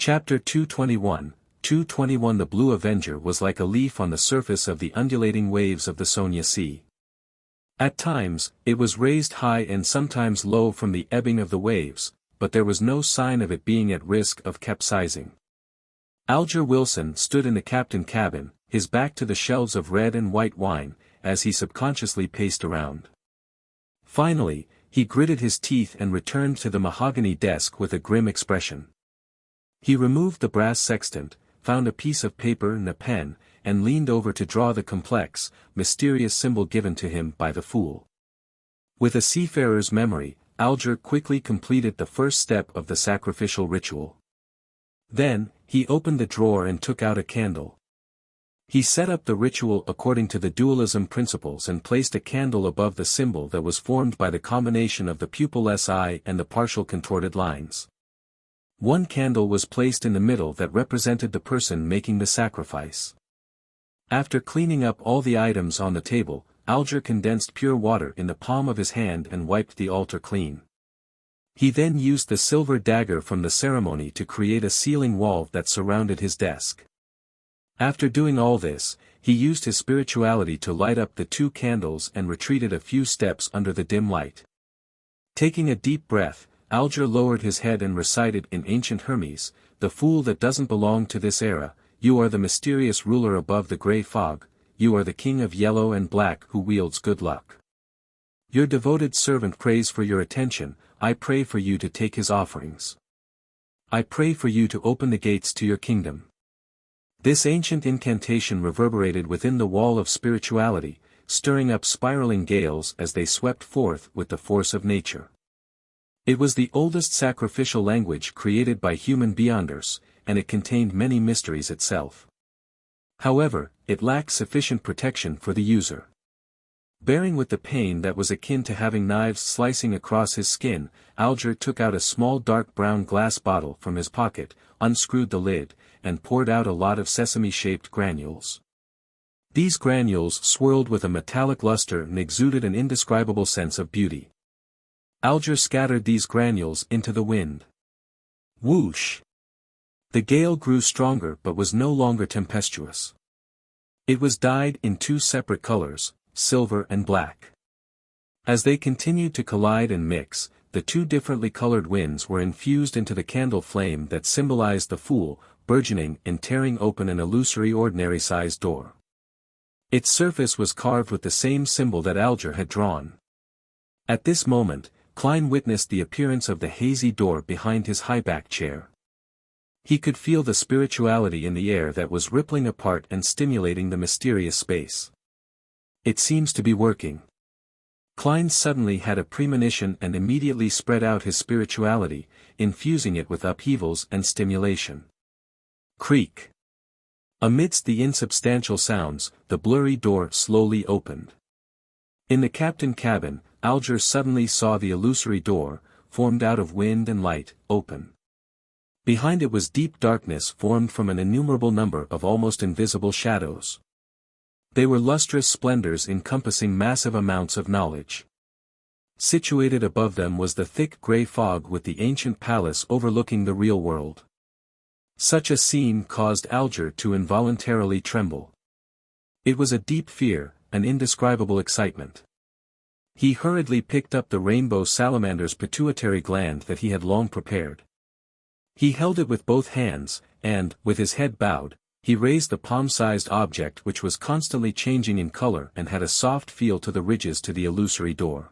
Chapter 221, 221 The Blue Avenger was like a leaf on the surface of the undulating waves of the Sonia Sea. At times, it was raised high and sometimes low from the ebbing of the waves, but there was no sign of it being at risk of capsizing. Alger Wilson stood in the captain cabin, his back to the shelves of red and white wine, as he subconsciously paced around. Finally, he gritted his teeth and returned to the mahogany desk with a grim expression. He removed the brass sextant, found a piece of paper and a pen, and leaned over to draw the complex, mysterious symbol given to him by the fool. With a seafarer's memory, Alger quickly completed the first step of the sacrificial ritual. Then, he opened the drawer and took out a candle. He set up the ritual according to the dualism principles and placed a candle above the symbol that was formed by the combination of the pupilless eye and the partial contorted lines. One candle was placed in the middle that represented the person making the sacrifice. After cleaning up all the items on the table, Alger condensed pure water in the palm of his hand and wiped the altar clean. He then used the silver dagger from the ceremony to create a sealing wall that surrounded his desk. After doing all this, he used his spirituality to light up the two candles and retreated a few steps under the dim light. Taking a deep breath, Alger lowered his head and recited in ancient Hermes, "The fool that doesn't belong to this era, you are the mysterious ruler above the grey fog, you are the king of yellow and black who wields good luck. Your devoted servant prays for your attention, I pray for you to take his offerings. I pray for you to open the gates to your kingdom." This ancient incantation reverberated within the wall of spirituality, stirring up spiraling gales as they swept forth with the force of nature. It was the oldest sacrificial language created by human beyonders, and it contained many mysteries itself. However, it lacked sufficient protection for the user. Bearing with the pain that was akin to having knives slicing across his skin, Alger took out a small dark brown glass bottle from his pocket, unscrewed the lid, and poured out a lot of sesame-shaped granules. These granules swirled with a metallic luster and exuded an indescribable sense of beauty. Alger scattered these granules into the wind. Whoosh! The gale grew stronger but was no longer tempestuous. It was dyed in two separate colors, silver and black. As they continued to collide and mix, the two differently colored winds were infused into the candle flame that symbolized the fool, burgeoning and tearing open an illusory ordinary-sized door. Its surface was carved with the same symbol that Alger had drawn. At this moment, Klein witnessed the appearance of the hazy door behind his high-backed chair. He could feel the spirituality in the air that was rippling apart and stimulating the mysterious space. It seems to be working. Klein suddenly had a premonition and immediately spread out his spirituality, infusing it with upheavals and stimulation. Creak. Amidst the insubstantial sounds, the blurry door slowly opened. In the captain cabin, Alger suddenly saw the illusory door, formed out of wind and light, open. Behind it was deep darkness formed from an innumerable number of almost invisible shadows. They were lustrous splendors encompassing massive amounts of knowledge. Situated above them was the thick grey fog with the ancient palace overlooking the real world. Such a scene caused Alger to involuntarily tremble. It was a deep fear, an indescribable excitement. He hurriedly picked up the rainbow salamander's pituitary gland that he had long prepared. He held it with both hands, and, with his head bowed, he raised the palm-sized object which was constantly changing in color and had a soft feel to the ridges to the illusory door.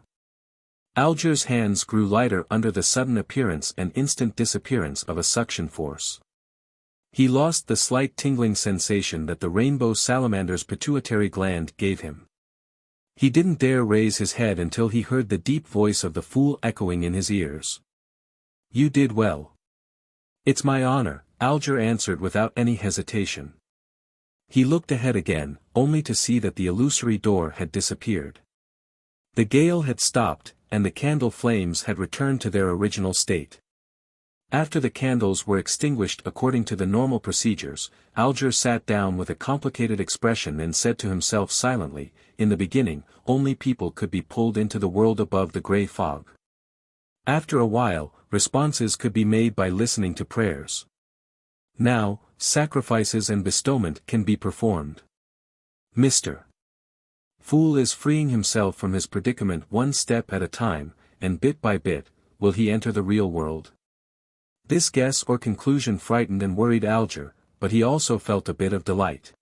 Alger's hands grew lighter under the sudden appearance and instant disappearance of a suction force. He lost the slight tingling sensation that the rainbow salamander's pituitary gland gave him. He didn't dare raise his head until he heard the deep voice of the fool echoing in his ears. "You did well." "It's my honor," Alger answered without any hesitation. He looked ahead again, only to see that the illusory door had disappeared. The gale had stopped, and the candle flames had returned to their original state. After the candles were extinguished according to the normal procedures, Alger sat down with a complicated expression and said to himself silently, "In the beginning, only people could be pulled into the world above the grey fog. After a while, responses could be made by listening to prayers. Now, sacrifices and bestowment can be performed. Mr. Fool is freeing himself from his predicament one step at a time, and bit by bit, will he enter the real world. This guess or conclusion frightened and worried Alger, but he also felt a bit of delight.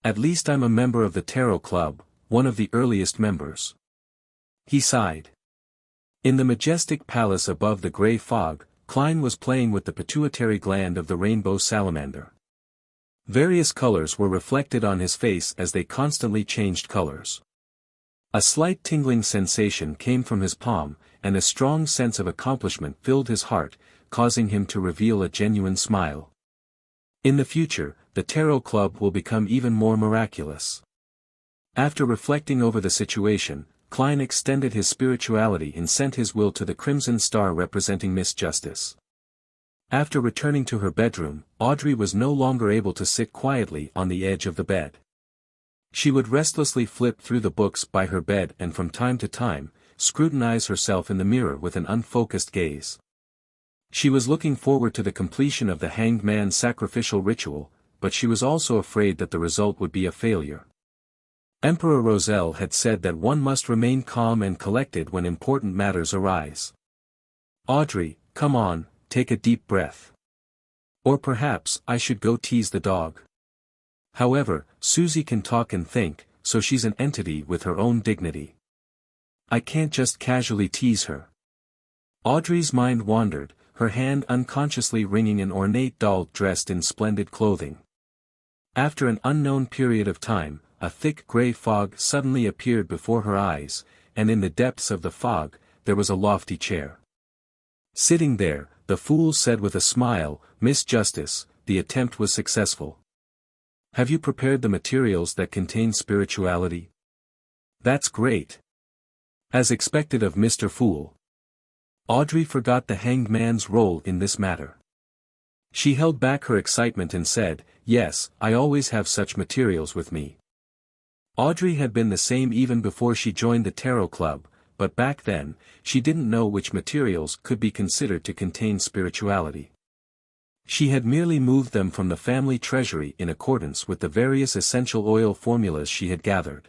At least I'm a member of the Tarot Club, one of the earliest members. He sighed. In the majestic palace above the grey fog, Klein was playing with the pituitary gland of the rainbow salamander. Various colors were reflected on his face as they constantly changed colors. A slight tingling sensation came from his palm, and a strong sense of accomplishment filled his heart, causing him to reveal a genuine smile. In the future, the Tarot Club will become even more miraculous. After reflecting over the situation, Klein extended his spirituality and sent his will to the crimson star representing Miss Justice. After returning to her bedroom, Audrey was no longer able to sit quietly on the edge of the bed. She would restlessly flip through the books by her bed and from time to time, scrutinize herself in the mirror with an unfocused gaze. She was looking forward to the completion of the Hanged Man's sacrificial ritual, but she was also afraid that the result would be a failure. Emperor Roselle had said that one must remain calm and collected when important matters arise. Audrey, come on, take a deep breath. Or perhaps I should go tease the dog. However, Susie can talk and think, so she's an entity with her own dignity. I can't just casually tease her. Audrey's mind wandered, her hand unconsciously wringing an ornate doll dressed in splendid clothing. After an unknown period of time, a thick grey fog suddenly appeared before her eyes, and in the depths of the fog, there was a lofty chair. Sitting there, the fool said with a smile, Miss Justice, the attempt was successful. Have you prepared the materials that contain spirituality? That's great. As expected of Mr. Fool. Audrey forgot the Hanged Man's role in this matter. She held back her excitement and said, yes, I always have such materials with me. Audrey had been the same even before she joined the Tarot Club, but back then, she didn't know which materials could be considered to contain spirituality. She had merely moved them from the family treasury in accordance with the various essential oil formulas she had gathered.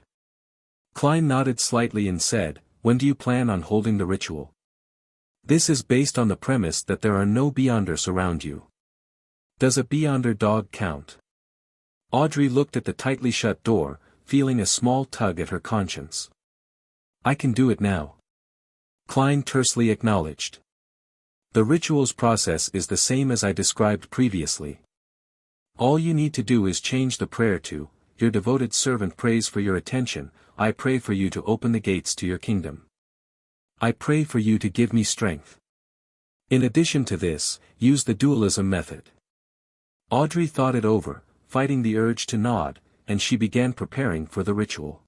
Klein nodded slightly and said, when do you plan on holding the ritual? This is based on the premise that there are no Beyonders around you. Does a Beyonder dog count? Audrey looked at the tightly shut door, feeling a small tug at her conscience. I can do it now. Klein tersely acknowledged. The ritual's process is the same as I described previously. All you need to do is change the prayer to, your devoted servant prays for your attention, I pray for you to open the gates to your kingdom. I pray for you to give me strength. In addition to this, use the dualism method. Audrey thought it over, fighting the urge to nod, and she began preparing for the ritual.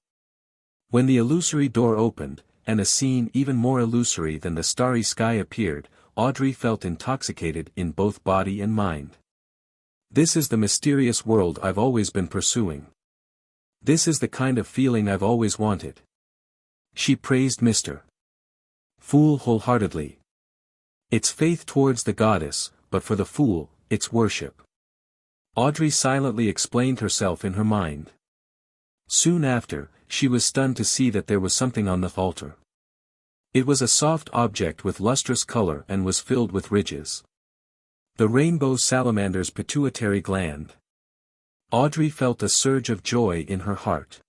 When the illusory door opened, and a scene even more illusory than the starry sky appeared, Audrey felt intoxicated in both body and mind. This is the mysterious world I've always been pursuing. This is the kind of feeling I've always wanted. She praised Mr. Fool wholeheartedly. It's faith towards the goddess, but for the fool, it's worship. Audrey silently explained herself in her mind. Soon after, she was stunned to see that there was something on the altar. It was a soft object with lustrous color and was filled with ridges. The rainbow salamander's pituitary gland. Audrey felt a surge of joy in her heart.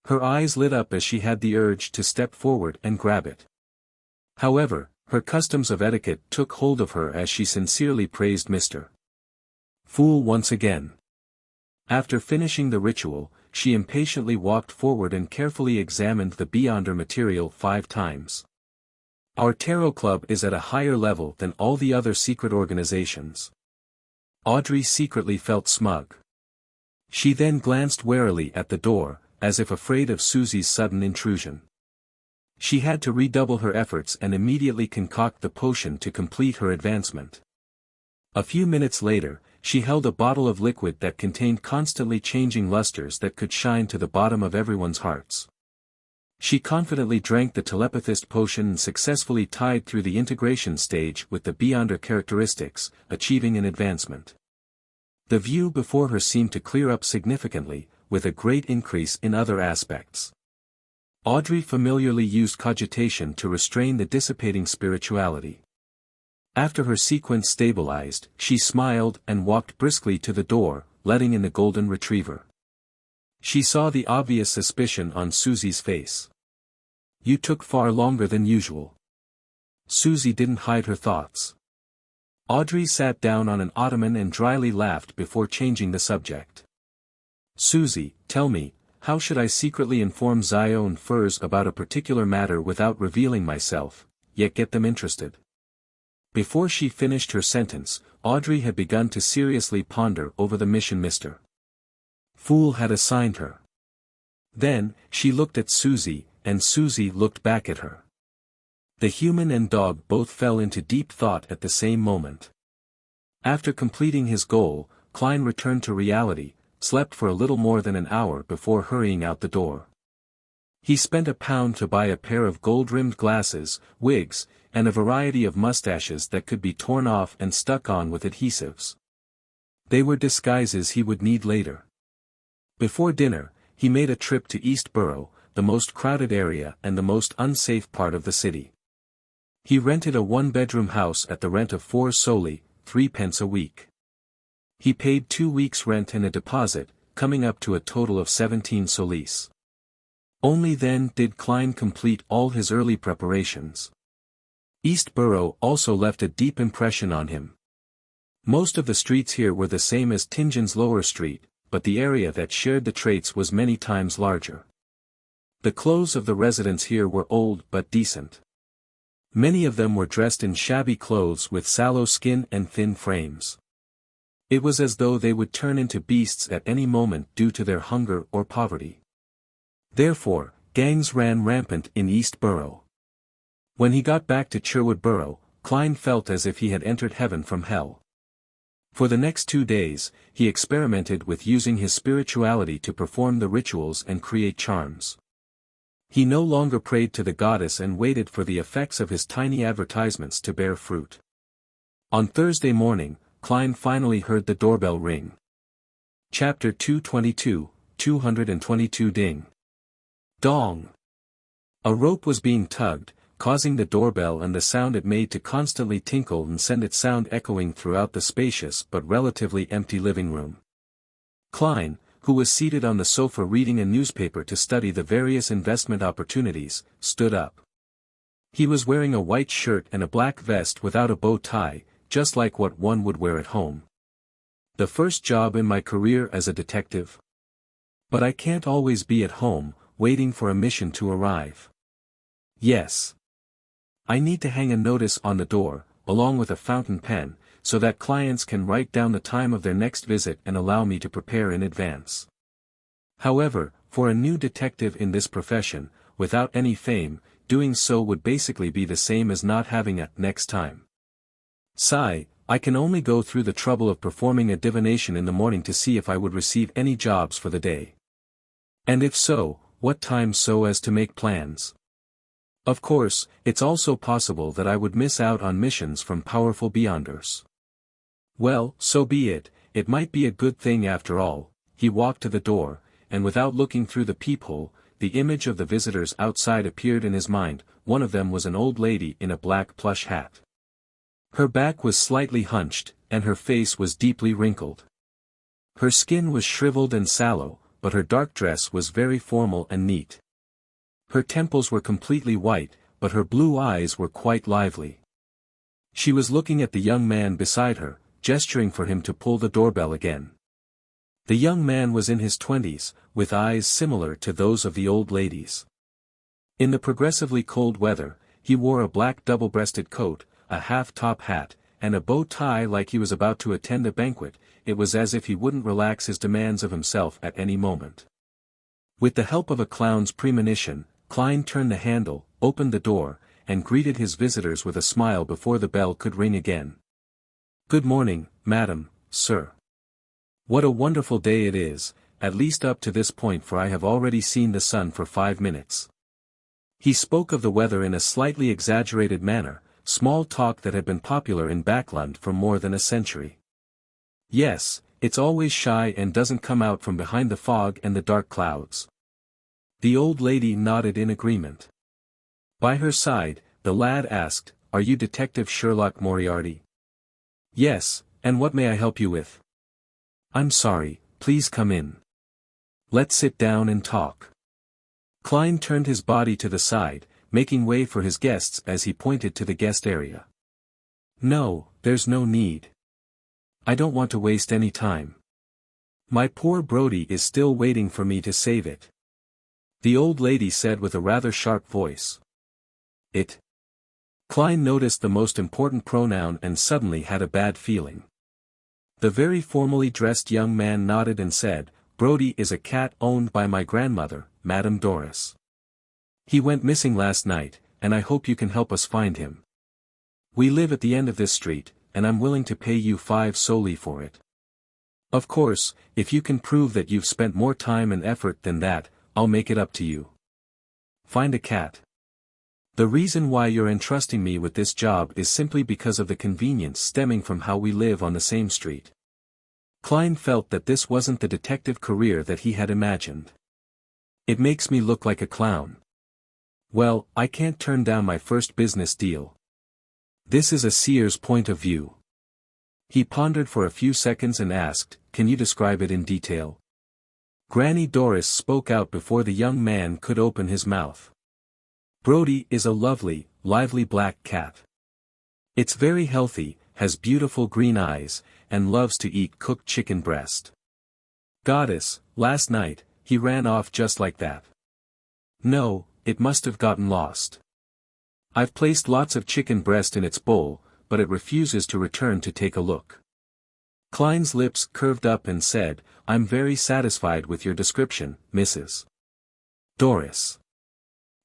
Her eyes lit up as she had the urge to step forward and grab it. However, her customs of etiquette took hold of her as she sincerely praised Mr. Fool once again. After finishing the ritual, she impatiently walked forward and carefully examined the Beyonder material 5 times. Our Tarot Club is at a higher level than all the other secret organizations. Audrey secretly felt smug. She then glanced warily at the door, as if afraid of Susie's sudden intrusion. She had to redouble her efforts and immediately concoct the potion to complete her advancement. A few minutes later, she held a bottle of liquid that contained constantly changing lusters that could shine to the bottom of everyone's hearts. She confidently drank the telepathist potion and successfully tied through the integration stage with the Beyonder characteristics, achieving an advancement. The view before her seemed to clear up significantly, with a great increase in other aspects. Audrey familiarly used cogitation to restrain the dissipating spirituality. After her sequence stabilized, she smiled and walked briskly to the door, letting in the golden retriever. She saw the obvious suspicion on Susie's face. "You took far longer than usual." Susie didn't hide her thoughts. Audrey sat down on an ottoman and dryly laughed before changing the subject. "Susie, tell me, how should I secretly inform Zion Furs about a particular matter without revealing myself, yet get them interested?" Before she finished her sentence, Audrey had begun to seriously ponder over the mission Mr. Fool had assigned her. Then, she looked at Susie, and Susie looked back at her. The human and dog both fell into deep thought at the same moment. After completing his goal, Klein returned to reality, slept for a little more than an hour before hurrying out the door. He spent £1 to buy a pair of gold-rimmed glasses, wigs, and a variety of mustaches that could be torn off and stuck on with adhesives. They were disguises he would need later. Before dinner, he made a trip to East Borough, the most crowded area and the most unsafe part of the city. He rented a one-bedroom house at the rent of 4 soldi, 3 pence a week. He paid 2 weeks' rent and a deposit, coming up to a total of 17 solis. Only then did Klein complete all his early preparations. East Borough also left a deep impression on him. Most of the streets here were the same as Tingin's Lower Street, but the area that shared the traits was many times larger. The clothes of the residents here were old but decent. Many of them were dressed in shabby clothes with sallow skin and thin frames. It was as though they would turn into beasts at any moment due to their hunger or poverty. Therefore, gangs ran rampant in East Borough. When he got back to Sherwood Borough, Klein felt as if he had entered heaven from hell. For the next 2 days, he experimented with using his spirituality to perform the rituals and create charms. He no longer prayed to the goddess and waited for the effects of his tiny advertisements to bear fruit. On Thursday morning, Klein finally heard the doorbell ring. Chapter 222, 222 Ding. Dong. A rope was being tugged, causing the doorbell and the sound it made to constantly tinkle and send its sound echoing throughout the spacious but relatively empty living room. Klein, who was seated on the sofa reading a newspaper to study the various investment opportunities, stood up. He was wearing a white shirt and a black vest without a bow tie, just like what one would wear at home. "The first job in my career as a detective. But I can't always be at home, waiting for a mission to arrive. Yes. I need to hang a notice on the door, along with a fountain pen, so that clients can write down the time of their next visit and allow me to prepare in advance. However, for a new detective in this profession, without any fame, doing so would basically be the same as not having a next time. Sigh, I can only go through the trouble of performing a divination in the morning to see if I would receive any jobs for the day. And if so, what time so as to make plans. Of course, it's also possible that I would miss out on missions from powerful beyonders. Well, so be it, it might be a good thing after all." He walked to the door, and without looking through the peephole, the image of the visitors outside appeared in his mind. One of them was an old lady in a black plush hat. Her back was slightly hunched, and her face was deeply wrinkled. Her skin was shriveled and sallow, but her dark dress was very formal and neat. Her temples were completely white, but her blue eyes were quite lively. She was looking at the young man beside her, gesturing for him to pull the doorbell again. The young man was in his 20s, with eyes similar to those of the old ladies. In the progressively cold weather, he wore a black double-breasted coat, a half-top hat, and a bow tie like he was about to attend a banquet. It was as if he wouldn't relax his demands of himself at any moment. With the help of a clown's premonition, Klein turned the handle, opened the door, and greeted his visitors with a smile before the bell could ring again. "Good morning, madam, sir. What a wonderful day it is, at least up to this point, for I have already seen the sun for 5 minutes." He spoke of the weather in a slightly exaggerated manner, small talk that had been popular in Backlund for more than a century. Yes, it's always shy and doesn't come out from behind the fog and the dark clouds. The old lady nodded in agreement. By her side, the lad asked, "Are you Detective Sherlock Moriarty?" "Yes, and what may I help you with?" "I'm sorry, please come in. Let's sit down and talk." Klein turned his body to the side, making way for his guests as he pointed to the guest area. "No, there's no need. I don't want to waste any time. My poor Brody is still waiting for me to save it," the old lady said with a rather sharp voice. "It?" Klein noticed the most important pronoun and suddenly had a bad feeling. The very formally dressed young man nodded and said, "Brody is a cat owned by my grandmother, Madame Doris. He went missing last night, and I hope you can help us find him. We live at the end of this street, and I'm willing to pay you 5 soldi for it. Of course, if you can prove that you've spent more time and effort than that, I'll make it up to you. Find a cat. The reason why you're entrusting me with this job is simply because of the convenience stemming from how we live on the same street." Klein felt that this wasn't the detective career that he had imagined. "It makes me look like a clown. Well, I can't turn down my first business deal. This is a seer's point of view." He pondered for a few seconds and asked, "Can you describe it in detail?" Granny Doris spoke out before the young man could open his mouth. "Brody is a lovely, lively black cat. It's very healthy, has beautiful green eyes, and loves to eat cooked chicken breast. Goddess, last night, he ran off just like that. No, it must have gotten lost. I've placed lots of chicken breast in its bowl, but it refuses to return to take a look." Klein's lips curved up and said, "I'm very satisfied with your description, Mrs. Doris.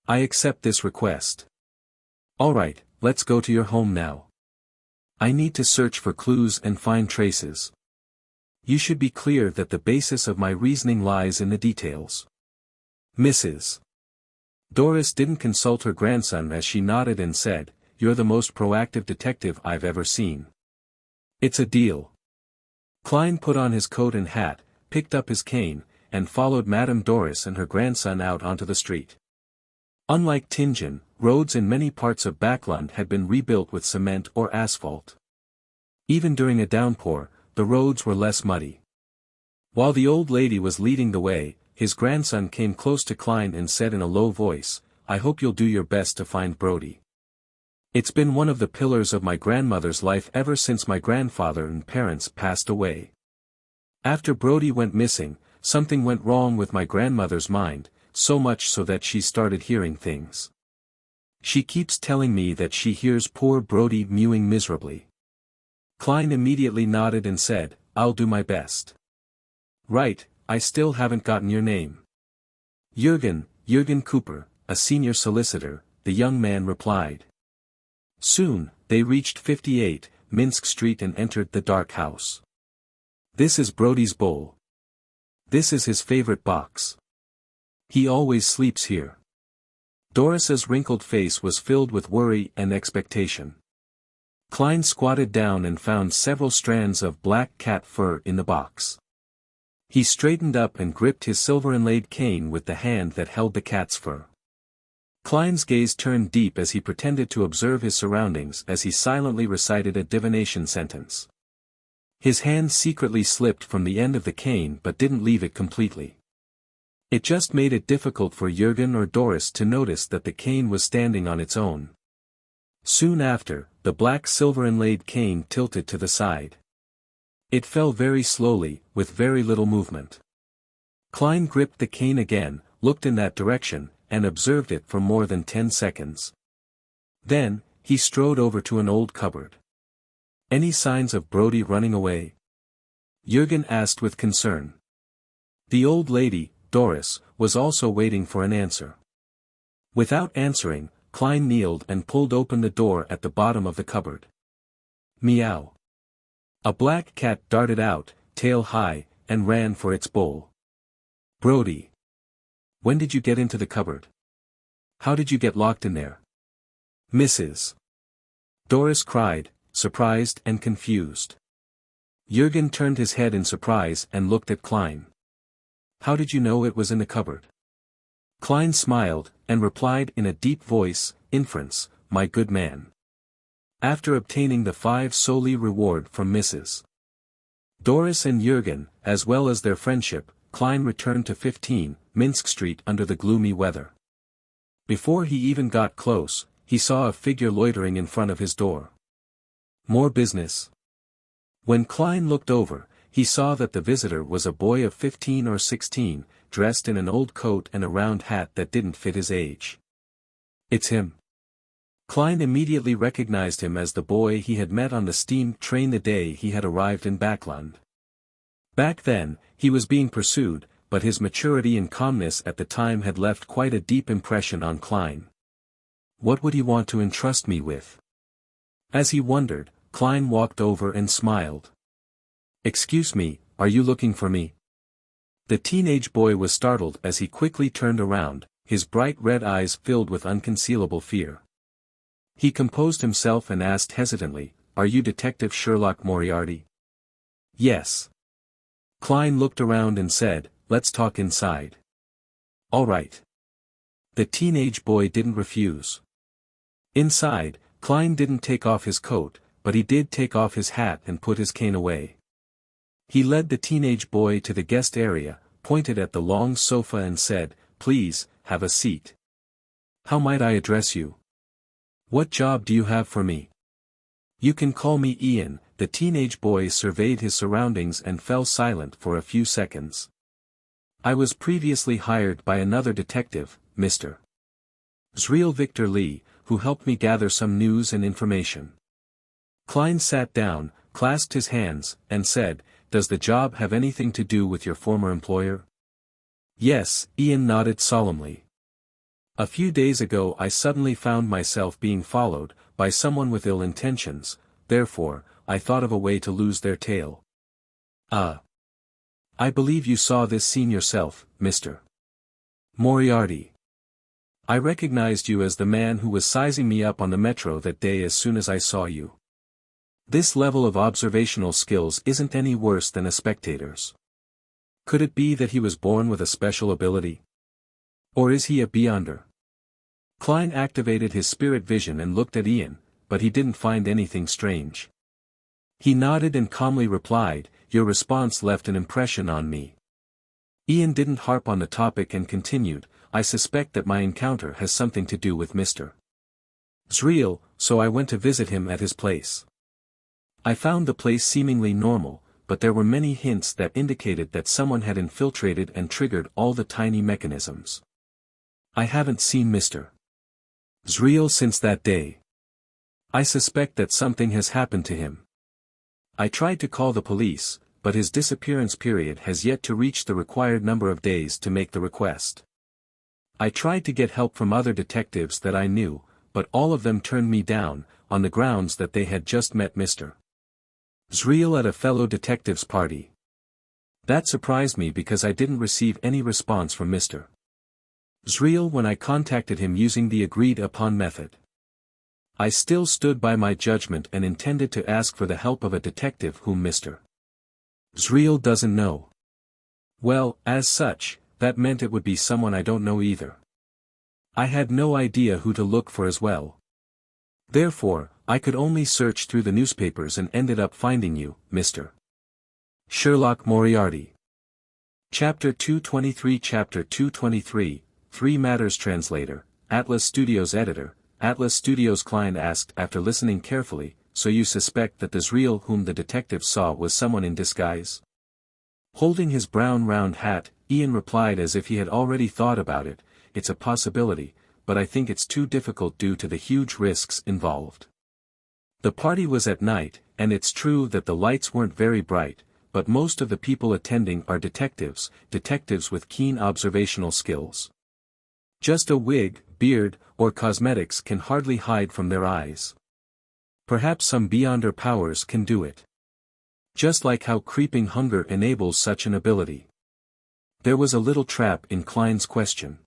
I accept this request. All right, let's go to your home now. I need to search for clues and find traces. You should be clear that the basis of my reasoning lies in the details." Mrs. Doris didn't consult her grandson as she nodded and said, "You're the most proactive detective I've ever seen. It's a deal." Klein put on his coat and hat, picked up his cane, and followed Madame Doris and her grandson out onto the street. Unlike Tingen, roads in many parts of Backland had been rebuilt with cement or asphalt. Even during a downpour, the roads were less muddy. While the old lady was leading the way, his grandson came close to Klein and said in a low voice, "I hope you'll do your best to find Brody. It's been one of the pillars of my grandmother's life ever since my grandfather and parents passed away. After Brody went missing, something went wrong with my grandmother's mind, so much so that she started hearing things. She keeps telling me that she hears poor Brody mewing miserably." Klein immediately nodded and said, "I'll do my best." "Right, I still haven't gotten your name." Jürgen Cooper, a senior solicitor," the young man replied. Soon, they reached 58, Minsk Street and entered the dark house. "This is Brody's bowl. This is his favorite box. He always sleeps here." Doris's wrinkled face was filled with worry and expectation. Klein squatted down and found several strands of black cat fur in the box. He straightened up and gripped his silver-inlaid cane with the hand that held the cat's fur. Klein's gaze turned deep as he pretended to observe his surroundings as he silently recited a divination sentence. His hand secretly slipped from the end of the cane but didn't leave it completely. It just made it difficult for Jürgen or Doris to notice that the cane was standing on its own. Soon after, the black silver-inlaid cane tilted to the side. It fell very slowly, with very little movement. Klein gripped the cane again, looked in that direction, and observed it for more than 10 seconds. Then, he strode over to an old cupboard. "Any signs of Brody running away?" Jürgen asked with concern. The old lady, Doris, was also waiting for an answer. Without answering, Klein kneeled and pulled open the door at the bottom of the cupboard. Meow. A black cat darted out, tail high, and ran for its bowl. "Brody. When did you get into the cupboard? How did you get locked in there?" Mrs. Doris cried, surprised and confused. Jürgen turned his head in surprise and looked at Klein. How did you know it was in the cupboard? Klein smiled, and replied in a deep voice, Inference, my good man. After obtaining the 5 solely reward from Mrs. Doris and Jürgen, as well as their friendship, Klein returned to 15, Minsk Street under the gloomy weather. Before he even got close, he saw a figure loitering in front of his door. More business. When Klein looked over, he saw that the visitor was a boy of 15 or 16, dressed in an old coat and a round hat that didn't fit his age. It's him. Klein immediately recognized him as the boy he had met on the steam train the day he had arrived in Backland. Back then, he was being pursued, but his maturity and calmness at the time had left quite a deep impression on Klein. What would he want to entrust me with? As he wondered, Klein walked over and smiled. Excuse me, are you looking for me? The teenage boy was startled as he quickly turned around, his bright red eyes filled with unconcealable fear. He composed himself and asked hesitantly, Are you Detective Sherlock Moriarty? Yes. Klein looked around and said, Let's talk inside. All right. The teenage boy didn't refuse. Inside, Klein didn't take off his coat, but he did take off his hat and put his cane away. He led the teenage boy to the guest area, pointed at the long sofa and said, Please, have a seat. How might I address you? What job do you have for me? You can call me Ian. The teenage boy surveyed his surroundings and fell silent for a few seconds. I was previously hired by another detective, Mr. Zriel Victor Lee, who helped me gather some news and information. Klein sat down, clasped his hands, and said, Does the job have anything to do with your former employer? Yes, Ian nodded solemnly. A few days ago I suddenly found myself being followed, by someone with ill intentions, therefore, I thought of a way to lose their tail. I believe you saw this scene yourself, Mr. Moriarty. I recognized you as the man who was sizing me up on the metro that day as soon as I saw you. This level of observational skills isn't any worse than a spectator's. Could it be that he was born with a special ability? Or is he a beyonder? Klein activated his spirit vision and looked at Ian, but he didn't find anything strange. He nodded and calmly replied, Your response left an impression on me. Ian didn't harp on the topic and continued, I suspect that my encounter has something to do with Mr. Zriel, so I went to visit him at his place. I found the place seemingly normal, but there were many hints that indicated that someone had infiltrated and triggered all the tiny mechanisms. I haven't seen Mr. Zriel since that day. I suspect that something has happened to him. I tried to call the police, but his disappearance period has yet to reach the required number of days to make the request. I tried to get help from other detectives that I knew, but all of them turned me down, on the grounds that they had just met Mr. Zriel at a fellow detective's party. That surprised me because I didn't receive any response from Mr. Zriel when I contacted him using the agreed-upon method. I still stood by my judgment and intended to ask for the help of a detective whom Mr. Zriel doesn't know. Well, as such, that meant it would be someone I don't know either. I had no idea who to look for as well. Therefore, I could only search through the newspapers and ended up finding you, Mr. Sherlock Moriarty. Chapter 223 Chapter 223, 3 Matters Translator, Atlas Studios Editor, Atlas Studios Klein asked after listening carefully, So you suspect that the Zriel whom the detective saw was someone in disguise? Holding his brown round hat, Ian replied as if he had already thought about it, It's a possibility, but I think it's too difficult due to the huge risks involved. The party was at night, and it's true that the lights weren't very bright, but most of the people attending are detectives with keen observational skills. Just a wig, beard, or cosmetics can hardly hide from their eyes. Perhaps some beyonder powers can do it. Just like how creeping hunger enables such an ability. There was a little trap in Klein's question.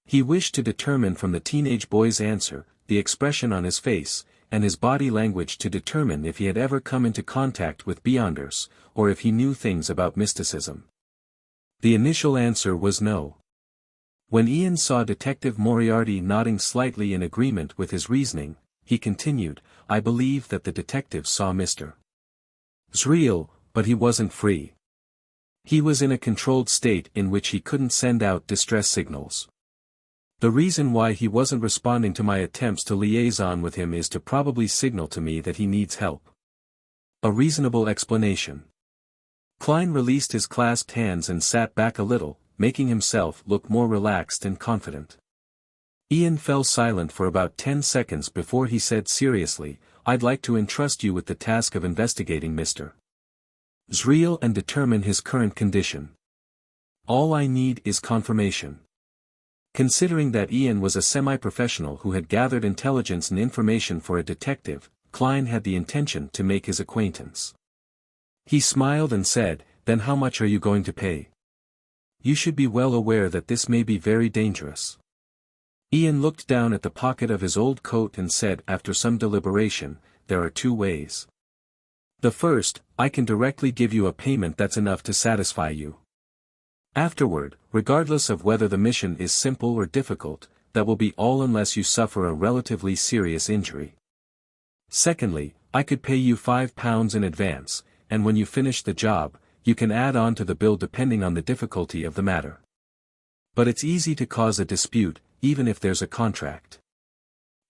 He wished to determine from the teenage boy's answer, the expression on his face, and his body language to determine if he had ever come into contact with Beyonders, or if he knew things about mysticism. The initial answer was no. When Ian saw Detective Moriarty nodding slightly in agreement with his reasoning, he continued, "I believe that the detective saw Mr. Zreal, but he wasn't free. He was in a controlled state in which he couldn't send out distress signals. The reason why he wasn't responding to my attempts to liaison with him is to probably signal to me that he needs help." A reasonable explanation. Klein released his clasped hands and sat back a little, making himself look more relaxed and confident. Ian fell silent for about 10 seconds before he said seriously, "I'd like to entrust you with the task of investigating Mr. Zreal and determine his current condition. All I need is confirmation." Considering that Ian was a semi-professional who had gathered intelligence and information for a detective, Klein had the intention to make his acquaintance. He smiled and said, "Then how much are you going to pay? You should be well aware that this may be very dangerous." Ian looked down at the pocket of his old coat and said after some deliberation, "There are two ways. The first, I can directly give you a payment that's enough to satisfy you. Afterward, regardless of whether the mission is simple or difficult, that will be all unless you suffer a relatively serious injury. Secondly, I could pay you £5 in advance, and when you finish the job, you can add on to the bill depending on the difficulty of the matter. But it's easy to cause a dispute, even if there's a contract."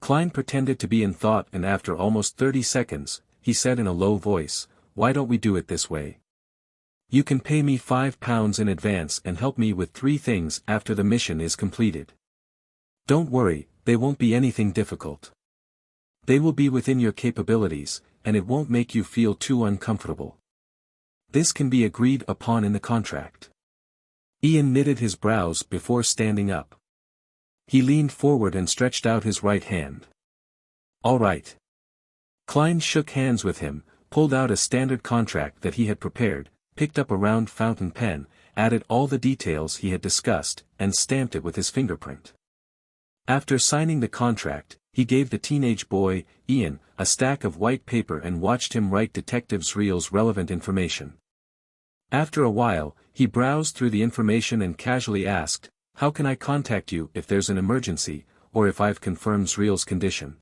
Klein pretended to be in thought and after almost 30 seconds, he said in a low voice, "Why don't we do it this way? You can pay me £5 in advance and help me with 3 things after the mission is completed. Don't worry, they won't be anything difficult. They will be within your capabilities, and it won't make you feel too uncomfortable. This can be agreed upon in the contract." Ian knitted his brows before standing up. He leaned forward and stretched out his right hand. "All right." Klein shook hands with him, pulled out a standard contract that he had prepared, picked up a round fountain pen, added all the details he had discussed, and stamped it with his fingerprint. After signing the contract, he gave the teenage boy, Ian, a stack of white paper and watched him write Detective Zreal's relevant information. After a while, he browsed through the information and casually asked, "How can I contact you if there's an emergency, or if I've confirmed Zreal's condition?"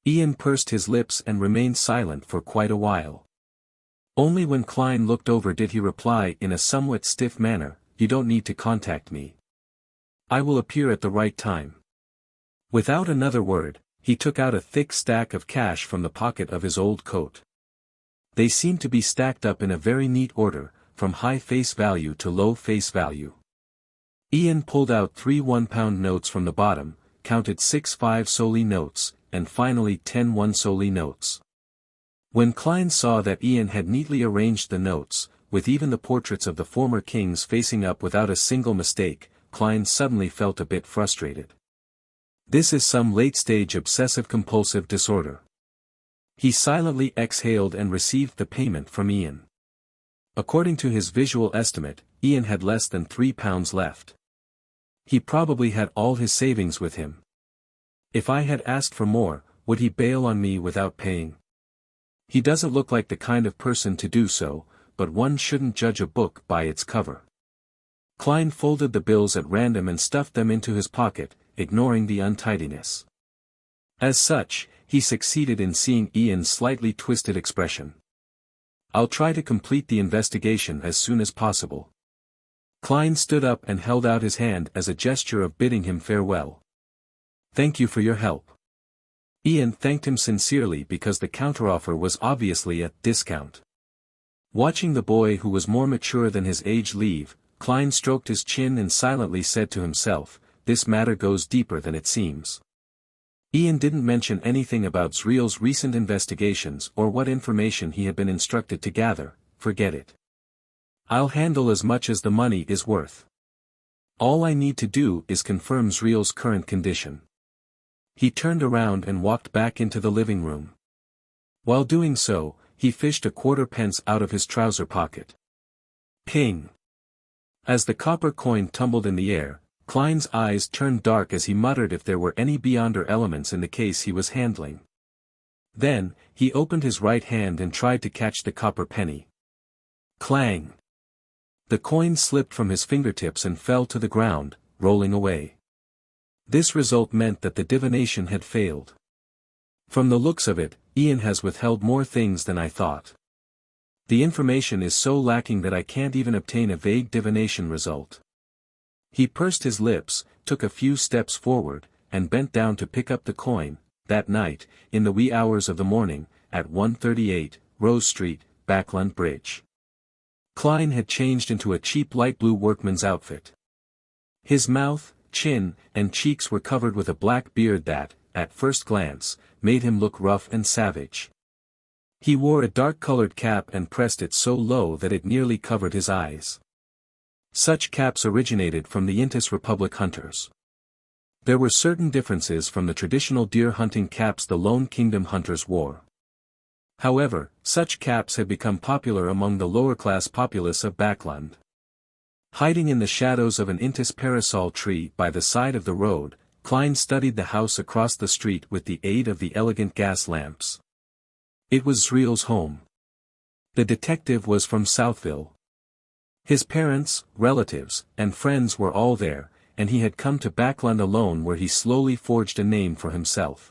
Ian pursed his lips and remained silent for quite a while. Only when Klein looked over did he reply in a somewhat stiff manner, "You don't need to contact me. I will appear at the right time." Without another word, he took out a thick stack of cash from the pocket of his old coat. They seemed to be stacked up in a very neat order, from high face value to low face value. Ian pulled out 3 £1 notes from the bottom, counted 6 5-soldi notes, and finally 10 1-soldi notes. When Klein saw that Ian had neatly arranged the notes, with even the portraits of the former kings facing up without a single mistake, Klein suddenly felt a bit frustrated. This is some late-stage obsessive-compulsive disorder. He silently exhaled and received the payment from Ian. According to his visual estimate, Ian had less than £3 left. He probably had all his savings with him. If I had asked for more, would he bail on me without paying? He doesn't look like the kind of person to do so, but one shouldn't judge a book by its cover. Klein folded the bills at random and stuffed them into his pocket, ignoring the untidiness. As such, he succeeded in seeing Ian's slightly twisted expression. "I'll try to complete the investigation as soon as possible." Klein stood up and held out his hand as a gesture of bidding him farewell. "Thank you for your help." Ian thanked him sincerely because the counteroffer was obviously at discount. Watching the boy who was more mature than his age leave, Klein stroked his chin and silently said to himself, "This matter goes deeper than it seems." Ian didn't mention anything about Zreal's recent investigations or what information he had been instructed to gather. "Forget it. I'll handle as much as the money is worth. All I need to do is confirm Zreal's current condition." He turned around and walked back into the living room. While doing so, he fished a quarter-pence out of his trouser pocket. Ping! As the copper coin tumbled in the air, Klein's eyes turned dark as he muttered if there were any Beyonder elements in the case he was handling. Then, he opened his right hand and tried to catch the copper penny. Clang! The coin slipped from his fingertips and fell to the ground, rolling away. This result meant that the divination had failed. From the looks of it, Ian has withheld more things than I thought. The information is so lacking that I can't even obtain a vague divination result. He pursed his lips, took a few steps forward, and bent down to pick up the coin. That night, in the wee hours of the morning, at 138, Rose Street, Backland Bridge. Klein had changed into a cheap light blue workman's outfit. His mouth, chin, and cheeks were covered with a black beard that, at first glance, made him look rough and savage. He wore a dark-colored cap and pressed it so low that it nearly covered his eyes. Such caps originated from the Intis Republic hunters. There were certain differences from the traditional deer hunting caps the Lone Kingdom hunters wore. However, such caps had become popular among the lower-class populace of Backland. Hiding in the shadows of an Intis parasol tree by the side of the road, Klein studied the house across the street with the aid of the elegant gas lamps. It was Zriel's home. The detective was from Southville. His parents, relatives, and friends were all there, and he had come to Backland alone where he slowly forged a name for himself.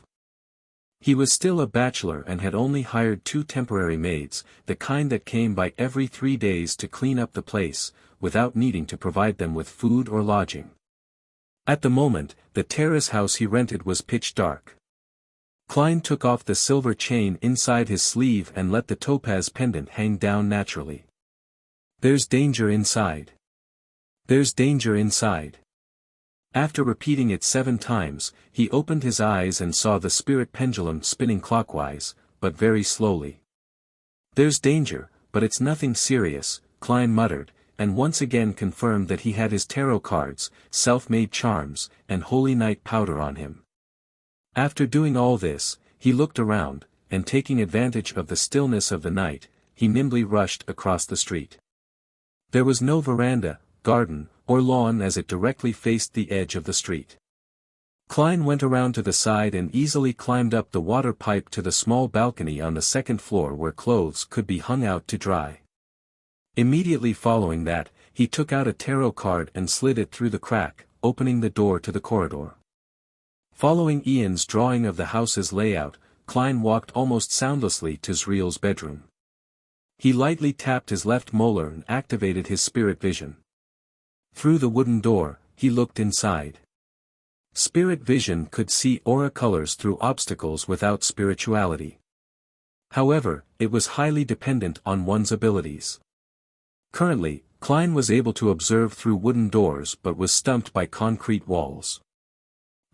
He was still a bachelor and had only hired 2 temporary maids, the kind that came by every 3 days to clean up the place, without needing to provide them with food or lodging. At the moment, the terrace house he rented was pitch dark. Klein took off the silver chain inside his sleeve and let the topaz pendant hang down naturally. "There's danger inside. There's danger inside." After repeating it 7 times, he opened his eyes and saw the spirit pendulum spinning clockwise, but very slowly. "There's danger, but it's nothing serious," Klein muttered, and once again confirmed that he had his tarot cards, self-made charms, and holy night powder on him. After doing all this, he looked around, and taking advantage of the stillness of the night, he nimbly rushed across the street. There was no veranda, garden, or lawn as it directly faced the edge of the street. Klein went around to the side and easily climbed up the water pipe to the small balcony on the 2nd floor where clothes could be hung out to dry. Immediately following that, he took out a tarot card and slid it through the crack, opening the door to the corridor. Following Ian's drawing of the house's layout, Klein walked almost soundlessly to Zriel's bedroom. He lightly tapped his left molar and activated his spirit vision. Through the wooden door, he looked inside. Spirit vision could see aura colors through obstacles without spirituality. However, it was highly dependent on one's abilities. Currently, Klein was able to observe through wooden doors but was stumped by concrete walls.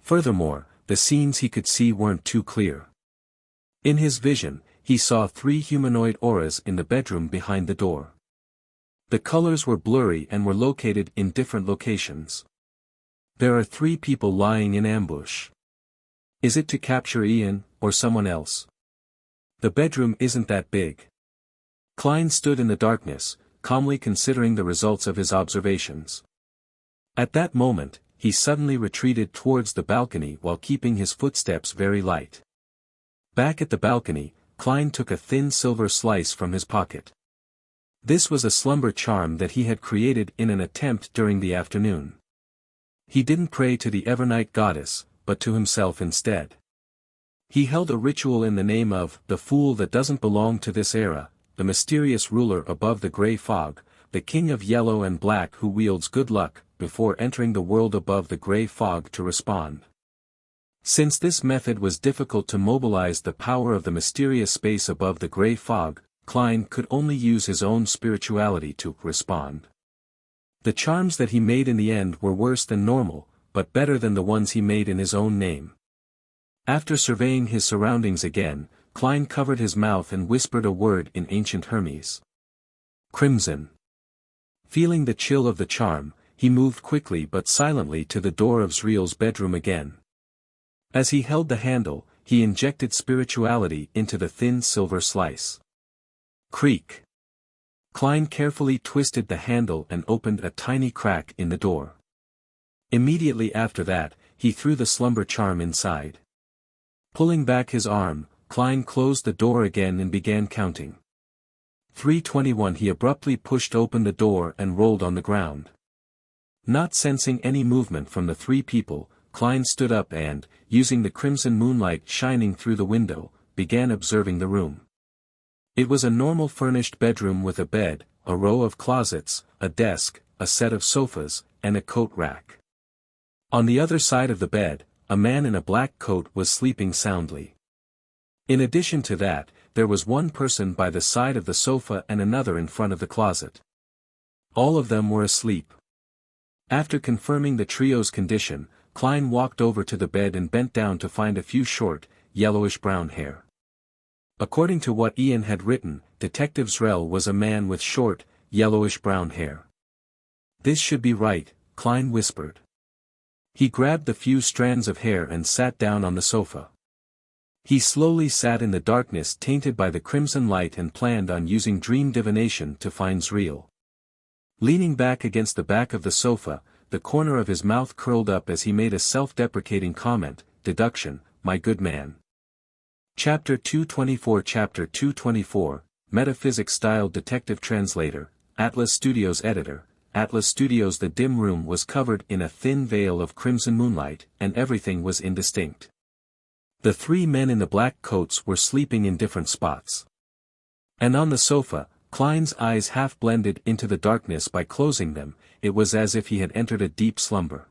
Furthermore, the scenes he could see weren't too clear. In his vision, he saw 3 humanoid auras in the bedroom behind the door. The colors were blurry and were located in different locations. There are 3 people lying in ambush. Is it to capture Ian, or someone else? The bedroom isn't that big. Klein stood in the darkness, calmly considering the results of his observations. At that moment, he suddenly retreated towards the balcony while keeping his footsteps very light. Back at the balcony, Klein took a thin silver slice from his pocket. This was a slumber charm that he had created in an attempt during the afternoon. He didn't pray to the Evernight goddess, but to himself instead. He held a ritual in the name of the fool that doesn't belong to this era, the mysterious ruler above the gray fog, the king of yellow and black who wields good luck, before entering the world above the gray fog to respond. Since this method was difficult to mobilize the power of the mysterious space above the gray fog, Klein could only use his own spirituality to respond. The charms that he made in the end were worse than normal, but better than the ones he made in his own name. After surveying his surroundings again, Klein covered his mouth and whispered a word in ancient Hermes. Crimson. Feeling the chill of the charm, he moved quickly but silently to the door of Zriel's bedroom again. As he held the handle, he injected spirituality into the thin silver slice. Creak. Klein carefully twisted the handle and opened a tiny crack in the door. Immediately after that, he threw the slumber charm inside. Pulling back his arm, Klein closed the door again and began counting. 321. He abruptly pushed open the door and rolled on the ground. Not sensing any movement from the three people, Klein stood up and, using the crimson moonlight shining through the window, began observing the room. It was a normal furnished bedroom with a bed, a row of closets, a desk, a set of sofas, and a coat rack. On the other side of the bed, a man in a black coat was sleeping soundly. In addition to that, there was one person by the side of the sofa and another in front of the closet. All of them were asleep. After confirming the trio's condition, Klein walked over to the bed and bent down to find a few short, yellowish-brown hair. According to what Ian had written, Detective Zrell was a man with short, yellowish-brown hair. This should be right, Klein whispered. He grabbed the few strands of hair and sat down on the sofa. He slowly sat in the darkness tainted by the crimson light and planned on using dream divination to find Zreel. Leaning back against the back of the sofa, the corner of his mouth curled up as he made a self-deprecating comment, "Deduction, my good man." Chapter 224. Chapter 224, Metaphysics-Style Detective Translator, Atlas Studios Editor, Atlas Studios. The dim room was covered in a thin veil of crimson moonlight, and everything was indistinct. The three men in the black coats were sleeping in different spots. And on the sofa, Klein's eyes half blended into the darkness by closing them. It was as if he had entered a deep slumber.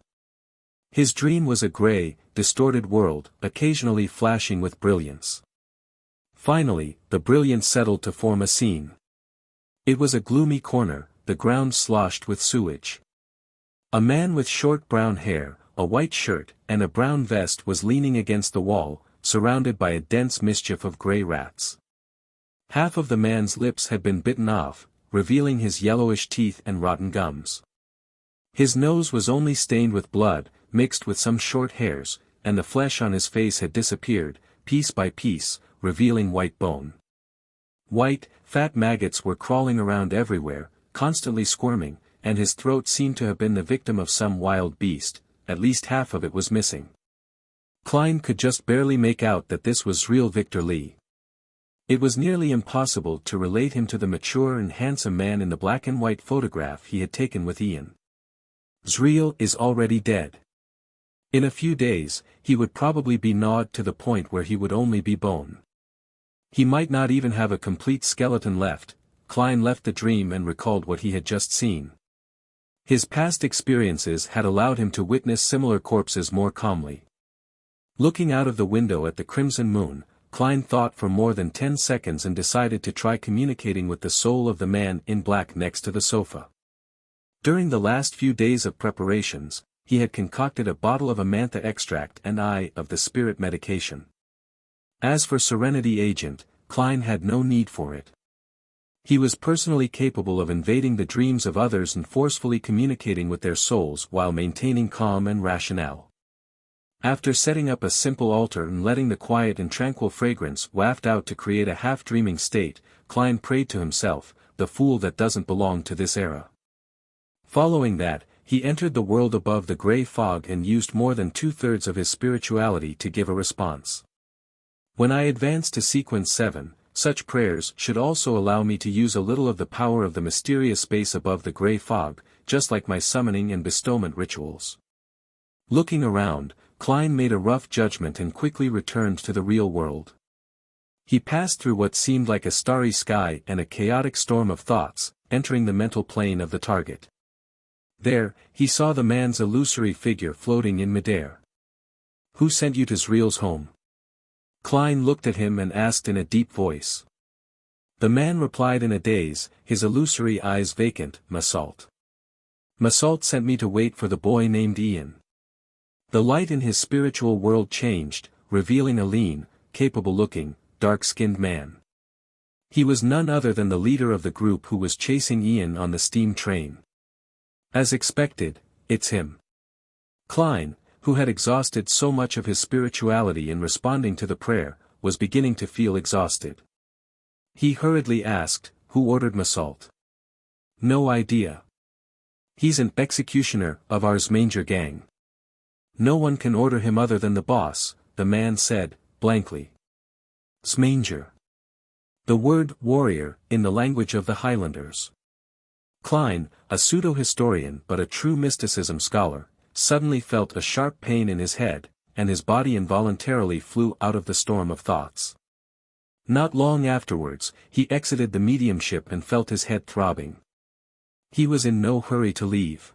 His dream was a gray, distorted world, occasionally flashing with brilliance. Finally, the brilliance settled to form a scene. It was a gloomy corner, the ground sloshed with sewage. A man with short brown hair, a white shirt, and a brown vest was leaning against the wall, surrounded by a dense mischief of gray rats. Half of the man's lips had been bitten off, revealing his yellowish teeth and rotten gums. His nose was only stained with blood, mixed with some short hairs, and the flesh on his face had disappeared, piece by piece, revealing white bone. White, fat maggots were crawling around everywhere, constantly squirming, and his throat seemed to have been the victim of some wild beast. At least half of it was missing. Klein could just barely make out that this was real Victor Lee. It was nearly impossible to relate him to the mature and handsome man in the black and white photograph he had taken with Ian. Zreel is already dead. In a few days, he would probably be gnawed to the point where he would only be bone. He might not even have a complete skeleton left. Klein left the dream and recalled what he had just seen. His past experiences had allowed him to witness similar corpses more calmly. Looking out of the window at the crimson moon, Klein thought for more than 10 seconds and decided to try communicating with the soul of the man in black next to the sofa. During the last few days of preparations, he had concocted a bottle of Amantha extract and eye of the spirit medication. As for Serenity Agent, Klein had no need for it. He was personally capable of invading the dreams of others and forcefully communicating with their souls while maintaining calm and rationale. After setting up a simple altar and letting the quiet and tranquil fragrance waft out to create a half-dreaming state, Klein prayed to himself, "The fool that doesn't belong to this era." Following that, he entered the world above the gray fog and used more than 2/3 of his spirituality to give a response. When I advance to sequence 7, such prayers should also allow me to use a little of the power of the mysterious space above the gray fog, just like my summoning and bestowment rituals. Looking around, Klein made a rough judgment and quickly returned to the real world. He passed through what seemed like a starry sky and a chaotic storm of thoughts, entering the mental plane of the target. There, he saw the man's illusory figure floating in midair. "Who sent you to Zreel's home?" Klein looked at him and asked in a deep voice. The man replied in a daze, his illusory eyes vacant, "Massault. Massault sent me to wait for the boy named Ian." The light in his spiritual world changed, revealing a lean, capable-looking, dark-skinned man. He was none other than the leader of the group who was chasing Ian on the steam train. As expected, it's him. Klein, who had exhausted so much of his spirituality in responding to the prayer, was beginning to feel exhausted. He hurriedly asked, "Who ordered Massault?" "No idea. He's an executioner of ours Manger gang. No one can order him other than the boss," the man said, blankly. Smanger. The word warrior, in the language of the Highlanders. Klein, a pseudo-historian but a true mysticism scholar, suddenly felt a sharp pain in his head, and his body involuntarily flew out of the storm of thoughts. Not long afterwards, he exited the mediumship and felt his head throbbing. He was in no hurry to leave.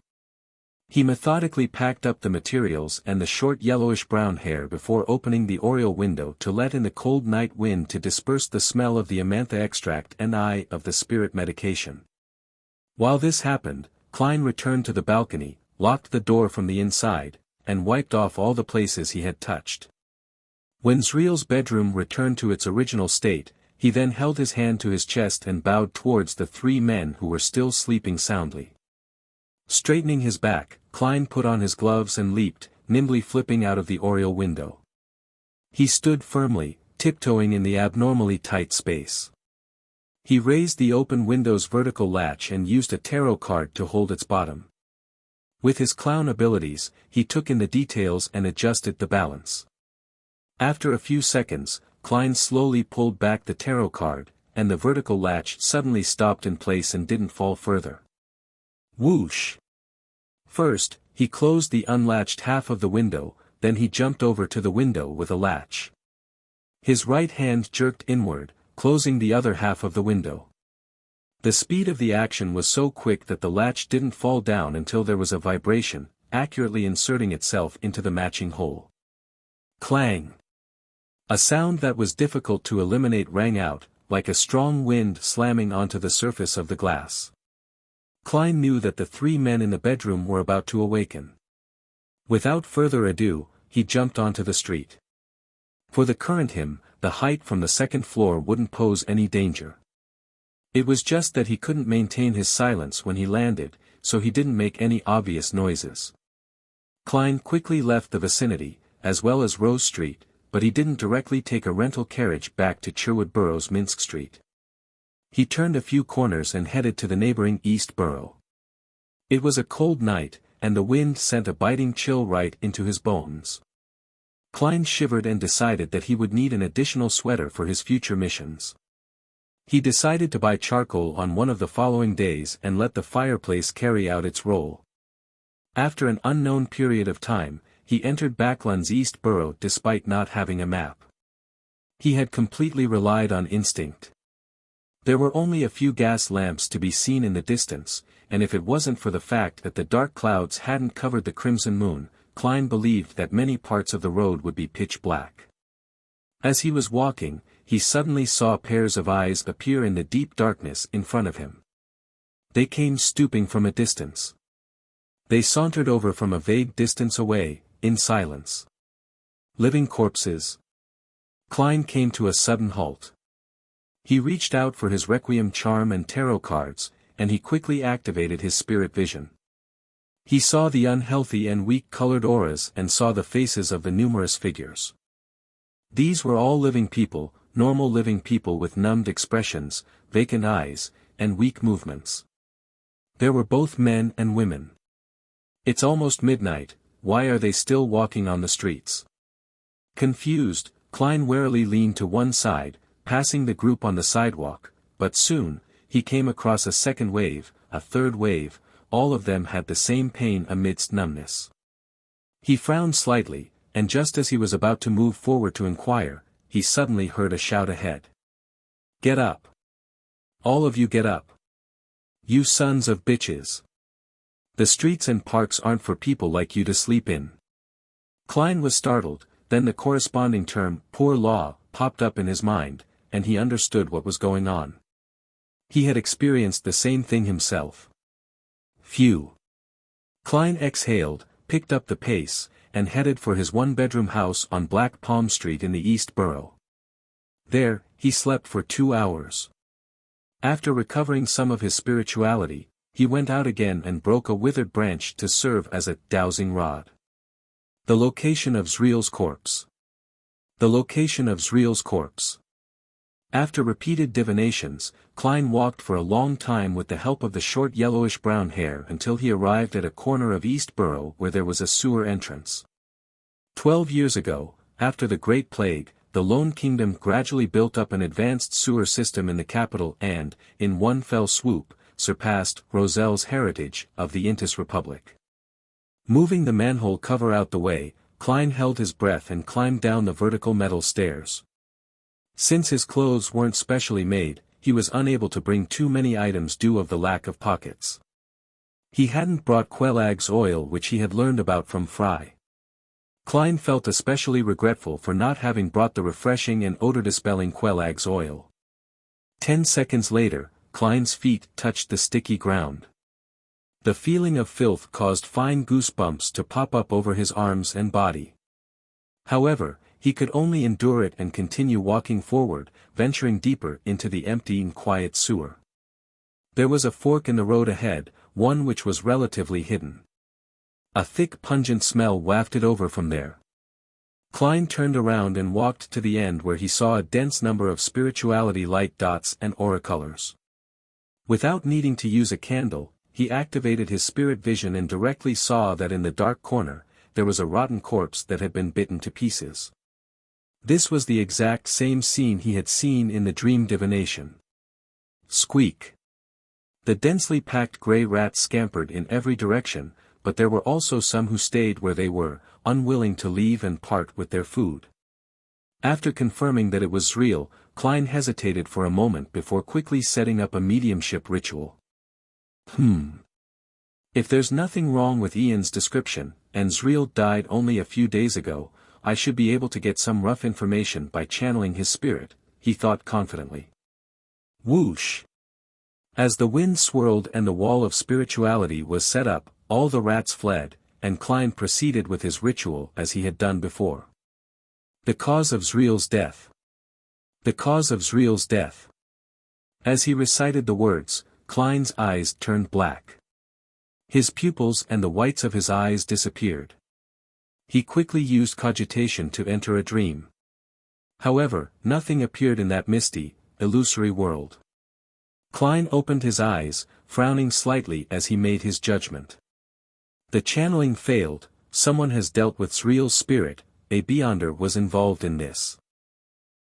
He methodically packed up the materials and the short yellowish-brown hair before opening the oriel window to let in the cold night wind to disperse the smell of the amantha extract and of the spirit medication. While this happened, Klein returned to the balcony, locked the door from the inside, and wiped off all the places he had touched. When Zriel's bedroom returned to its original state, he then held his hand to his chest and bowed towards the three men who were still sleeping soundly. Straightening his back, Klein put on his gloves and leaped, nimbly flipping out of the oriel window. He stood firmly, tiptoeing in the abnormally tight space. He raised the open window's vertical latch and used a tarot card to hold its bottom. With his clown abilities, he took in the details and adjusted the balance. After a few seconds, Klein slowly pulled back the tarot card, and the vertical latch suddenly stopped in place and didn't fall further. Whoosh! First, he closed the unlatched half of the window, then he jumped over to the window with a latch. His right hand jerked inward, closing the other half of the window. The speed of the action was so quick that the latch didn't fall down until there was a vibration, accurately inserting itself into the matching hole. Clang! A sound that was difficult to eliminate rang out, like a strong wind slamming onto the surface of the glass. Klein knew that the three men in the bedroom were about to awaken. Without further ado, he jumped onto the street. For the current him, the height from the second floor wouldn't pose any danger. It was just that he couldn't maintain his silence when he landed, so he didn't make any obvious noises. Klein quickly left the vicinity, as well as Rose Street, but he didn't directly take a rental carriage back to Sherwood Borough's Minsk Street. He turned a few corners and headed to the neighboring East Borough. It was a cold night, and the wind sent a biting chill right into his bones. Klein shivered and decided that he would need an additional sweater for his future missions. He decided to buy charcoal on one of the following days and let the fireplace carry out its role. After an unknown period of time, he entered Backlund's East Borough despite not having a map. He had completely relied on instinct. There were only a few gas lamps to be seen in the distance, and if it wasn't for the fact that the dark clouds hadn't covered the crimson moon, Klein believed that many parts of the road would be pitch black. As he was walking, he suddenly saw pairs of eyes appear in the deep darkness in front of him. They came stooping from a distance. They sauntered over from a vague distance away, in silence. Living corpses. Klein came to a sudden halt. He reached out for his requiem charm and tarot cards, and he quickly activated his spirit vision. He saw the unhealthy and weak-colored auras and saw the faces of the numerous figures. These were all living people, normal living people with numbed expressions, vacant eyes, and weak movements. There were both men and women. It's almost midnight, why are they still walking on the streets? Confused, Klein warily leaned to one side, passing the group on the sidewalk, but soon, he came across a second wave, a third wave, all of them had the same pain amidst numbness. He frowned slightly, and just as he was about to move forward to inquire, he suddenly heard a shout ahead. Get up! All of you get up! You sons of bitches! The streets and parks aren't for people like you to sleep in. Klein was startled, then the corresponding term, poor law, popped up in his mind, and he understood what was going on. He had experienced the same thing himself. Phew. Klein exhaled, picked up the pace, and headed for his one-bedroom house on Black Palm Street in the East Borough. There, he slept for 2 hours. After recovering some of his spirituality, he went out again and broke a withered branch to serve as a dowsing rod. The location of Zriel's corpse. The location of Zriel's corpse. After repeated divinations, Klein walked for a long time with the help of the short yellowish-brown hair until he arrived at a corner of East Borough where there was a sewer entrance. 12 years ago, after the Great Plague, the Lone Kingdom gradually built up an advanced sewer system in the capital and, in one fell swoop, surpassed Roselle's heritage of the Intis Republic. Moving the manhole cover out the way, Klein held his breath and climbed down the vertical metal stairs. Since his clothes weren't specially made, he was unable to bring too many items due of the lack of pockets. He hadn't brought Quelag's oil, which he had learned about from Fry. Klein felt especially regretful for not having brought the refreshing and odor-dispelling Quelag's oil. 10 seconds later, Klein's feet touched the sticky ground. The feeling of filth caused fine goosebumps to pop up over his arms and body. However, he could only endure it and continue walking forward, venturing deeper into the empty and quiet sewer. There was a fork in the road ahead, one which was relatively hidden. A thick pungent smell wafted over from there. Klein turned around and walked to the end where he saw a dense number of spirituality light dots and auricolors. Without needing to use a candle, he activated his spirit vision and directly saw that in the dark corner, there was a rotten corpse that had been bitten to pieces. This was the exact same scene he had seen in the dream divination. Squeak! The densely packed gray rats scampered in every direction, but there were also some who stayed where they were, unwilling to leave and part with their food. After confirming that it was real, Klein hesitated for a moment before quickly setting up a mediumship ritual. If there's nothing wrong with Ian's description, and Zriel died only a few days ago, I should be able to get some rough information by channeling his spirit, he thought confidently. Whoosh! As the wind swirled and the wall of spirituality was set up, all the rats fled, and Klein proceeded with his ritual as he had done before. The cause of Zriel's death. The cause of Zriel's death. As he recited the words, Klein's eyes turned black. His pupils and the whites of his eyes disappeared. He quickly used cogitation to enter a dream. However, nothing appeared in that misty, illusory world. Klein opened his eyes, frowning slightly as he made his judgment. The channeling failed, someone has dealt with Zriel's spirit, a Beyonder was involved in this.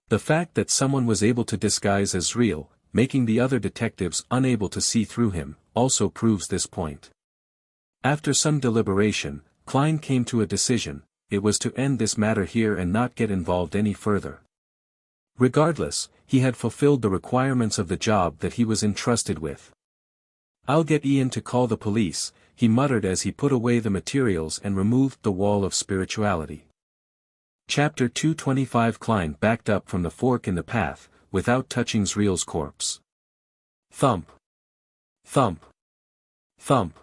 The fact that someone was able to disguise as Zriel, making the other detectives unable to see through him, also proves this point. After some deliberation, Klein came to a decision: it was to end this matter here and not get involved any further. Regardless, he had fulfilled the requirements of the job that he was entrusted with. "I'll get Ian to call the police," he muttered as he put away the materials and removed the wall of spirituality. Chapter 225. Klein backed up from the fork in the path, without touching Zriel's corpse. Thump! Thump! Thump!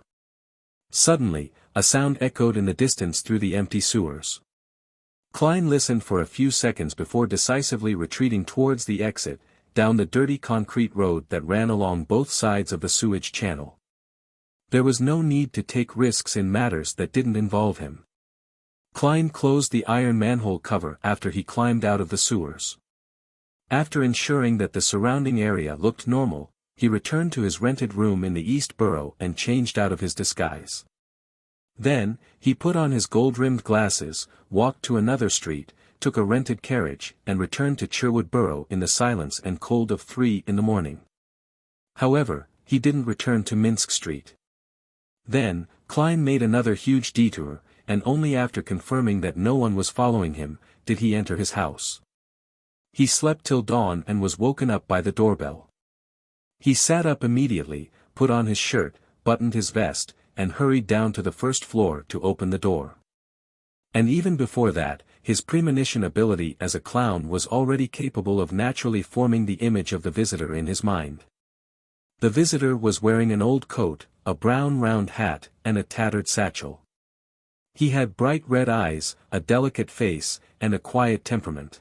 Suddenly, a sound echoed in the distance through the empty sewers. Klein listened for a few seconds before decisively retreating towards the exit, down the dirty concrete road that ran along both sides of the sewage channel. There was no need to take risks in matters that didn't involve him. Klein closed the iron manhole cover after he climbed out of the sewers. After ensuring that the surrounding area looked normal, he returned to his rented room in the East Borough and changed out of his disguise. Then, he put on his gold-rimmed glasses, walked to another street, took a rented carriage, and returned to Sherwood Borough in the silence and cold of 3 in the morning. However, he didn't return to Minsk Street. Then, Klein made another huge detour, and only after confirming that no one was following him, did he enter his house. He slept till dawn and was woken up by the doorbell. He sat up immediately, put on his shirt, buttoned his vest, and hurried down to the first floor to open the door. And even before that, his premonition ability as a clown was already capable of naturally forming the image of the visitor in his mind. The visitor was wearing an old coat, a brown round hat, and a tattered satchel. He had bright red eyes, a delicate face, and a quiet temperament.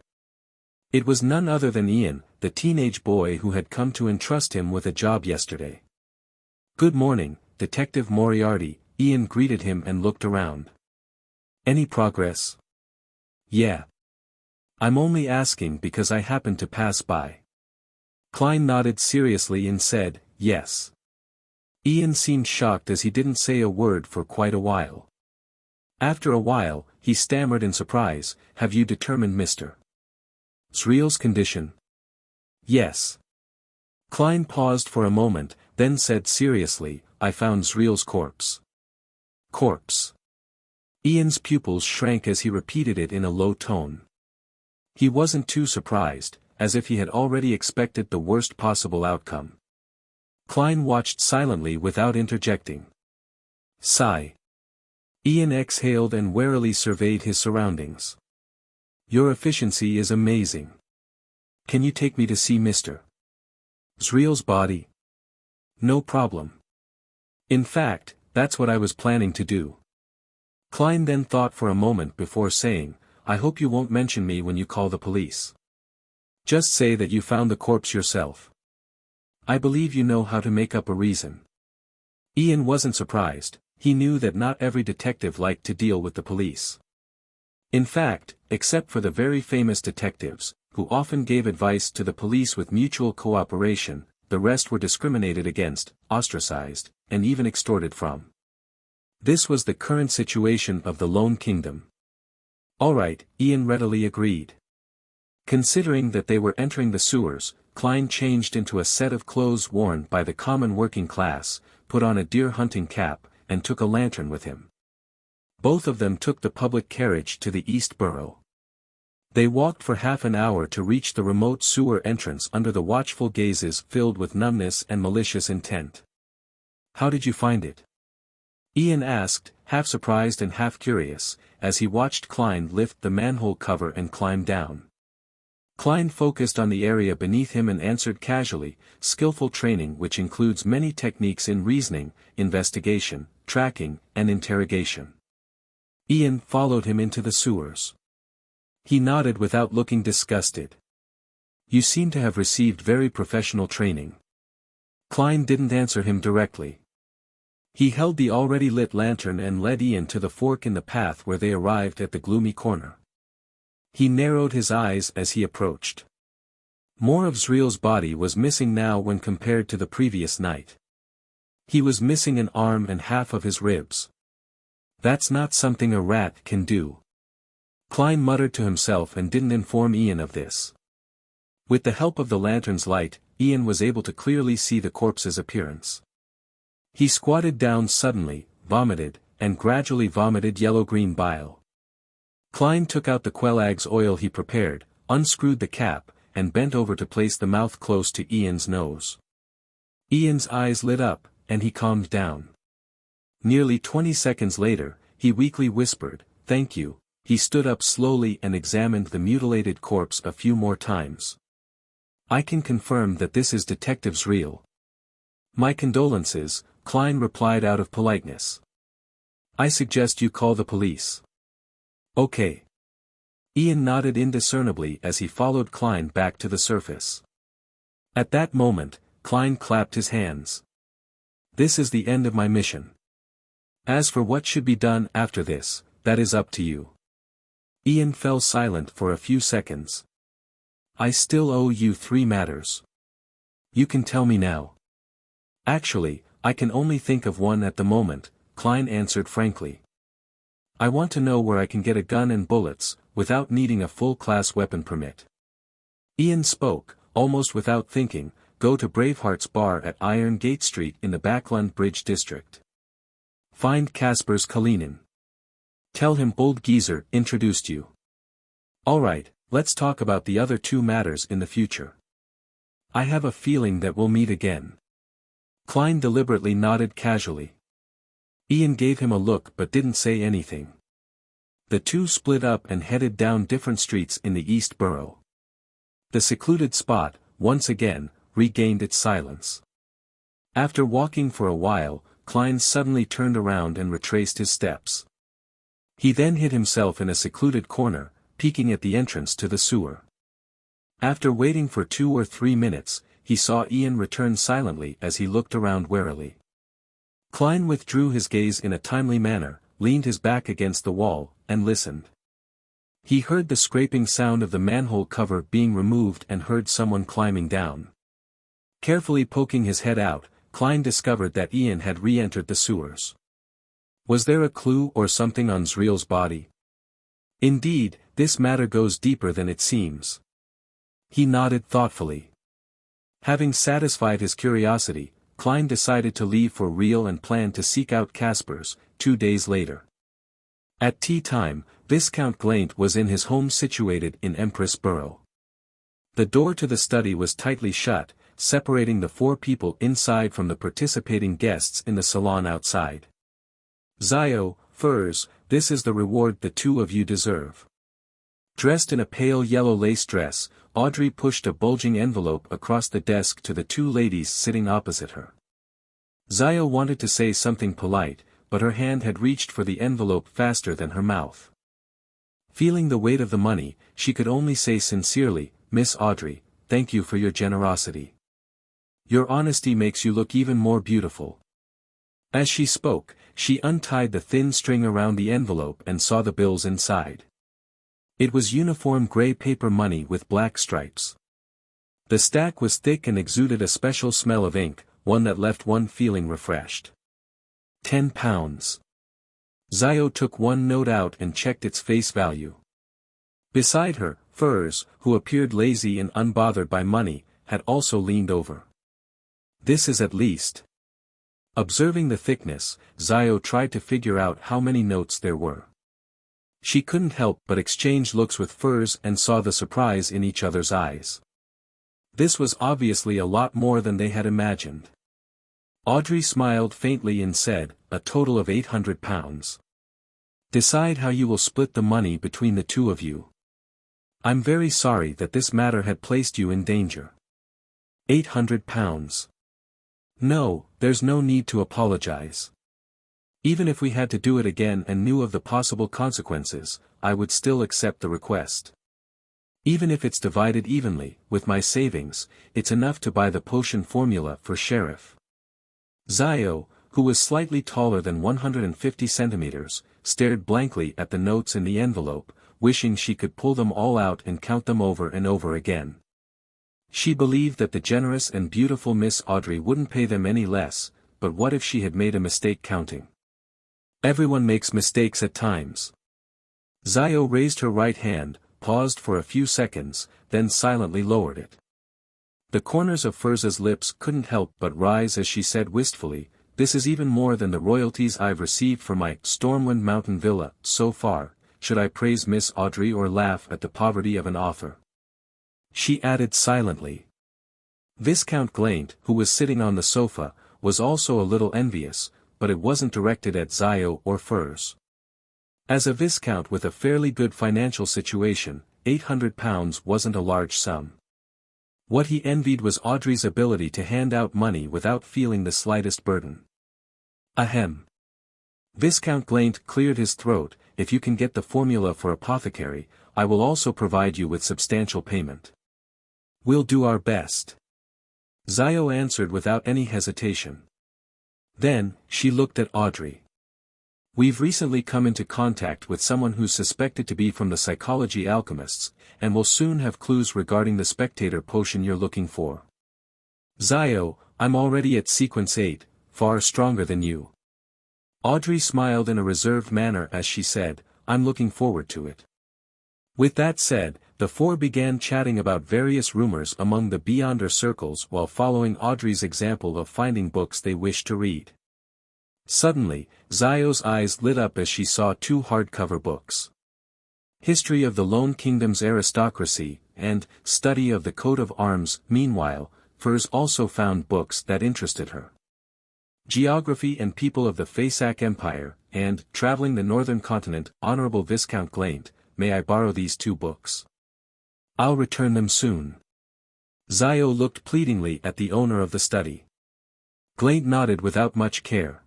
It was none other than Ian, the teenage boy who had come to entrust him with a job yesterday. "Good morning, Detective Moriarty," Ian greeted him and looked around. "Any progress?" "Yeah. I'm only asking because I happened to pass by." Klein nodded seriously and said, "Yes." Ian seemed shocked as he didn't say a word for quite a while. After a while, he stammered in surprise, "Have you determined Mr. Zreal's condition? Yes. Klein paused for a moment, then said seriously, I found Zreal's corpse. Corpse. Ian's pupils shrank as he repeated it in a low tone. He wasn't too surprised, as if he had already expected the worst possible outcome. Klein watched silently without interjecting. Sigh. Ian exhaled and warily surveyed his surroundings. Your efficiency is amazing. Can you take me to see Mr. Zreal's body? No problem. In fact, that's what I was planning to do. Klein then thought for a moment before saying, I hope you won't mention me when you call the police. Just say that you found the corpse yourself. I believe you know how to make up a reason. Ian wasn't surprised, he knew that not every detective liked to deal with the police. In fact, except for the very famous detectives, who often gave advice to the police with mutual cooperation, the rest were discriminated against, ostracized, and even extorted from. This was the current situation of the Lone Kingdom. Alright, Ian readily agreed. Considering that they were entering the sewers, Klein changed into a set of clothes worn by the common working class, put on a deer hunting cap, and took a lantern with him. Both of them took the public carriage to the East Borough. They walked for half an hour to reach the remote sewer entrance under the watchful gazes filled with numbness and malicious intent. How did you find it? Ian asked, half surprised and half curious, as he watched Klein lift the manhole cover and climb down. Klein focused on the area beneath him and answered casually, skillful training which includes many techniques in reasoning, investigation, tracking, and interrogation. Ian followed him into the sewers. He nodded without looking disgusted. You seem to have received very professional training. Klein didn't answer him directly. He held the already lit lantern and led Ian to the fork in the path where they arrived at the gloomy corner. He narrowed his eyes as he approached. More of Zreal's body was missing now when compared to the previous night. He was missing an arm and half of his ribs. That's not something a rat can do. Klein muttered to himself and didn't inform Ian of this. With the help of the lantern's light, Ian was able to clearly see the corpse's appearance. He squatted down suddenly, vomited, and gradually vomited yellow-green bile. Klein took out the Quelaag's oil he prepared, unscrewed the cap, and bent over to place the mouth close to Ian's nose. Ian's eyes lit up, and he calmed down. Nearly 20 seconds later, he weakly whispered, "Thank you." He stood up slowly and examined the mutilated corpse a few more times. I can confirm that this is Detective Zreal. My condolences, Klein replied out of politeness. I suggest you call the police. Okay. Ian nodded indiscernibly as he followed Klein back to the surface. At that moment, Klein clapped his hands. This is the end of my mission. As for what should be done after this, that is up to you. Ian fell silent for a few seconds. I still owe you 3 matters. You can tell me now. Actually, I can only think of one at the moment, Klein answered frankly. I want to know where I can get a gun and bullets, without needing a full-class weapon permit. Ian spoke, almost without thinking, go to Braveheart's bar at Iron Gate Street in the Backland Bridge district. Find Kaspers Kalinin. Tell him Old Geezer introduced you. Alright, let's talk about the other 2 matters in the future. I have a feeling that we'll meet again. Klein deliberately nodded casually. Ian gave him a look but didn't say anything. The two split up and headed down different streets in the East Borough. The secluded spot, once again, regained its silence. After walking for a while, Klein suddenly turned around and retraced his steps. He then hid himself in a secluded corner, peeking at the entrance to the sewer. After waiting for 2 or 3 minutes, he saw Ian return silently as he looked around warily. Klein withdrew his gaze in a timely manner, leaned his back against the wall, and listened. He heard the scraping sound of the manhole cover being removed and heard someone climbing down. Carefully poking his head out, Klein discovered that Ian had re-entered the sewers. Was there a clue or something on Zreal's body? Indeed, this matter goes deeper than it seems. He nodded thoughtfully. Having satisfied his curiosity, Klein decided to leave for real and planned to seek out Casper's, 2 days later. At tea time, Viscount Glaint was in his home situated in Empress Borough. The door to the study was tightly shut, separating the 4 people inside from the participating guests in the salon outside. Zio, Furs, this is the reward the 2 of you deserve. Dressed in a pale yellow lace dress, Audrey pushed a bulging envelope across the desk to the 2 ladies sitting opposite her. Zio wanted to say something polite, but her hand had reached for the envelope faster than her mouth. Feeling the weight of the money, she could only say sincerely, "Miss Audrey, thank you for your generosity. Your honesty makes you look even more beautiful." As she spoke, she untied the thin string around the envelope and saw the bills inside. It was uniform gray paper money with black stripes. The stack was thick and exuded a special smell of ink, one that left one feeling refreshed. £10. Zio took one note out and checked its face value. Beside her, Furs, who appeared lazy and unbothered by money, had also leaned over. "This is at least." Observing the thickness, Zio tried to figure out how many notes there were. She couldn't help but exchange looks with Furs and saw the surprise in each other's eyes. This was obviously a lot more than they had imagined. Audrey smiled faintly and said, "A total of £800. Decide how you will split the money between the 2 of you. I'm very sorry that this matter had placed you in danger." £800. "No, there's no need to apologize. Even if we had to do it again and knew of the possible consequences, I would still accept the request. Even if it's divided evenly, with my savings, it's enough to buy the potion formula for Sheriff." Zio, who was slightly taller than 150 centimeters, stared blankly at the notes in the envelope, wishing she could pull them all out and count them over and over again. She believed that the generous and beautiful Miss Audrey wouldn't pay them any less, but what if she had made a mistake counting? Everyone makes mistakes at times. Zio raised her right hand, paused for a few seconds, then silently lowered it. The corners of Furz's lips couldn't help but rise as she said wistfully, "This is even more than the royalties I've received for my Stormwind Mountain Villa so far. Should I praise Miss Audrey or laugh at the poverty of an author?" She added silently. Viscount Glaint, who was sitting on the sofa, was also a little envious, but it wasn't directed at Zio or Furs. As a viscount with a fairly good financial situation, £800 wasn't a large sum. What he envied was Audrey's ability to hand out money without feeling the slightest burden. Ahem. Viscount Glaint cleared his throat. "If you can get the formula for apothecary, I will also provide you with substantial payment." "We'll do our best," Zio answered without any hesitation. Then, she looked at Audrey. "We've recently come into contact with someone who's suspected to be from the Psychology Alchemists, and will soon have clues regarding the Spectator potion you're looking for. Zio, I'm already at Sequence 8, far stronger than you." Audrey smiled in a reserved manner as she said, "I'm looking forward to it." With that said, the 4 began chatting about various rumors among the Beyonder circles while following Audrey's example of finding books they wished to read. Suddenly, Zio's eyes lit up as she saw 2 hardcover books. History of the Lone Kingdom's Aristocracy, and Study of the Coat of Arms. Meanwhile, Furs also found books that interested her. Geography and People of the Faesac Empire, and Traveling the Northern Continent. Honorable Viscount Glaint, may I borrow these 2 books? I'll return them soon. Zio looked pleadingly at the owner of the study. Glaint nodded without much care.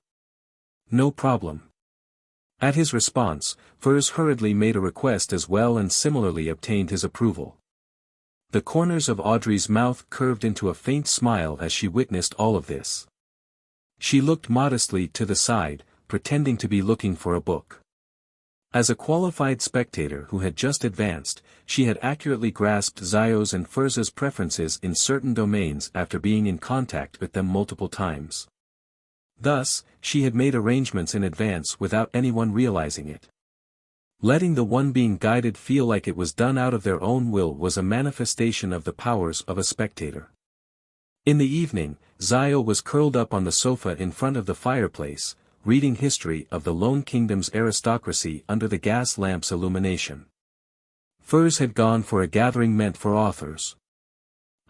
"No problem." At his response, Furs hurriedly made a request as well and similarly obtained his approval. The corners of Audrey's mouth curved into a faint smile as she witnessed all of this. She looked modestly to the side, pretending to be looking for a book. As a qualified spectator who had just advanced, she had accurately grasped Zio's and Furz's preferences in certain domains after being in contact with them multiple times. Thus, she had made arrangements in advance without anyone realizing it. Letting the one being guided feel like it was done out of their own will was a manifestation of the powers of a spectator. In the evening, Zio was curled up on the sofa in front of the fireplace, reading history of the Lone Kingdom's aristocracy under the gas lamp's illumination. Furs had gone for a gathering meant for authors.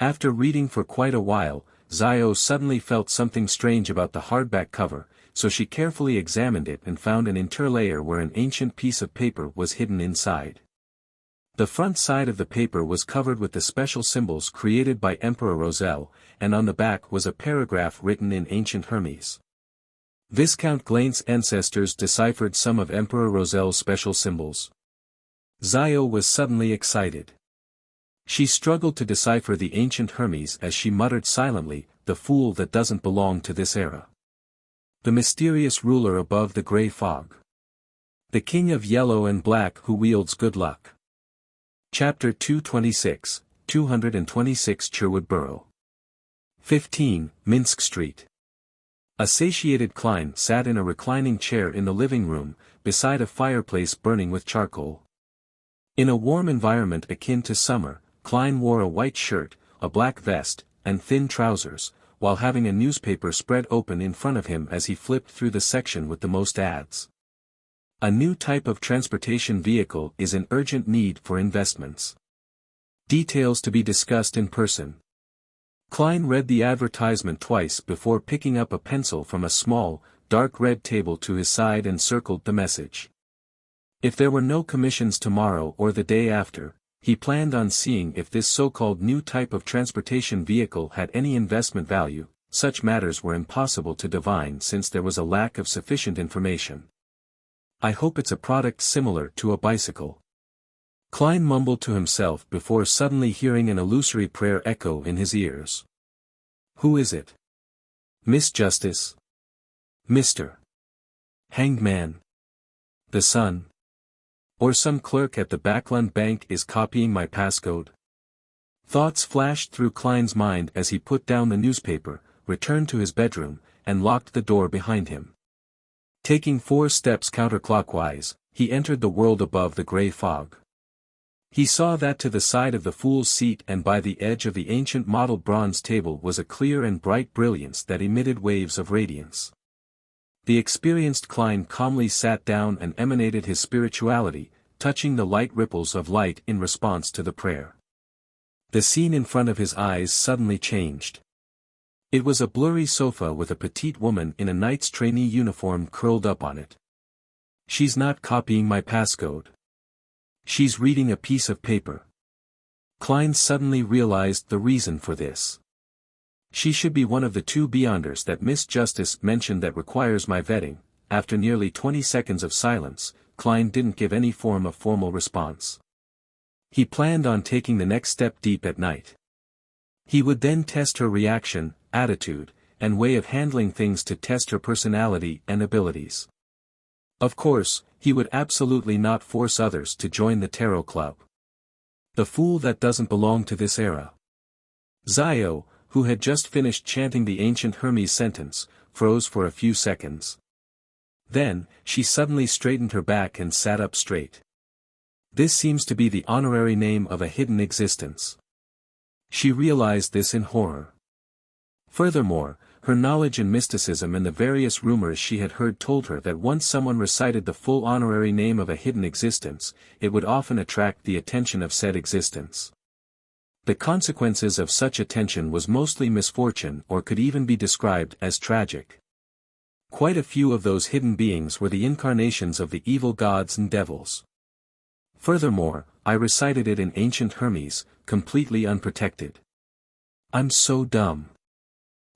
After reading for quite a while, Zio suddenly felt something strange about the hardback cover, so she carefully examined it and found an interlayer where an ancient piece of paper was hidden inside. The front side of the paper was covered with the special symbols created by Emperor Roselle, and on the back was a paragraph written in ancient Hermes. Viscount Glaine's ancestors deciphered some of Emperor Roselle's special symbols. Zio was suddenly excited. She struggled to decipher the ancient Hermes as she muttered silently, "The fool that doesn't belong to this era. The mysterious ruler above the grey fog. The king of yellow and black who wields good luck." Chapter 226, 226 Sherwood Borough. 15, Minsk Street. A satiated Klein sat in a reclining chair in the living room, beside a fireplace burning with charcoal. In a warm environment akin to summer, Klein wore a white shirt, a black vest, and thin trousers, while having a newspaper spread open in front of him as he flipped through the section with the most ads. A new type of transportation vehicle is in urgent need for investments. Details to be discussed in person. Klein read the advertisement twice before picking up a pencil from a small, dark red table to his side and circled the message. If there were no commissions tomorrow or the day after, he planned on seeing if this so-called new type of transportation vehicle had any investment value. Such matters were impossible to divine since there was a lack of sufficient information. "I hope it's a product similar to a bicycle," Klein mumbled to himself before suddenly hearing an illusory prayer echo in his ears. "Who is it? Miss Justice? Mr. Hanged Man? The Sun? Or some clerk at the Backlund Bank is copying my passcode?" Thoughts flashed through Klein's mind as he put down the newspaper, returned to his bedroom, and locked the door behind him. Taking 4 steps counterclockwise, he entered the world above the grey fog. He saw that to the side of the fool's seat and by the edge of the ancient model bronze table was a clear and bright brilliance that emitted waves of radiance. The experienced Klein calmly sat down and emanated his spirituality, touching the light ripples of light in response to the prayer. The scene in front of his eyes suddenly changed. It was a blurry sofa with a petite woman in a knight's trainee uniform curled up on it. "She's not copying my passcode. She's reading a piece of paper." Klein suddenly realized the reason for this. "She should be one of the 2 beyonders that Miss Justice mentioned that requires my vetting." After nearly 20 seconds of silence, Klein didn't give any form of formal response. He planned on taking the next step deep at night. He would then test her reaction, attitude, and way of handling things to test her personality and abilities. Of course, he would absolutely not force others to join the tarot club. The fool that doesn't belong to this era. Zio, who had just finished chanting the ancient Hermes sentence, froze for a few seconds. Then, she suddenly straightened her back and sat up straight. This seems to be the honorary name of a hidden existence. She realized this in horror. Furthermore, her knowledge in mysticism and the various rumors she had heard told her that once someone recited the full honorary name of a hidden existence, it would often attract the attention of said existence. The consequences of such attention was mostly misfortune or could even be described as tragic. Quite a few of those hidden beings were the incarnations of the evil gods and devils. Furthermore, I recited it in ancient Hermes, completely unprotected. I'm so dumb.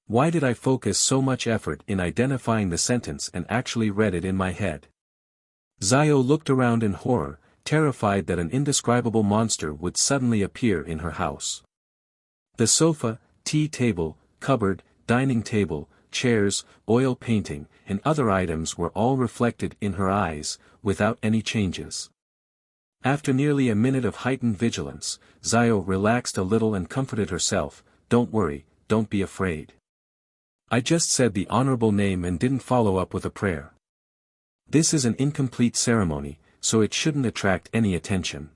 Why did I focus so much effort in identifying the sentence and actually read it in my head? Zio looked around in horror, terrified that an indescribable monster would suddenly appear in her house. The sofa, tea table, cupboard, dining table, chairs, oil painting, and other items were all reflected in her eyes, without any changes. After nearly a minute of heightened vigilance, Zio relaxed a little and comforted herself. Don't worry, don't be afraid. I just said the honorable name and didn't follow up with a prayer. This is an incomplete ceremony, so it shouldn't attract any attention.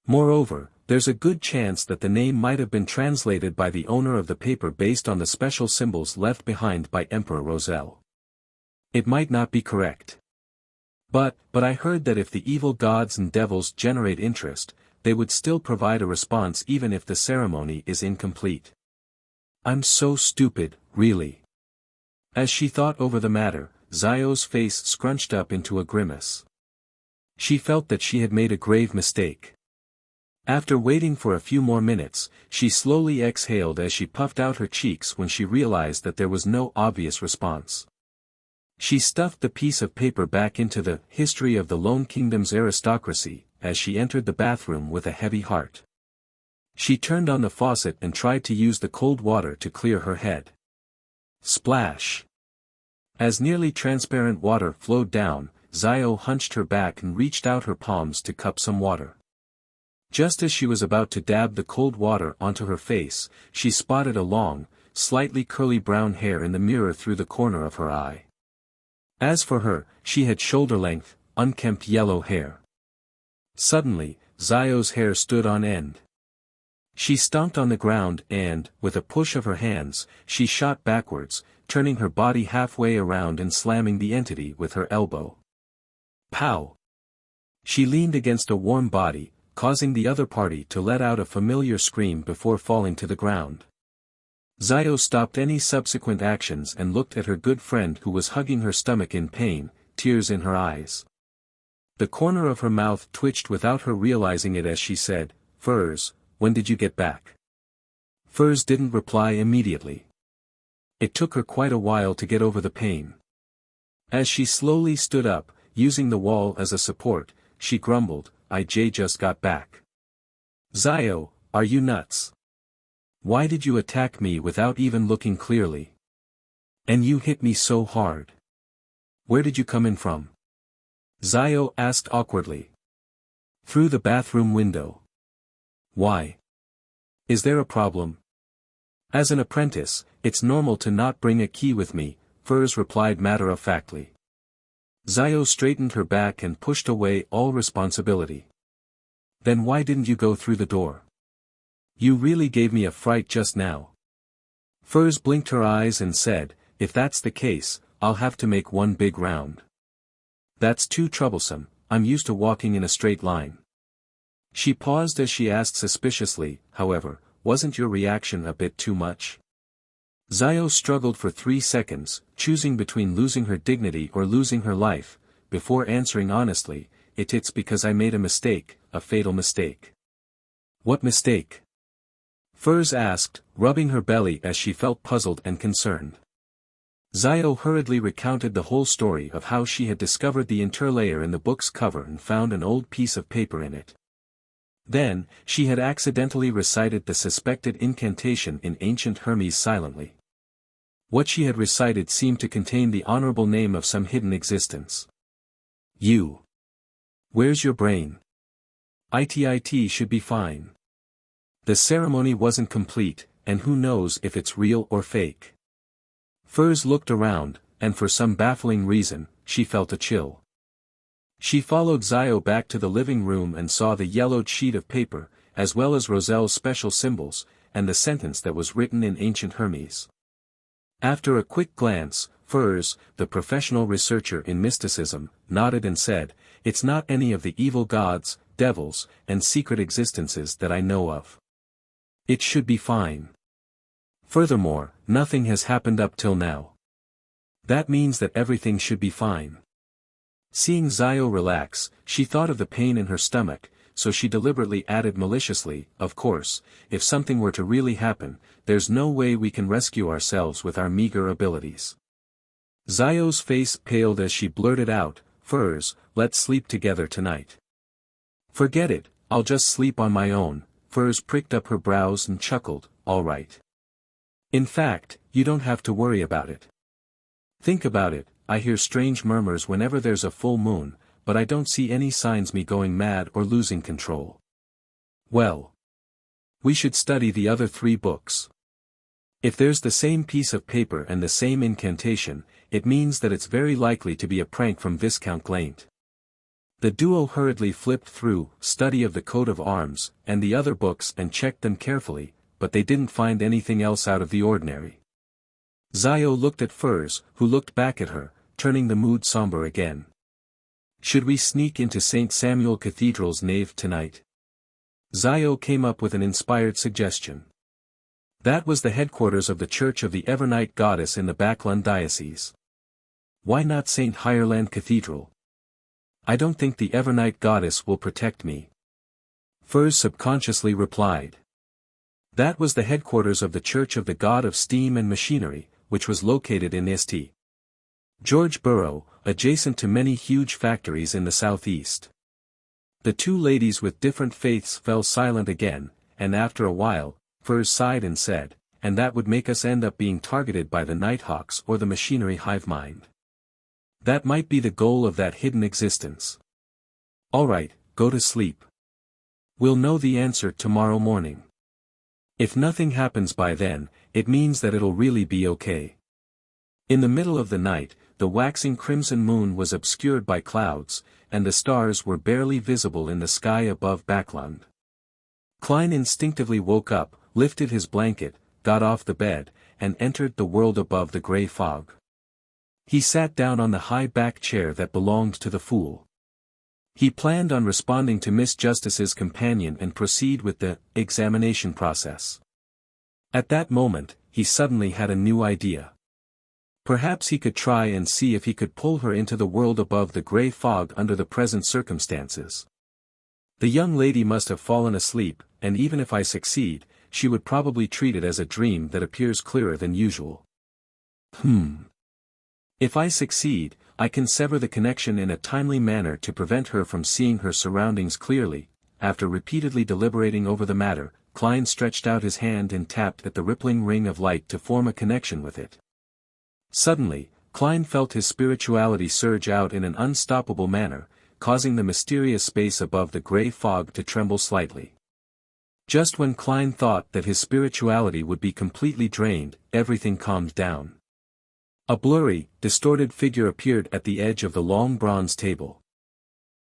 Moreover, there's a good chance that the name might have been translated by the owner of the paper based on the special symbols left behind by Emperor Roselle. It might not be correct. But I heard that if the evil gods and devils generate interest, they would still provide a response even if the ceremony is incomplete. I'm so stupid, really. As she thought over the matter, Xiao's face scrunched up into a grimace. She felt that she had made a grave mistake. After waiting for a few more minutes, she slowly exhaled as she puffed out her cheeks when she realized that there was no obvious response. She stuffed the piece of paper back into the History of the Lone Kingdom's Aristocracy, as she entered the bathroom with a heavy heart. She turned on the faucet and tried to use the cold water to clear her head. Splash! As nearly transparent water flowed down, Xiao hunched her back and reached out her palms to cup some water. Just as she was about to dab the cold water onto her face, she spotted a long, slightly curly brown hair in the mirror through the corner of her eye. As for her, she had shoulder-length, unkempt yellow hair. Suddenly, Xiao's hair stood on end. She stomped on the ground and, with a push of her hands, she shot backwards, turning her body halfway around and slamming the entity with her elbow. Pow! She leaned against a warm body, causing the other party to let out a familiar scream before falling to the ground. Xiao stopped any subsequent actions and looked at her good friend who was hugging her stomach in pain, tears in her eyes. The corner of her mouth twitched without her realizing it as she said, "Furs, when did you get back?" Furs didn't reply immediately. It took her quite a while to get over the pain. As she slowly stood up, using the wall as a support, she grumbled, "I just got back." "Xiao, are you nuts? Why did you attack me without even looking clearly? And you hit me so hard. Where did you come in from?" Xiao asked awkwardly. "Through the bathroom window." "Why? Is there a problem?" "As an apprentice, it's normal to not bring a key with me," Furs replied matter-of-factly. Xiao straightened her back and pushed away all responsibility. "Then why didn't you go through the door? You really gave me a fright just now." Furs blinked her eyes and said, "If that's the case, I'll have to make one big round. That's too troublesome, I'm used to walking in a straight line." She paused as she asked suspiciously, "However, wasn't your reaction a bit too much?" Xiao struggled for 3 seconds, choosing between losing her dignity or losing her life, before answering honestly, "It's because I made a mistake, a fatal mistake." "What mistake?" Furs asked, rubbing her belly as she felt puzzled and concerned. Xiao hurriedly recounted the whole story of how she had discovered the interlayer in the book's cover and found an old piece of paper in it. Then, she had accidentally recited the suspected incantation in ancient Hermes silently. What she had recited seemed to contain the honorable name of some hidden existence. "You. Where's your brain? It should be fine. The ceremony wasn't complete, and who knows if it's real or fake." Furs looked around, and for some baffling reason, she felt a chill. She followed Xiao back to the living room and saw the yellowed sheet of paper, as well as Roselle's special symbols, and the sentence that was written in ancient Hermes. After a quick glance, Furs, the professional researcher in mysticism, nodded and said, "It's not any of the evil gods, devils, and secret existences that I know of. It should be fine. Furthermore, nothing has happened up till now. That means that everything should be fine." Seeing Xiao relax, she thought of the pain in her stomach, so she deliberately added maliciously, "Of course, if something were to really happen, there's no way we can rescue ourselves with our meager abilities." Xiao's face paled as she blurted out, "Furs, let's sleep together tonight." "Forget it, I'll just sleep on my own." Furs pricked up her brows and chuckled, "All right. In fact, you don't have to worry about it. Think about it, I hear strange murmurs whenever there's a full moon, but I don't see any signs me going mad or losing control. Well, we should study the other 3 books. If there's the same piece of paper and the same incantation, it means that it's very likely to be a prank from Viscount Glaint." The duo hurriedly flipped through Study of the Coat of Arms and the other books and checked them carefully, but they didn't find anything else out of the ordinary. Zio looked at Furs, who looked back at her, turning the mood somber again. Should we sneak into St. Samuel Cathedral's nave tonight? Zio came up with an inspired suggestion. That was the headquarters of the Church of the Evernight Goddess in the Backlund Diocese. Why not St. Hireland Cathedral? I don't think the Evernight Goddess will protect me. Furs subconsciously replied. That was the headquarters of the Church of the God of Steam and Machinery, which was located in St. George Borough, adjacent to many huge factories in the southeast. The two ladies with different faiths fell silent again, and after a while, Furs sighed and said, and that would make us end up being targeted by the Nighthawks or the machinery hive mind. That might be the goal of that hidden existence. Alright, go to sleep. We'll know the answer tomorrow morning. If nothing happens by then, it means that it'll really be okay. In the middle of the night, the waxing crimson moon was obscured by clouds, and the stars were barely visible in the sky above Backlund. Klein instinctively woke up, lifted his blanket, got off the bed, and entered the world above the grey fog. He sat down on the high back chair that belonged to the fool. He planned on responding to Miss Justice's companion and proceed with the examination process. At that moment, he suddenly had a new idea. Perhaps he could try and see if he could pull her into the world above the grey fog under the present circumstances. The young lady must have fallen asleep, and even if I succeed, she would probably treat it as a dream that appears clearer than usual. If I succeed, I can sever the connection in a timely manner to prevent her from seeing her surroundings clearly. After repeatedly deliberating over the matter, Klein stretched out his hand and tapped at the rippling ring of light to form a connection with it. Suddenly, Klein felt his spirituality surge out in an unstoppable manner, causing the mysterious space above the grey fog to tremble slightly. Just when Klein thought that his spirituality would be completely drained, everything calmed down. A blurry, distorted figure appeared at the edge of the long bronze table.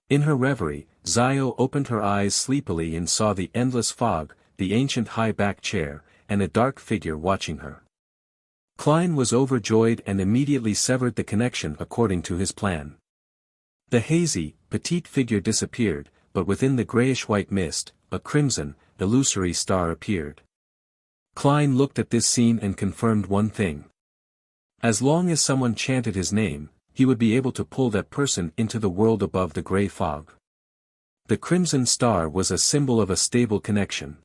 In her reverie, Zio opened her eyes sleepily and saw the endless fog, the ancient high-back chair, and a dark figure watching her. Klein was overjoyed and immediately severed the connection according to his plan. The hazy, petite figure disappeared, but within the grayish-white mist, a crimson, illusory star appeared. Klein looked at this scene and confirmed one thing. As long as someone chanted his name, he would be able to pull that person into the world above the grey fog. The crimson star was a symbol of a stable connection.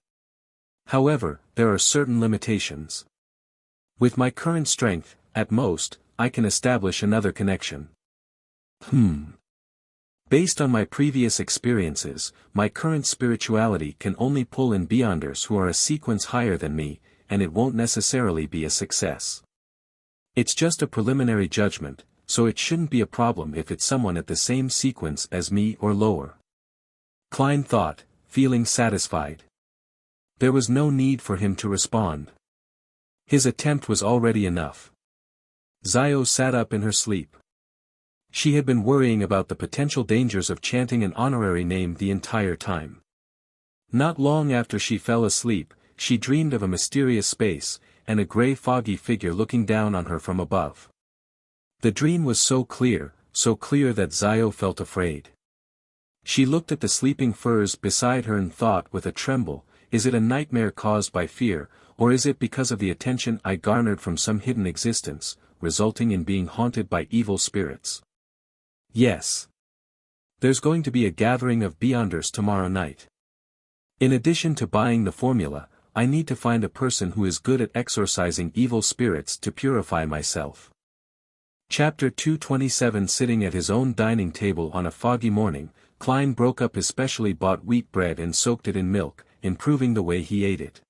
However, there are certain limitations. With my current strength, at most, I can establish another connection. Based on my previous experiences, my current spirituality can only pull in beyonders who are a sequence higher than me, and it won't necessarily be a success. It's just a preliminary judgment, so it shouldn't be a problem if it's someone at the same sequence as me or lower. Klein thought, feeling satisfied. There was no need for him to respond. His attempt was already enough. Zio sat up in her sleep. She had been worrying about the potential dangers of chanting an honorary name the entire time. Not long after she fell asleep, she dreamed of a mysterious space, and a grey foggy figure looking down on her from above. The dream was so clear that Zio felt afraid. She looked at the sleeping Furs beside her and thought with a tremble, is it a nightmare caused by fear, or is it because of the attention I garnered from some hidden existence, resulting in being haunted by evil spirits? Yes. There's going to be a gathering of Beyonders tomorrow night. In addition to buying the formula, I need to find a person who is good at exorcising evil spirits to purify myself. Chapter 227. Sitting at his own dining table on a foggy morning, Klein broke up his specially bought wheat bread and soaked it in milk, improving the way he ate it.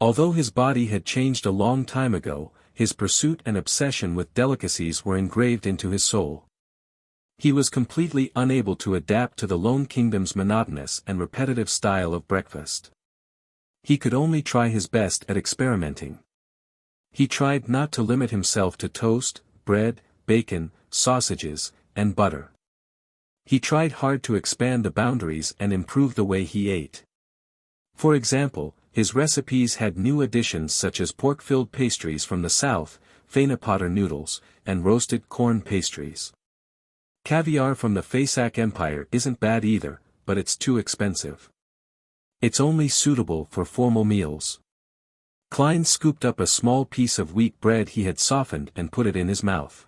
Although his body had changed a long time ago, his pursuit and obsession with delicacies were engraved into his soul. He was completely unable to adapt to the Lone Kingdom's monotonous and repetitive style of breakfast. He could only try his best at experimenting. He tried not to limit himself to toast, bread, bacon, sausages, and butter. He tried hard to expand the boundaries and improve the way he ate. For example, his recipes had new additions such as pork-filled pastries from the south, Phanepotter noodles, and roasted corn pastries. Caviar from the Fasak Empire isn't bad either, but it's too expensive. It's only suitable for formal meals. Klein scooped up a small piece of wheat bread he had softened and put it in his mouth.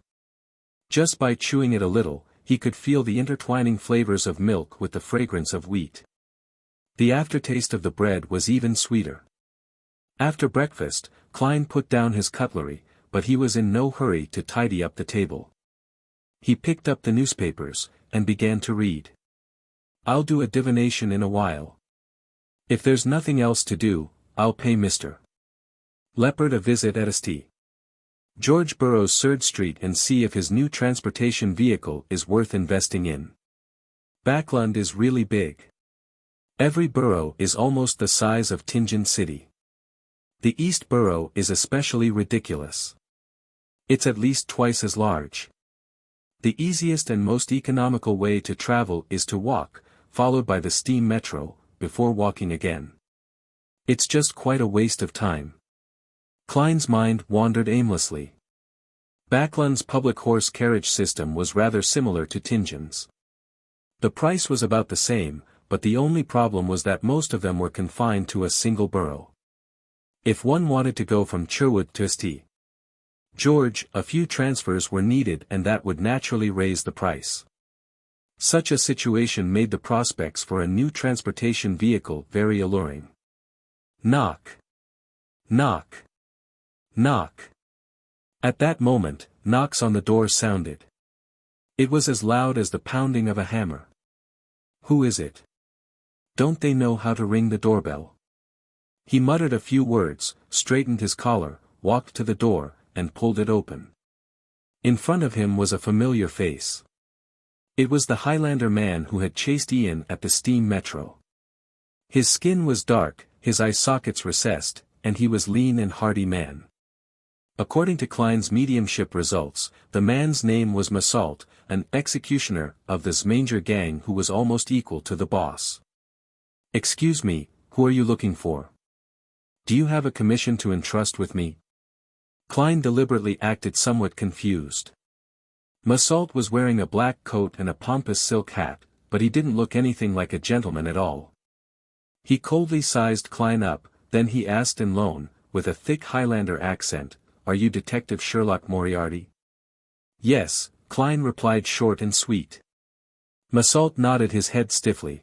Just by chewing it a little, he could feel the intertwining flavors of milk with the fragrance of wheat. The aftertaste of the bread was even sweeter. After breakfast, Klein put down his cutlery, but he was in no hurry to tidy up the table. He picked up the newspapers, and began to read. "I'll do a divination in a while. If there's nothing else to do, I'll pay Mr. Leopard a visit at St. George Burroughs' 3rd Street and see if his new transportation vehicle is worth investing in. Backlund is really big. Every borough is almost the size of Tianjin City. The East Borough is especially ridiculous. It's at least twice as large. The easiest and most economical way to travel is to walk, followed by the steam metro, before walking again. It's just quite a waste of time." Klein's mind wandered aimlessly. Backlund's public horse carriage system was rather similar to Tianjin's. The price was about the same, but the only problem was that most of them were confined to a single borough. If one wanted to go from Sherwood to St. George, a few transfers were needed and that would naturally raise the price. Such a situation made the prospects for a new transportation vehicle very alluring. Knock. Knock. Knock. At that moment, knocks on the door sounded. It was as loud as the pounding of a hammer. "Who is it? Don't they know how to ring the doorbell?" He muttered a few words, straightened his collar, walked to the door, and pulled it open. In front of him was a familiar face. It was the Highlander man who had chased Ian at the steam metro. His skin was dark, his eye sockets recessed, and he was lean and hearty man. According to Klein's mediumship results, the man's name was Massault, an executioner of the Zmanger gang who was almost equal to the boss. "Excuse me, who are you looking for? Do you have a commission to entrust with me?" Klein deliberately acted somewhat confused. Massault was wearing a black coat and a pompous silk hat, but he didn't look anything like a gentleman at all. He coldly sized Klein up, then he asked in low, with a thick Highlander accent, "Are you Detective Sherlock Moriarty?" "Yes," Klein replied short and sweet. Massault nodded his head stiffly.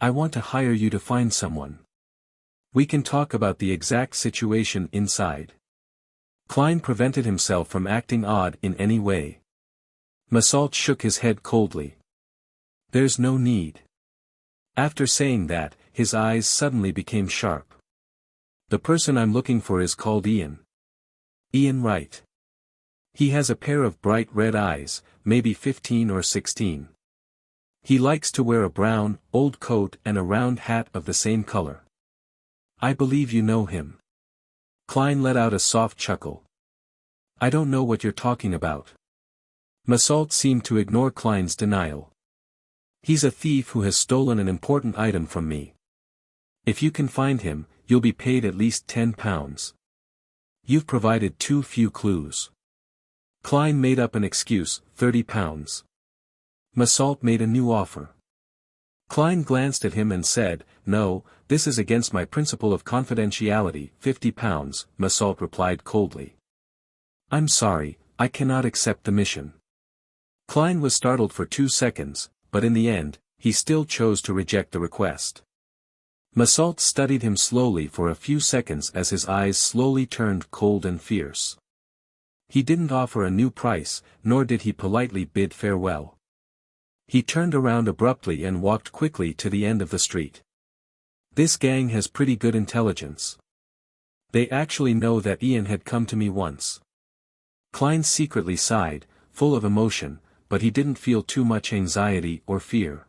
"I want to hire you to find someone. We can talk about the exact situation inside." Klein prevented himself from acting odd in any way. Massault shook his head coldly. "There's no need." After saying that, his eyes suddenly became sharp. "The person I'm looking for is called Ian. Ian Wright. He has a pair of bright red eyes, maybe 15 or 16. He likes to wear a brown, old coat and a round hat of the same color. I believe you know him." Klein let out a soft chuckle. "I don't know what you're talking about." Massault seemed to ignore Klein's denial. "He's a thief who has stolen an important item from me. If you can find him, you'll be paid at least £10. You've provided too few clues." Klein made up an excuse, £30. Massault made a new offer. Klein glanced at him and said, "No, this is against my principle of confidentiality, £50, Massault replied coldly. "I'm sorry, I cannot accept the mission." Klein was startled for 2 seconds, but in the end, he still chose to reject the request. Massault studied him slowly for a few seconds as his eyes slowly turned cold and fierce. He didn't offer a new price, nor did he politely bid farewell. He turned around abruptly and walked quickly to the end of the street. "This gang has pretty good intelligence. They actually know that Ian had come to me once." Klein secretly sighed, full of emotion, but he didn't feel too much anxiety or fear.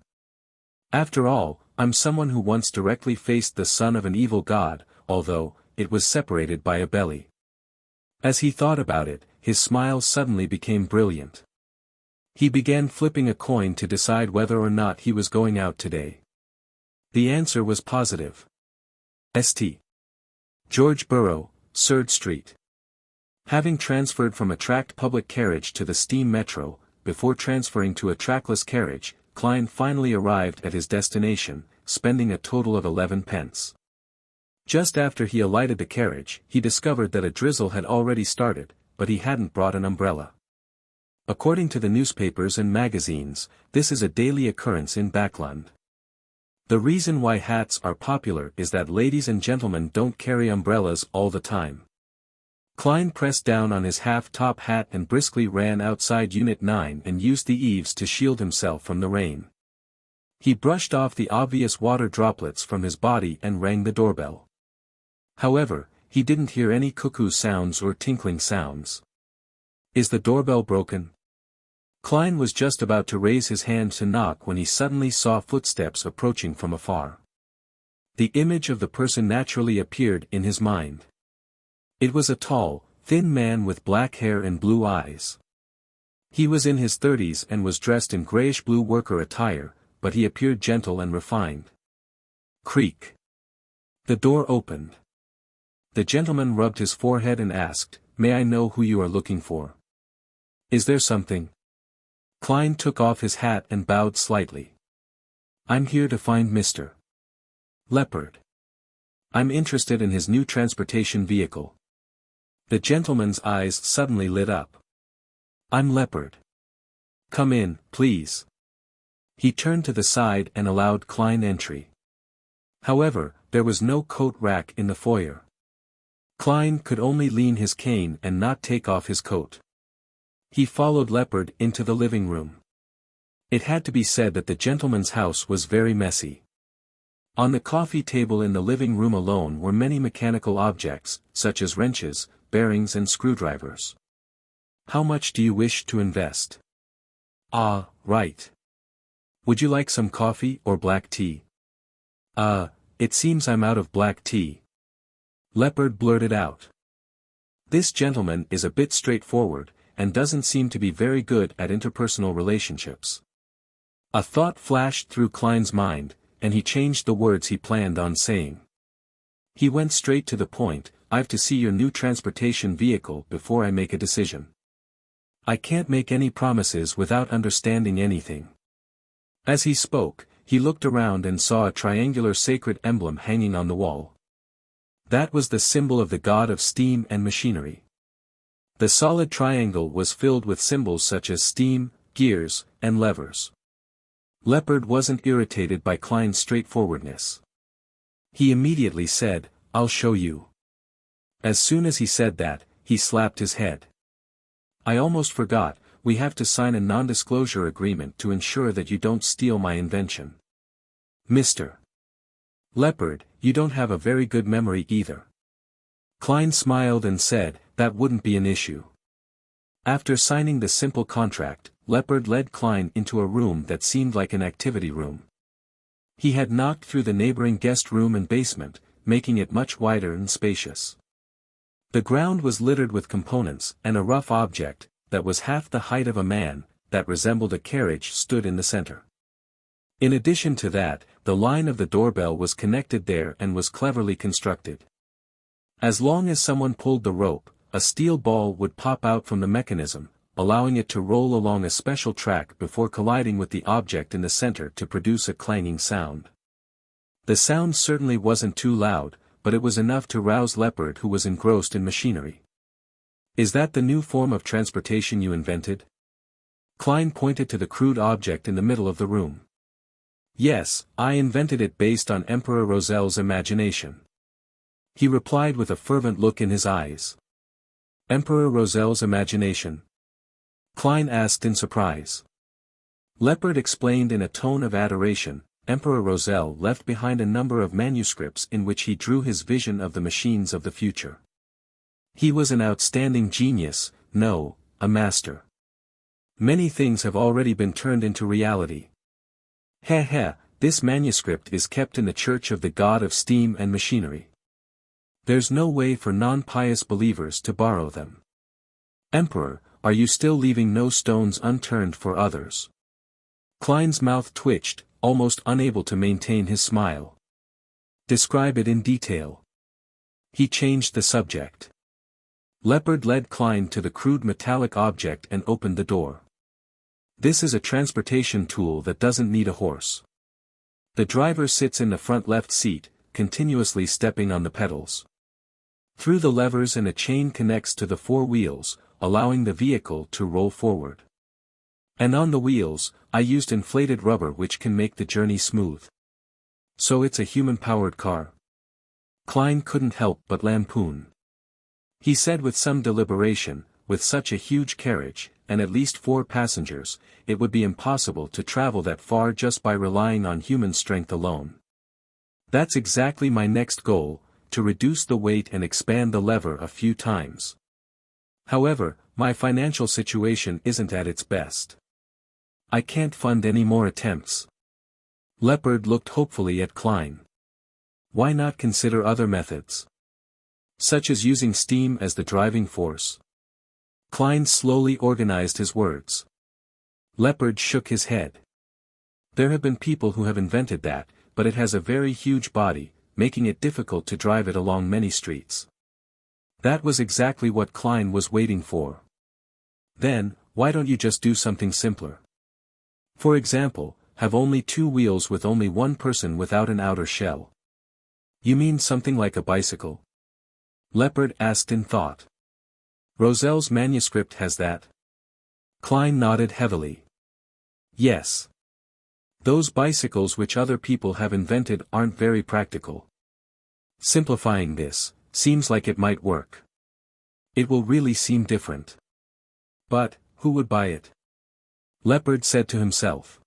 "After all, I'm someone who once directly faced the son of an evil god, although it was separated by a belly." As he thought about it, his smile suddenly became brilliant. He began flipping a coin to decide whether or not he was going out today. The answer was positive. St. George Borough, Surd Street. Having transferred from a tracked public carriage to the steam metro, before transferring to a trackless carriage, Klein finally arrived at his destination, spending a total of 11 pence. Just after he alighted the carriage, he discovered that a drizzle had already started, but he hadn't brought an umbrella. According to the newspapers and magazines, this is a daily occurrence in Backland. The reason why hats are popular is that ladies and gentlemen don't carry umbrellas all the time. Klein pressed down on his half-top hat and briskly ran outside Unit 9 and used the eaves to shield himself from the rain. He brushed off the obvious water droplets from his body and rang the doorbell. However, he didn't hear any cuckoo sounds or tinkling sounds. Is the doorbell broken? Klein was just about to raise his hand to knock when he suddenly saw footsteps approaching from afar. The image of the person naturally appeared in his mind. It was a tall, thin man with black hair and blue eyes. He was in his 30s and was dressed in grayish-blue worker attire, but he appeared gentle and refined. Creak. The door opened. The gentleman rubbed his forehead and asked, "May I know who you are looking for? Is there something?" Klein took off his hat and bowed slightly. "I'm here to find Mr. Leopard. I'm interested in his new transportation vehicle." The gentleman's eyes suddenly lit up. "I'm Leopard. Come in, please." He turned to the side and allowed Klein entry. However, there was no coat rack in the foyer. Klein could only lean his cane and not take off his coat. He followed Leopard into the living room. It had to be said that the gentleman's house was very messy. On the coffee table in the living room alone were many mechanical objects, such as wrenches, bearings and screwdrivers. "How much do you wish to invest?" "Ah, right. Would you like some coffee or black tea?" It seems I'm out of black tea." Leopard blurted out. This gentleman is a bit straightforward, and doesn't seem to be very good at interpersonal relationships. A thought flashed through Klein's mind, and he changed the words he planned on saying. He went straight to the point, "I've to see your new transportation vehicle before I make a decision. I can't make any promises without understanding anything." As he spoke, he looked around and saw a triangular sacred emblem hanging on the wall. That was the symbol of the god of steam and machinery. The solid triangle was filled with symbols such as steam, gears, and levers. Leopard wasn't irritated by Klein's straightforwardness. He immediately said, "I'll show you." As soon as he said that, he slapped his head. "I almost forgot, we have to sign a non-disclosure agreement to ensure that you don't steal my invention. Mr. Leopard, you don't have a very good memory either." Klein smiled and said, "That wouldn't be an issue." After signing the simple contract, Leopard led Klein into a room that seemed like an activity room. He had knocked through the neighboring guest room and basement, making it much wider and spacious. The ground was littered with components, and a rough object, that was half the height of a man, that resembled a carriage stood in the center. In addition to that, the line of the doorbell was connected there and was cleverly constructed. As long as someone pulled the rope, a steel ball would pop out from the mechanism, allowing it to roll along a special track before colliding with the object in the center to produce a clanging sound. The sound certainly wasn't too loud, but it was enough to rouse Leopard, who was engrossed in machinery. "Is that the new form of transportation you invented?" Klein pointed to the crude object in the middle of the room. "Yes, I invented it based on Emperor Rozel's imagination," he replied with a fervent look in his eyes. "Emperor Rozel's imagination?" Klein asked in surprise. Leopard explained in a tone of adoration, "Emperor Rozel left behind a number of manuscripts in which he drew his vision of the machines of the future. He was an outstanding genius, no, a master. Many things have already been turned into reality. This manuscript is kept in the Church of the God of Steam and Machinery. There's no way for non-pious believers to borrow them. Emperor, are you still leaving no stones unturned for others? Klein's mouth twitched, almost unable to maintain his smile. Describe it in detail. He changed the subject. Leopard led Klein to the crude metallic object and opened the door. This is a transportation tool that doesn't need a horse. The driver sits in the front left seat, continuously stepping on the pedals. Through the levers and a chain connects to the four wheels, allowing the vehicle to roll forward. And on the wheels, I used inflated rubber which can make the journey smooth. So it's a human-powered car? Klein couldn't help but lampoon. He said with some deliberation, with such a huge carriage, and at least 4 passengers, it would be impossible to travel that far just by relying on human strength alone. That's exactly my next goal, to reduce the weight and expand the lever a few times. However, my financial situation isn't at its best. I can't fund any more attempts. Leopard looked hopefully at Klein. Why not consider other methods? Such as using steam as the driving force? Klein slowly organized his words. Leopard shook his head. There have been people who have invented that, but it has a very huge body, making it difficult to drive it along many streets. That was exactly what Klein was waiting for. Then, why don't you just do something simpler? For example, have only 2 wheels with only one person without an outer shell. You mean something like a bicycle? Leopard asked in thought. Roselle's manuscript has that. Klein nodded heavily. Yes. Those bicycles which other people have invented aren't very practical. Simplifying this, seems like it might work. It will really seem different. But, who would buy it? Leopard said to himself.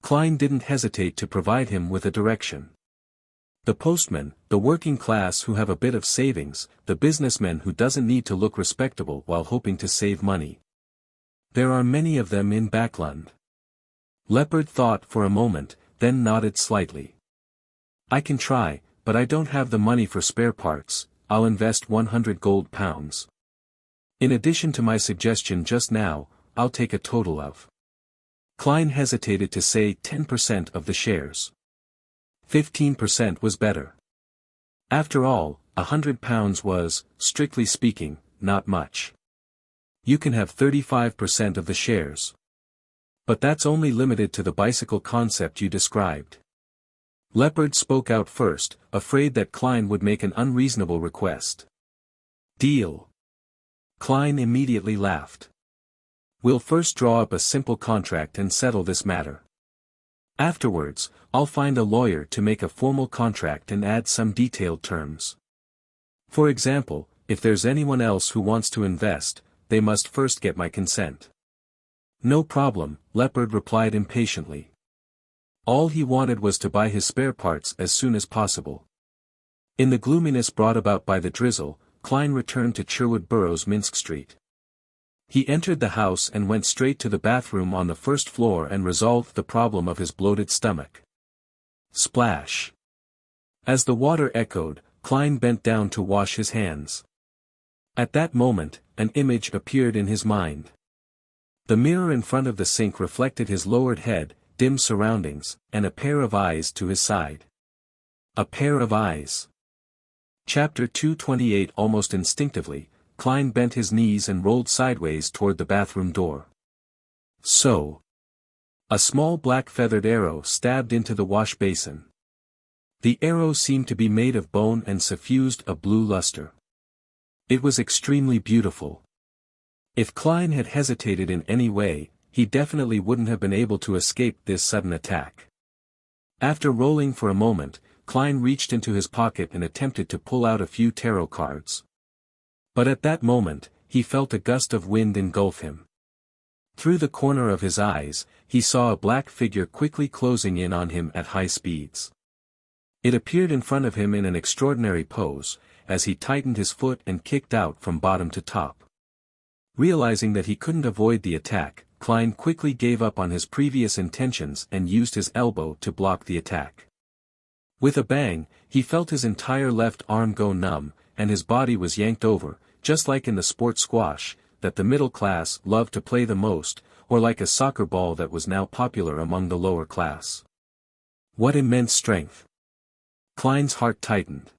Klein didn't hesitate to provide him with a direction. The postman, the working class who have a bit of savings, the businessman who doesn't need to look respectable while hoping to save money. There are many of them in Backlund. Leopard thought for a moment, then nodded slightly. I can try, but I don't have the money for spare parts. I'll invest 100 gold pounds. In addition to my suggestion just now, I'll take a total of. Klein hesitated to say 10% of the shares. 15% was better. After all, £100 was, strictly speaking, not much. You can have 35% of the shares. But that's only limited to the bicycle concept you described. Leopard spoke out first, afraid that Klein would make an unreasonable request. Deal. Klein immediately laughed. We'll first draw up a simple contract and settle this matter. Afterwards, I'll find a lawyer to make a formal contract and add some detailed terms. For example, if there's anyone else who wants to invest, they must first get my consent. No problem, Leopard replied impatiently. All he wanted was to buy his spare parts as soon as possible. In the gloominess brought about by the drizzle, Klein returned to Sherwood Burrows Minsk Street. He entered the house and went straight to the bathroom on the first floor and resolved the problem of his bloated stomach. Splash. As the water echoed, Klein bent down to wash his hands. At that moment, an image appeared in his mind. The mirror in front of the sink reflected his lowered head, dim surroundings, and a pair of eyes to his side. A pair of eyes. Chapter 228. Almost instinctively, Klein bent his knees and rolled sideways toward the bathroom door. So. A small black feathered arrow stabbed into the wash basin. The arrow seemed to be made of bone and suffused a blue luster. It was extremely beautiful. If Klein had hesitated in any way, he definitely wouldn't have been able to escape this sudden attack. After rolling for a moment, Klein reached into his pocket and attempted to pull out a few tarot cards. But at that moment, he felt a gust of wind engulf him. Through the corner of his eyes, he saw a black figure quickly closing in on him at high speeds. It appeared in front of him in an extraordinary pose, as he tightened his foot and kicked out from bottom to top. Realizing that he couldn't avoid the attack, Klein quickly gave up on his previous intentions and used his elbow to block the attack. With a bang, he felt his entire left arm go numb, and his body was yanked over, just like in the sport squash, that the middle class loved to play the most, or like a soccer ball that was now popular among the lower class. What immense strength! Klein's heart tightened.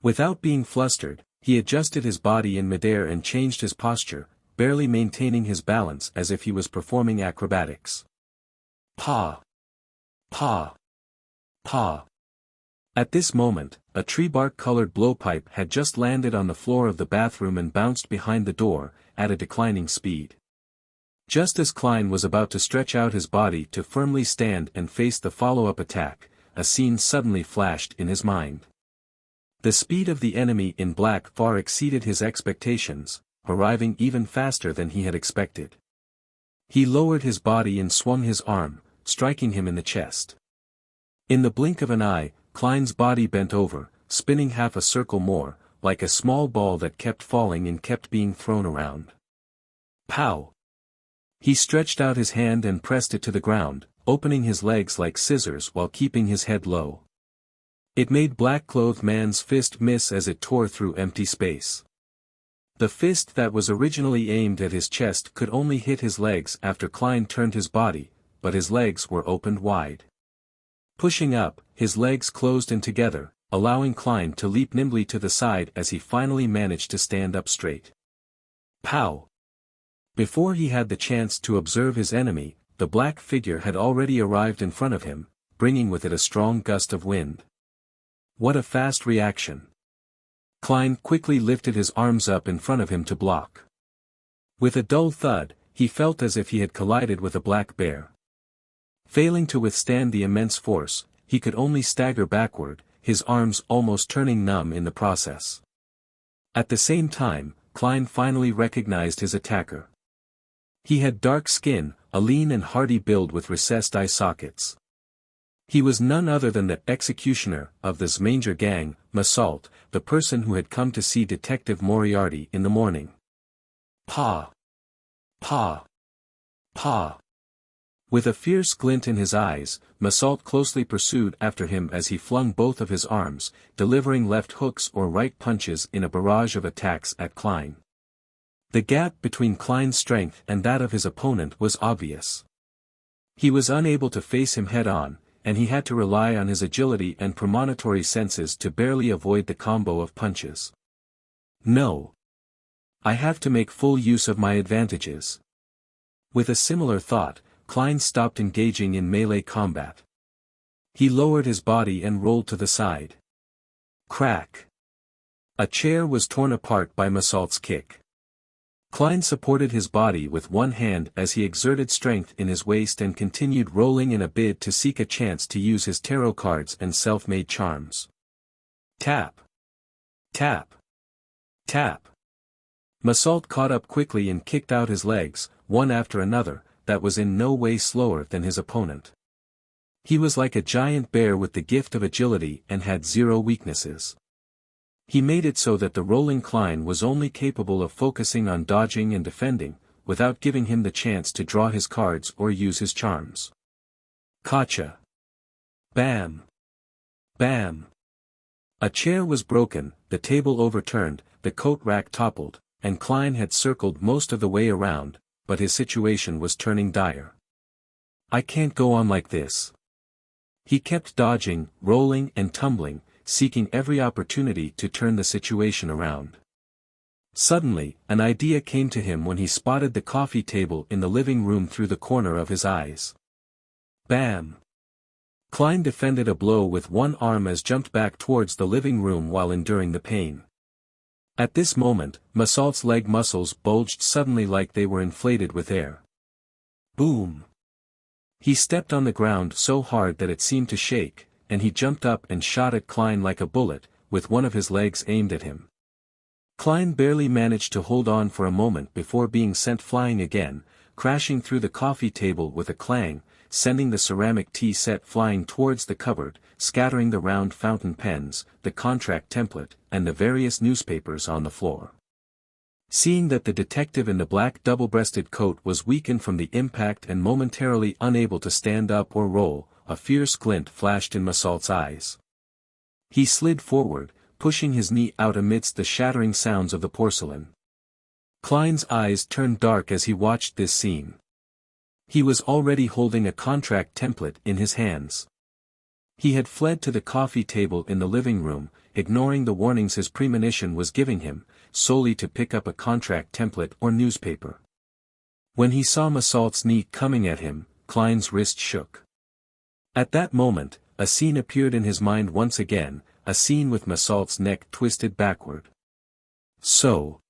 Without being flustered, he adjusted his body in midair and changed his posture, barely maintaining his balance as if he was performing acrobatics. Pa! Pa! Pa! At this moment, a tree-bark-colored blowpipe had just landed on the floor of the bathroom and bounced behind the door, at a declining speed. Just as Klein was about to stretch out his body to firmly stand and face the follow-up attack, a scene suddenly flashed in his mind. The speed of the enemy in black far exceeded his expectations, arriving even faster than he had expected. He lowered his body and swung his arm, striking him in the chest. In the blink of an eye, Klein's body bent over, spinning half a circle more, like a small ball that kept falling and kept being thrown around. Pow! He stretched out his hand and pressed it to the ground, opening his legs like scissors while keeping his head low. It made black-clothed man's fist miss as it tore through empty space. The fist that was originally aimed at his chest could only hit his legs after Klein turned his body, but his legs were opened wide. Pushing up, his legs closed in together, allowing Klein to leap nimbly to the side as he finally managed to stand up straight. Pow! Before he had the chance to observe his enemy, the black figure had already arrived in front of him, bringing with it a strong gust of wind. What a fast reaction! Klein quickly lifted his arms up in front of him to block. With a dull thud, he felt as if he had collided with a black bear. Failing to withstand the immense force, he could only stagger backward, his arms almost turning numb in the process. At the same time, Klein finally recognized his attacker. He had dark skin, a lean and hardy build with recessed eye sockets. He was none other than the executioner of the Zmanger gang, Massault, the person who had come to see Detective Moriarty in the morning. Pa! Pa! Pa! With a fierce glint in his eyes, Massault closely pursued after him as he flung both of his arms, delivering left hooks or right punches in a barrage of attacks at Klein. The gap between Klein's strength and that of his opponent was obvious. He was unable to face him head-on, and he had to rely on his agility and premonitory senses to barely avoid the combo of punches. No. I have to make full use of my advantages. With a similar thought, Klein stopped engaging in melee combat. He lowered his body and rolled to the side. Crack! A chair was torn apart by Massault's kick. Klein supported his body with one hand as he exerted strength in his waist and continued rolling in a bid to seek a chance to use his tarot cards and self-made charms. Tap! Tap! Tap! Massault caught up quickly and kicked out his legs, one after another, that was in no way slower than his opponent. He was like a giant bear with the gift of agility and had zero weaknesses. He made it so that the rolling Klein was only capable of focusing on dodging and defending, without giving him the chance to draw his cards or use his charms. Gotcha! Bam! Bam! A chair was broken, the table overturned, the coat rack toppled, and Klein had circled most of the way around, but his situation was turning dire. I can't go on like this. He kept dodging, rolling and tumbling, seeking every opportunity to turn the situation around. Suddenly, an idea came to him when he spotted the coffee table in the living room through the corner of his eyes. Bam! Klein defended a blow with one arm as jumped back towards the living room while enduring the pain. At this moment, Massault's leg muscles bulged suddenly like they were inflated with air. Boom! He stepped on the ground so hard that it seemed to shake, and he jumped up and shot at Klein like a bullet, with one of his legs aimed at him. Klein barely managed to hold on for a moment before being sent flying again, crashing through the coffee table with a clang, sending the ceramic tea set flying towards the cupboard, scattering the round fountain pens, the contract template, and the various newspapers on the floor. Seeing that the detective in the black double-breasted coat was weakened from the impact and momentarily unable to stand up or roll, a fierce glint flashed in Massault's eyes. He slid forward, pushing his knee out amidst the shattering sounds of the porcelain. Klein's eyes turned dark as he watched this scene. He was already holding a contract template in his hands. He had fled to the coffee table in the living room, ignoring the warnings his premonition was giving him, solely to pick up a contract template or newspaper. When he saw Massault's knee coming at him, Klein's wrist shook. At that moment, a scene appeared in his mind once again, a scene with Massault's neck twisted backward. So.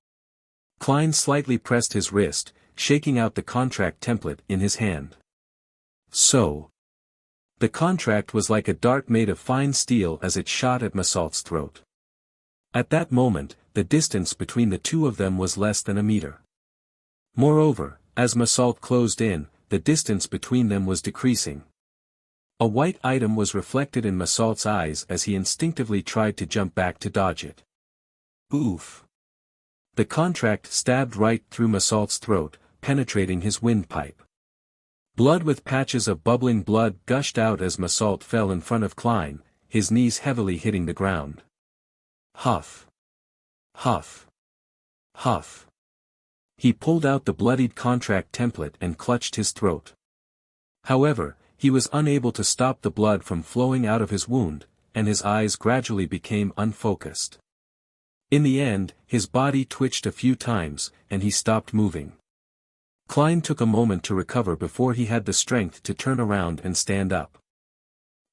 Klein slightly pressed his wrist, shaking out the contract template in his hand. So. The contract was like a dart made of fine steel as it shot at Massault's throat. At that moment, the distance between the two of them was less than a meter. Moreover, as Massault closed in, the distance between them was decreasing. A white item was reflected in Massault's eyes as he instinctively tried to jump back to dodge it. Oof! The contract stabbed right through Massault's throat, penetrating his windpipe. Blood with patches of bubbling blood gushed out as Massault fell in front of Klein, his knees heavily hitting the ground. Huff! Huff! Huff! He pulled out the bloodied contract template and clutched his throat. However, he was unable to stop the blood from flowing out of his wound, and his eyes gradually became unfocused. In the end, his body twitched a few times, and he stopped moving. Klein took a moment to recover before he had the strength to turn around and stand up.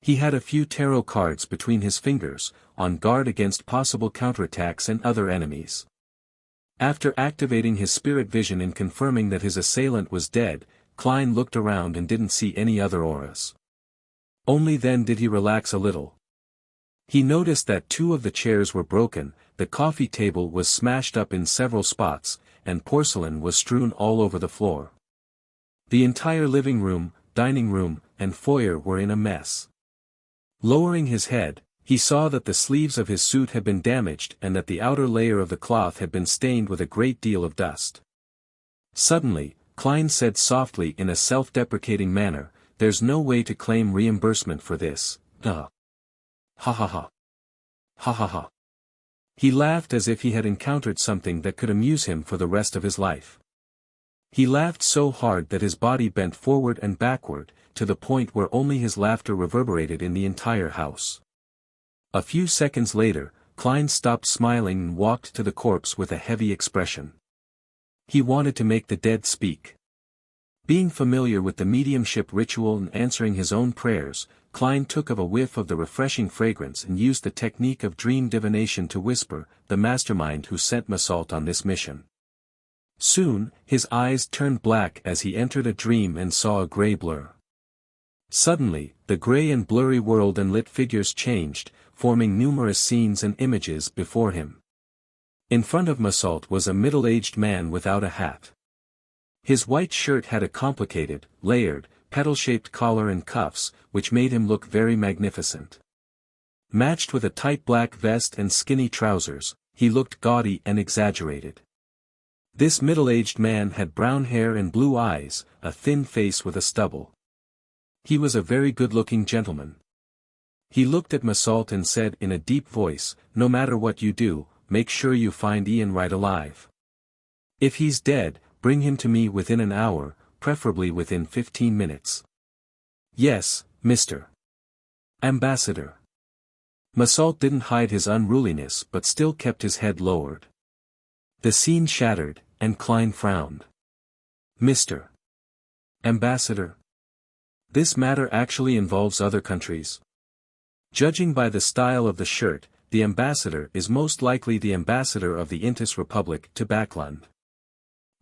He had a few tarot cards between his fingers, on guard against possible counterattacks and other enemies. After activating his spirit vision and confirming that his assailant was dead, Klein looked around and didn't see any other auras. Only then did he relax a little. He noticed that two of the chairs were broken, the coffee table was smashed up in several spots, and porcelain was strewn all over the floor. The entire living room, dining room, and foyer were in a mess. Lowering his head, he saw that the sleeves of his suit had been damaged and that the outer layer of the cloth had been stained with a great deal of dust. Suddenly, Klein said softly in a self-deprecating manner, "There's no way to claim reimbursement for this, duh. Ha ha ha. Ha ha ha." He laughed as if he had encountered something that could amuse him for the rest of his life. He laughed so hard that his body bent forward and backward, to the point where only his laughter reverberated in the entire house. A few seconds later, Klein stopped smiling and walked to the corpse with a heavy expression. He wanted to make the dead speak. Being familiar with the mediumship ritual and answering his own prayers, Klein took a whiff of the refreshing fragrance and used the technique of dream divination to whisper, the mastermind who sent Massault on this mission. Soon, his eyes turned black as he entered a dream and saw a gray blur. Suddenly, the gray and blurry world and lit figures changed, forming numerous scenes and images before him. In front of Massault was a middle-aged man without a hat. His white shirt had a complicated, layered, petal-shaped collar and cuffs, which made him look very magnificent. Matched with a tight black vest and skinny trousers, he looked gaudy and exaggerated. This middle-aged man had brown hair and blue eyes, a thin face with a stubble. He was a very good-looking gentleman. He looked at Massault and said in a deep voice, "No matter what you do, make sure you find Ian Wright alive. If he's dead, bring him to me within an hour, preferably within 15 minutes. Yes, Mr. Ambassador." Massault didn't hide his unruliness but still kept his head lowered. The scene shattered, and Klein frowned. "Mr. Ambassador. This matter actually involves other countries. Judging by the style of the shirt, the ambassador is most likely the ambassador of the Intis Republic to Backland.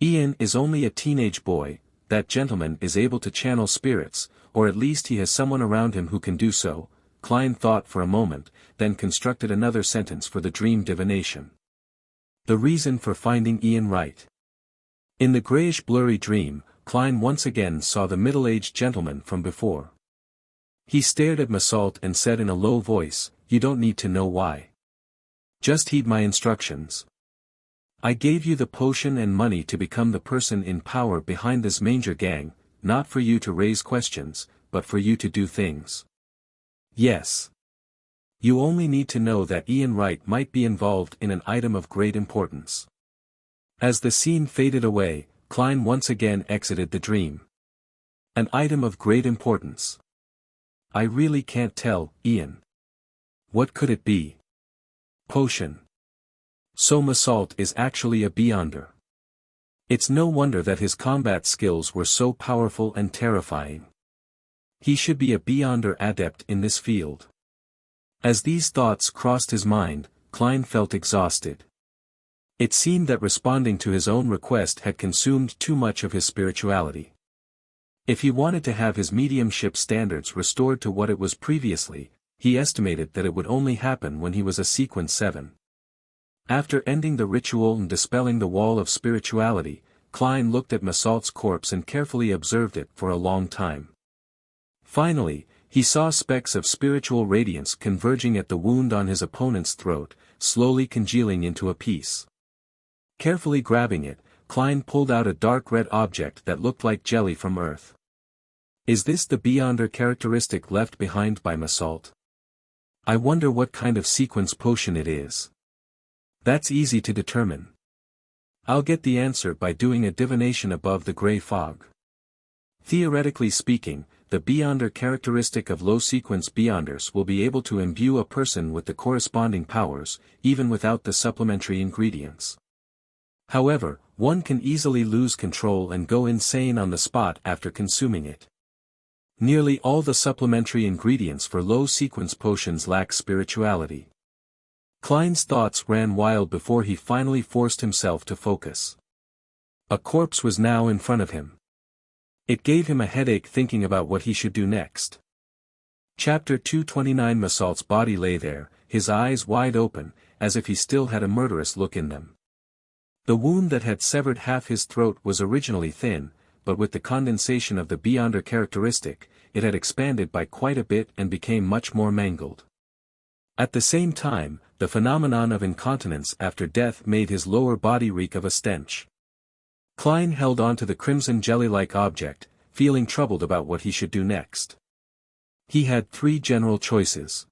Ian is only a teenage boy, that gentleman is able to channel spirits, or at least he has someone around him who can do so." Klein thought for a moment, then constructed another sentence for the dream divination. The reason for finding Ian Wright. In the grayish blurry dream, Klein once again saw the middle-aged gentleman from before. He stared at Massault and said in a low voice, "You don't need to know why. Just heed my instructions. I gave you the potion and money to become the person in power behind this Manger gang, not for you to raise questions, but for you to do things. Yes. You only need to know that Ian Wright might be involved in an item of great importance. As the scene faded away, Klein once again exited the dream. An item of great importance. I really can't tell, Ian. What could it be? Potion. So Massault is actually a Beyonder. It's no wonder that his combat skills were so powerful and terrifying. He should be a Beyonder adept in this field. As these thoughts crossed his mind, Klein felt exhausted. It seemed that responding to his own request had consumed too much of his spirituality. If he wanted to have his mediumship standards restored to what it was previously, he estimated that it would only happen when he was a Sequence 7. After ending the ritual and dispelling the wall of spirituality, Klein looked at Massault's corpse and carefully observed it for a long time. Finally, he saw specks of spiritual radiance converging at the wound on his opponent's throat, slowly congealing into a piece. Carefully grabbing it, Klein pulled out a dark red object that looked like jelly from Earth. Is this the Beyonder characteristic left behind by Massault? I wonder what kind of sequence potion it is. That's easy to determine. I'll get the answer by doing a divination above the gray fog. Theoretically speaking, the Beyonder characteristic of low-sequence Beyonders will be able to imbue a person with the corresponding powers, even without the supplementary ingredients. However, one can easily lose control and go insane on the spot after consuming it. Nearly all the supplementary ingredients for low-sequence potions lack spirituality. Klein's thoughts ran wild before he finally forced himself to focus. A corpse was now in front of him. It gave him a headache thinking about what he should do next. Chapter 229. Massault's body lay there, his eyes wide open, as if he still had a murderous look in them. The wound that had severed half his throat was originally thin, but with the condensation of the Beyonder characteristic, it had expanded by quite a bit and became much more mangled. At the same time, the phenomenon of incontinence after death made his lower body reek of a stench. Klein held on to the crimson jelly-like object, feeling troubled about what he should do next. He had three general choices.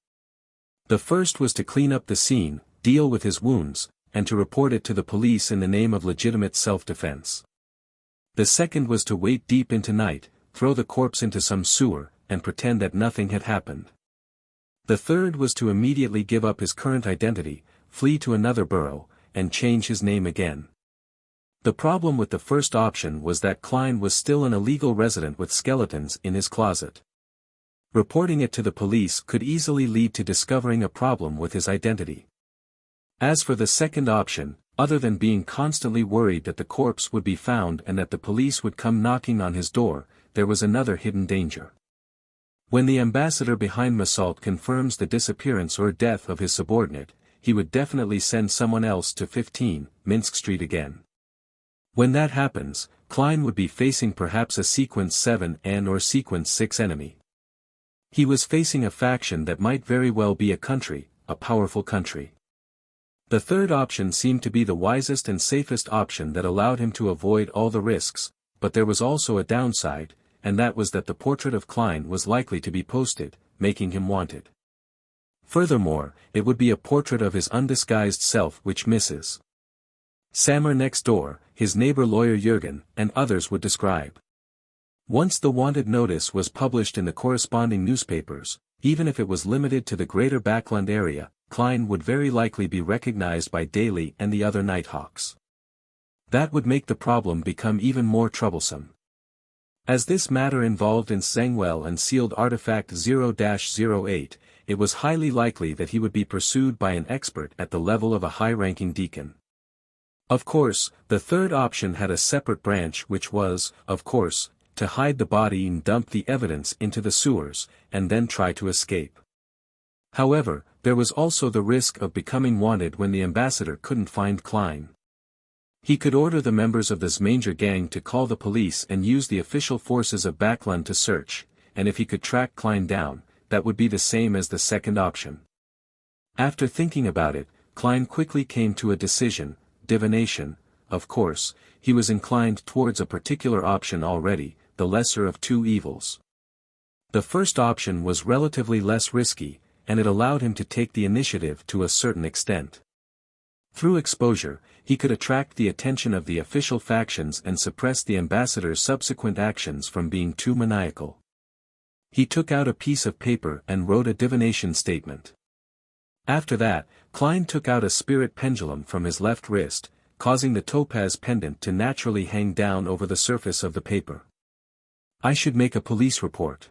The first was to clean up the scene, deal with his wounds, and to report it to the police in the name of legitimate self-defense. The second was to wait deep into night, throw the corpse into some sewer, and pretend that nothing had happened. The third was to immediately give up his current identity, flee to another borough, and change his name again. The problem with the first option was that Klein was still an illegal resident with skeletons in his closet. Reporting it to the police could easily lead to discovering a problem with his identity. As for the second option, other than being constantly worried that the corpse would be found and that the police would come knocking on his door, there was another hidden danger. When the ambassador behind Massault confirms the disappearance or death of his subordinate, he would definitely send someone else to 15, Minsk Street again. When that happens, Klein would be facing perhaps a Sequence 7 and/or Sequence 6 enemy. He was facing a faction that might very well be a country, a powerful country. The third option seemed to be the wisest and safest option that allowed him to avoid all the risks, but there was also a downside, and that was that the portrait of Klein was likely to be posted, making him wanted. Furthermore, it would be a portrait of his undisguised self which Mrs. Sammer next door, his neighbor lawyer Jürgen, and others would describe. Once the wanted notice was published in the corresponding newspapers, even if it was limited to the greater Backland area, Klein would very likely be recognized by Daly and the other Nighthawks. That would make the problem become even more troublesome. As this matter involved in Zangwell and sealed artifact 0-08, it was highly likely that he would be pursued by an expert at the level of a high-ranking deacon. Of course, the third option had a separate branch which was, of course, to hide the body and dump the evidence into the sewers, and then try to escape. However, there was also the risk of becoming wanted when the ambassador couldn't find Klein. He could order the members of the Zmanger gang to call the police and use the official forces of Backland to search, and if he could track Klein down, that would be the same as the second option. After thinking about it, Klein quickly came to a decision: divination. Of course, he was inclined towards a particular option already, the lesser of two evils. The first option was relatively less risky, and it allowed him to take the initiative to a certain extent. Through exposure, he could attract the attention of the official factions and suppress the ambassador's subsequent actions from being too maniacal. He took out a piece of paper and wrote a divination statement. After that, Klein took out a spirit pendulum from his left wrist, causing the topaz pendant to naturally hang down over the surface of the paper. I should make a police report.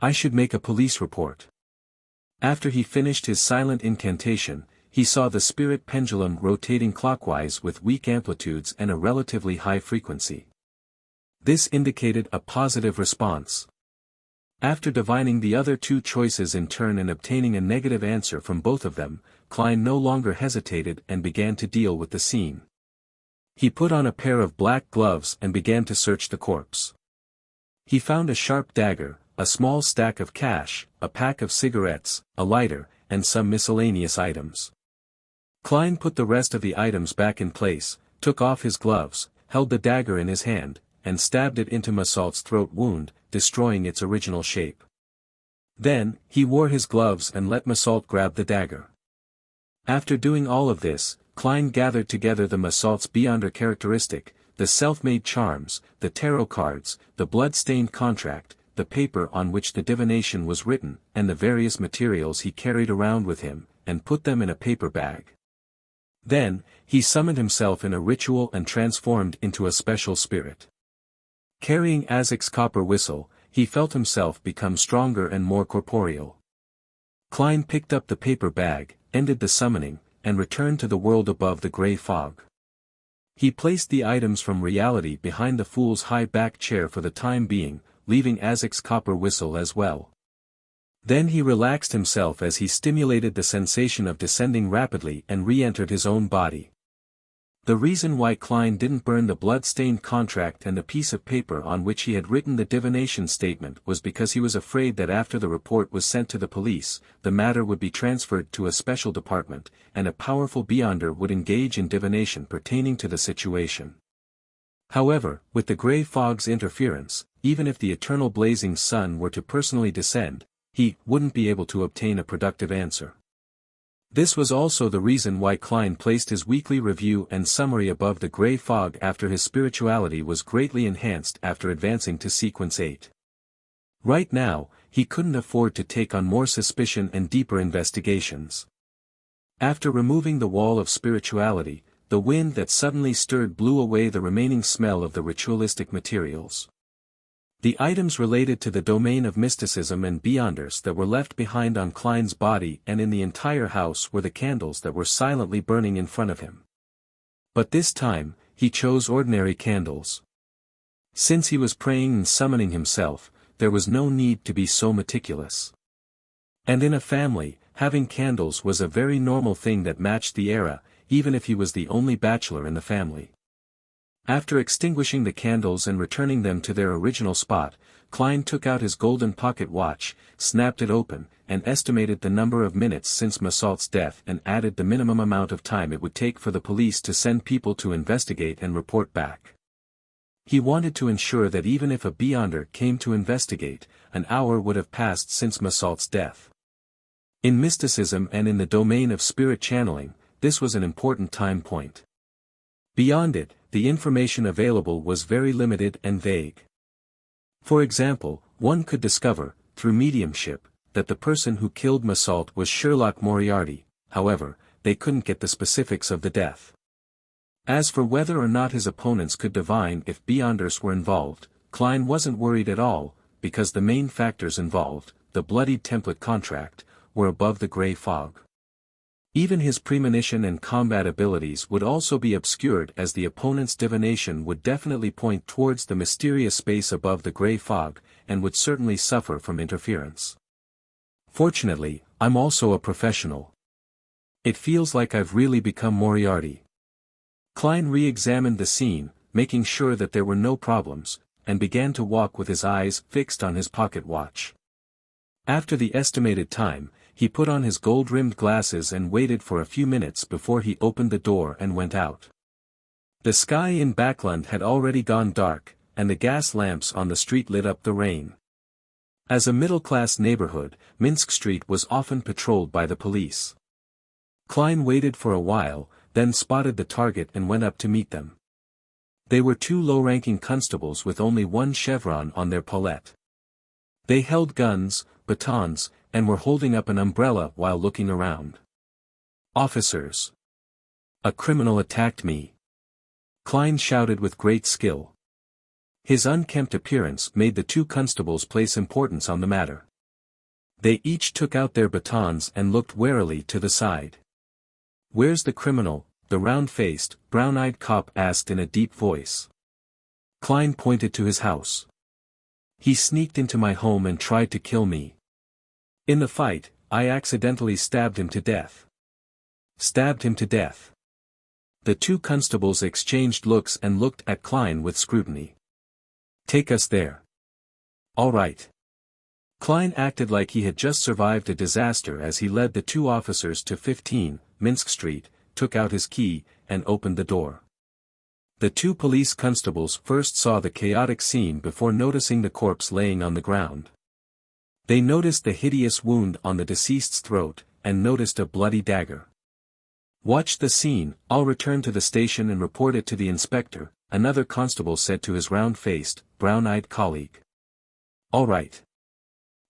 I should make a police report. After he finished his silent incantation, he saw the spirit pendulum rotating clockwise with weak amplitudes and a relatively high frequency. This indicated a positive response. After divining the other two choices in turn and obtaining a negative answer from both of them, Klein no longer hesitated and began to deal with the scene. He put on a pair of black gloves and began to search the corpse. He found a sharp dagger, a small stack of cash, a pack of cigarettes, a lighter, and some miscellaneous items. Klein put the rest of the items back in place, took off his gloves, held the dagger in his hand, and stabbed it into Massault's throat wound, destroying its original shape. Then, he wore his gloves and let Massault grab the dagger. After doing all of this, Klein gathered together the Massault's Beyonder characteristic, the self-made charms, the tarot cards, the blood-stained contract, the paper on which the divination was written, and the various materials he carried around with him, and put them in a paper bag. Then, he summoned himself in a ritual and transformed into a special spirit. Carrying Azek's copper whistle, he felt himself become stronger and more corporeal. Klein picked up the paper bag, ended the summoning, and returned to the world above the grey fog. He placed the items from reality behind the fool's high-backed chair for the time being, leaving Azek's copper whistle as well. Then he relaxed himself as he stimulated the sensation of descending rapidly and re-entered his own body. The reason why Klein didn't burn the blood-stained contract and the piece of paper on which he had written the divination statement was because he was afraid that after the report was sent to the police, the matter would be transferred to a special department, and a powerful Beyonder would engage in divination pertaining to the situation. However, with the grey fog's interference, even if the eternal blazing sun were to personally descend, he wouldn't be able to obtain a productive answer. This was also the reason why Klein placed his weekly review and summary above the grey fog after his spirituality was greatly enhanced after advancing to sequence 8. Right now, he couldn't afford to take on more suspicion and deeper investigations. After removing the wall of spirituality, the wind that suddenly stirred blew away the remaining smell of the ritualistic materials. The items related to the domain of mysticism and Beyonders that were left behind on Klein's body and in the entire house were the candles that were silently burning in front of him. But this time, he chose ordinary candles. Since he was praying and summoning himself, there was no need to be so meticulous. And in a family, having candles was a very normal thing that matched the era, even if he was the only bachelor in the family. After extinguishing the candles and returning them to their original spot, Klein took out his golden pocket watch, snapped it open, and estimated the number of minutes since Massault's death and added the minimum amount of time it would take for the police to send people to investigate and report back. He wanted to ensure that even if a Beyonder came to investigate, an hour would have passed since Massault's death. In mysticism and in the domain of spirit channeling, this was an important time point. Beyond it, the information available was very limited and vague. For example, one could discover, through mediumship, that the person who killed Massault was Sherlock Moriarty, however, they couldn't get the specifics of the death. As for whether or not his opponents could divine if Beyonders were involved, Klein wasn't worried at all, because the main factors involved, the bloodied template contract, were above the grey fog. Even his premonition and combat abilities would also be obscured as the opponent's divination would definitely point towards the mysterious space above the grey fog, and would certainly suffer from interference. Fortunately, I'm also a professional. It feels like I've really become Moriarty. Klein re-examined the scene, making sure that there were no problems, and began to walk with his eyes fixed on his pocket watch. After the estimated time, he put on his gold-rimmed glasses and waited for a few minutes before he opened the door and went out. The sky in Backlund had already gone dark, and the gas lamps on the street lit up the rain. As a middle-class neighborhood, Minsk Street was often patrolled by the police. Klein waited for a while, then spotted the target and went up to meet them. They were two low-ranking constables with only one chevron on their paulette. They held guns, batons, and were holding up an umbrella while looking around. "Officers! A criminal attacked me!" Klein shouted with great skill. His unkempt appearance made the two constables place importance on the matter. They each took out their batons and looked warily to the side. "Where's the criminal?" the round-faced, brown-eyed cop asked in a deep voice. Klein pointed to his house. "He sneaked into my home and tried to kill me. In the fight, I accidentally stabbed him to death." "Stabbed him to death?" The two constables exchanged looks and looked at Klein with scrutiny. "Take us there." "All right." Klein acted like he had just survived a disaster as he led the two officers to 15, Minsk Street, took out his key, and opened the door. The two police constables first saw the chaotic scene before noticing the corpse laying on the ground. They noticed the hideous wound on the deceased's throat, and noticed a bloody dagger. "Watch the scene, I'll return to the station and report it to the inspector," another constable said to his round-faced, brown-eyed colleague. "All right."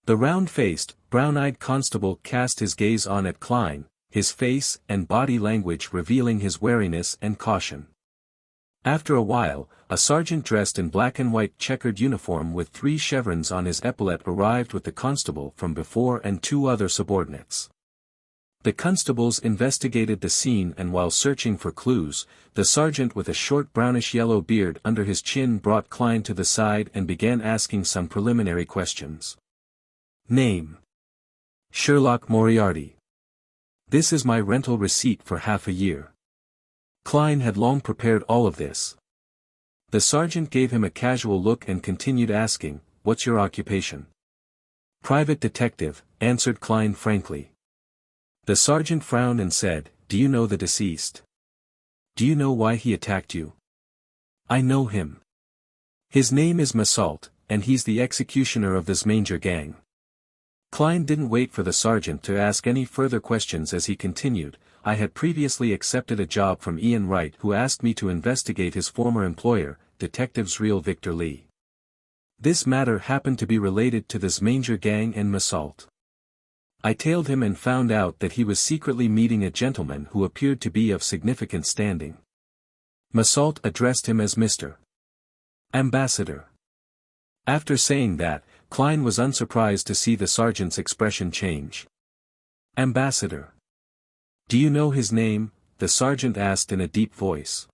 The round-faced, brown-eyed constable cast his gaze on at Klein, his face and body language revealing his wariness and caution. After a while, a sergeant dressed in black and white checkered uniform with 3 chevrons on his epaulette arrived with the constable from before and 2 other subordinates. The constables investigated the scene, and while searching for clues, the sergeant with a short brownish-yellow beard under his chin brought Klein to the side and began asking some preliminary questions. "Name?" "Sherlock Moriarty. This is my rental receipt for half a year." Klein had long prepared all of this. The sergeant gave him a casual look and continued asking, "What's your occupation?" "Private detective," answered Klein frankly. The sergeant frowned and said, "Do you know the deceased? Do you know why he attacked you?" "I know him. His name is Massault, and he's the executioner of this Manger gang." Klein didn't wait for the sergeant to ask any further questions as he continued, "I had previously accepted a job from Ian Wright, who asked me to investigate his former employer, Detectives Real Victor Lee. This matter happened to be related to this Manger gang and Massault. I tailed him and found out that he was secretly meeting a gentleman who appeared to be of significant standing. Massault addressed him as Mr. Ambassador." After saying that, Klein was unsurprised to see the sergeant's expression change. "Ambassador. Do you know his name?" the sergeant asked in a deep voice.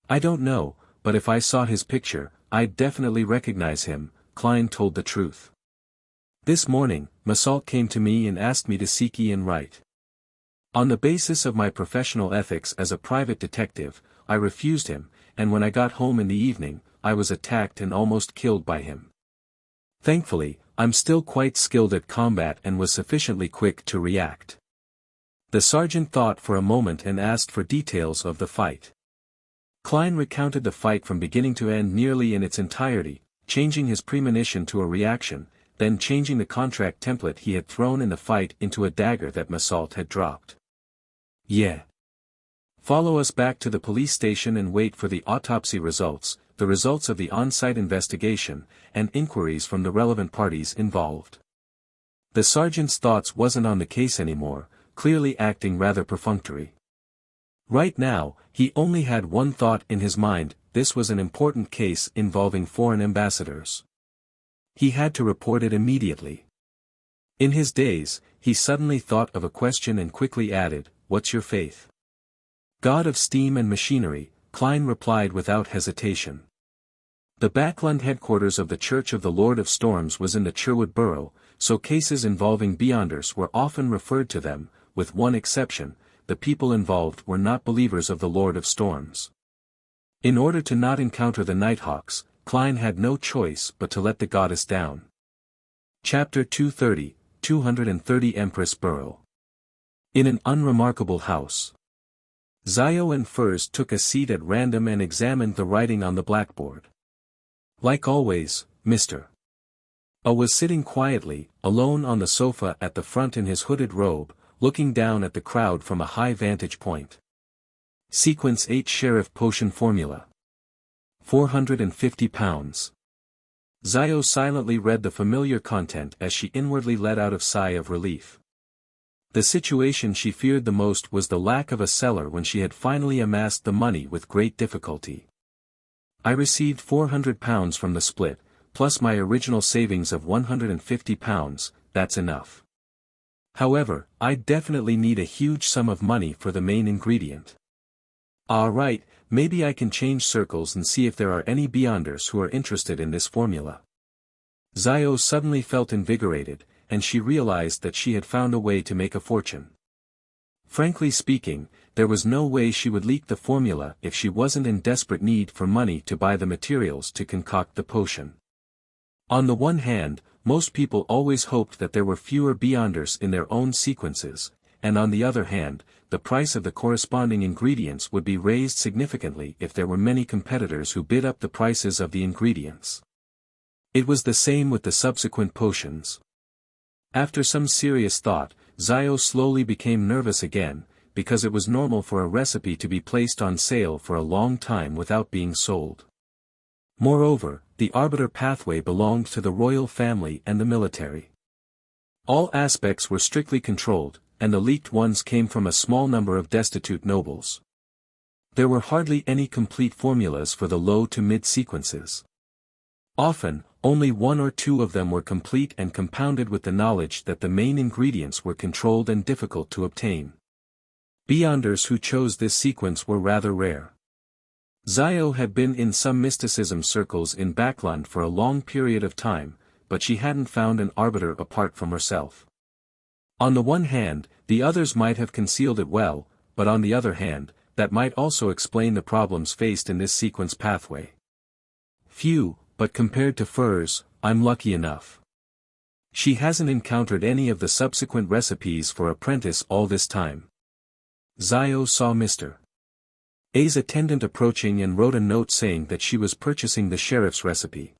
"I don't know, but if I saw his picture, I'd definitely recognize him," Klein told the truth. "This morning, Massault came to me and asked me to seek Ian Wright. On the basis of my professional ethics as a private detective, I refused him, and when I got home in the evening, I was attacked and almost killed by him. Thankfully, I'm still quite skilled at combat and was sufficiently quick to react." The sergeant thought for a moment and asked for details of the fight. Klein recounted the fight from beginning to end nearly in its entirety, changing his premonition to a reaction, then changing the contract template he had thrown in the fight into a dagger that Massault had dropped. "Yeah. Follow us back to the police station and wait for the autopsy results, the results of the on-site investigation, and inquiries from the relevant parties involved." The sergeant's thoughts wasn't on the case anymore, clearly acting rather perfunctory. Right now, he only had one thought in his mind: this was an important case involving foreign ambassadors. He had to report it immediately. In his daze, he suddenly thought of a question and quickly added, "What's your faith?" "God of steam and machinery," Klein replied without hesitation. The Backland headquarters of the Church of the Lord of Storms was in the Sherwood borough, so cases involving Beyonders were often referred to them, with one exception: the people involved were not believers of the Lord of Storms. In order to not encounter the Nighthawks, Klein had no choice but to let the goddess down. Chapter 230, 230 Empress Borough. In an unremarkable house. Zio and Furs took a seat at random and examined the writing on the blackboard. Like always, Mr. A was sitting quietly, alone on the sofa at the front in his hooded robe, looking down at the crowd from a high vantage point. Sequence 8 Sheriff Potion Formula. 450 pounds. Zio silently read the familiar content as she inwardly let out a sigh of relief. The situation she feared the most was the lack of a seller when she had finally amassed the money with great difficulty. I received 400 pounds from the split, plus my original savings of 150 pounds, that's enough. However, I definitely need a huge sum of money for the main ingredient. Alright, maybe I can change circles and see if there are any Beyonders who are interested in this formula. Zio suddenly felt invigorated, and she realized that she had found a way to make a fortune. Frankly speaking, there was no way she would leak the formula if she wasn't in desperate need for money to buy the materials to concoct the potion. On the one hand, most people always hoped that there were fewer Beyonders in their own sequences, and on the other hand, the price of the corresponding ingredients would be raised significantly if there were many competitors who bid up the prices of the ingredients. It was the same with the subsequent potions. After some serious thought, Zio slowly became nervous again, because it was normal for a recipe to be placed on sale for a long time without being sold. Moreover, the arbiter pathway belonged to the royal family and the military. All aspects were strictly controlled, and the leaked ones came from a small number of destitute nobles. There were hardly any complete formulas for the low to mid sequences. Often, only one or two of them were complete and compounded with the knowledge that the main ingredients were controlled and difficult to obtain. Beyonders who chose this sequence were rather rare. Zio had been in some mysticism circles in Backland for a long period of time, but she hadn't found an arbiter apart from herself. On the one hand, the others might have concealed it well, but on the other hand, that might also explain the problems faced in this sequence pathway. Phew, but compared to Furs, I'm lucky enough. She hasn't encountered any of the subsequent recipes for apprentice all this time. Zio saw Mr. A's attendant approaching and wrote a note saying that she was purchasing the sheriff's recipe.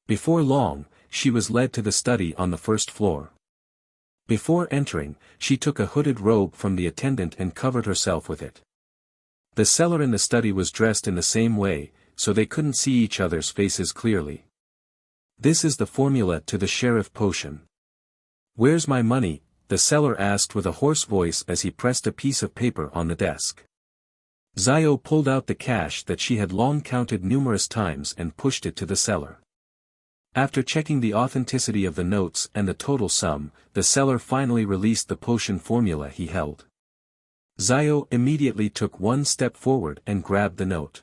Before long, she was led to the study on the first floor. Before entering, she took a hooded robe from the attendant and covered herself with it. The seller in the study was dressed in the same way, so they couldn't see each other's faces clearly. This is the formula to the sheriff potion. Where's my money? The seller asked with a hoarse voice as he pressed a piece of paper on the desk. Zio pulled out the cash that she had long counted numerous times and pushed it to the seller. After checking the authenticity of the notes and the total sum, the seller finally released the potion formula he held. Zio immediately took one step forward and grabbed the note.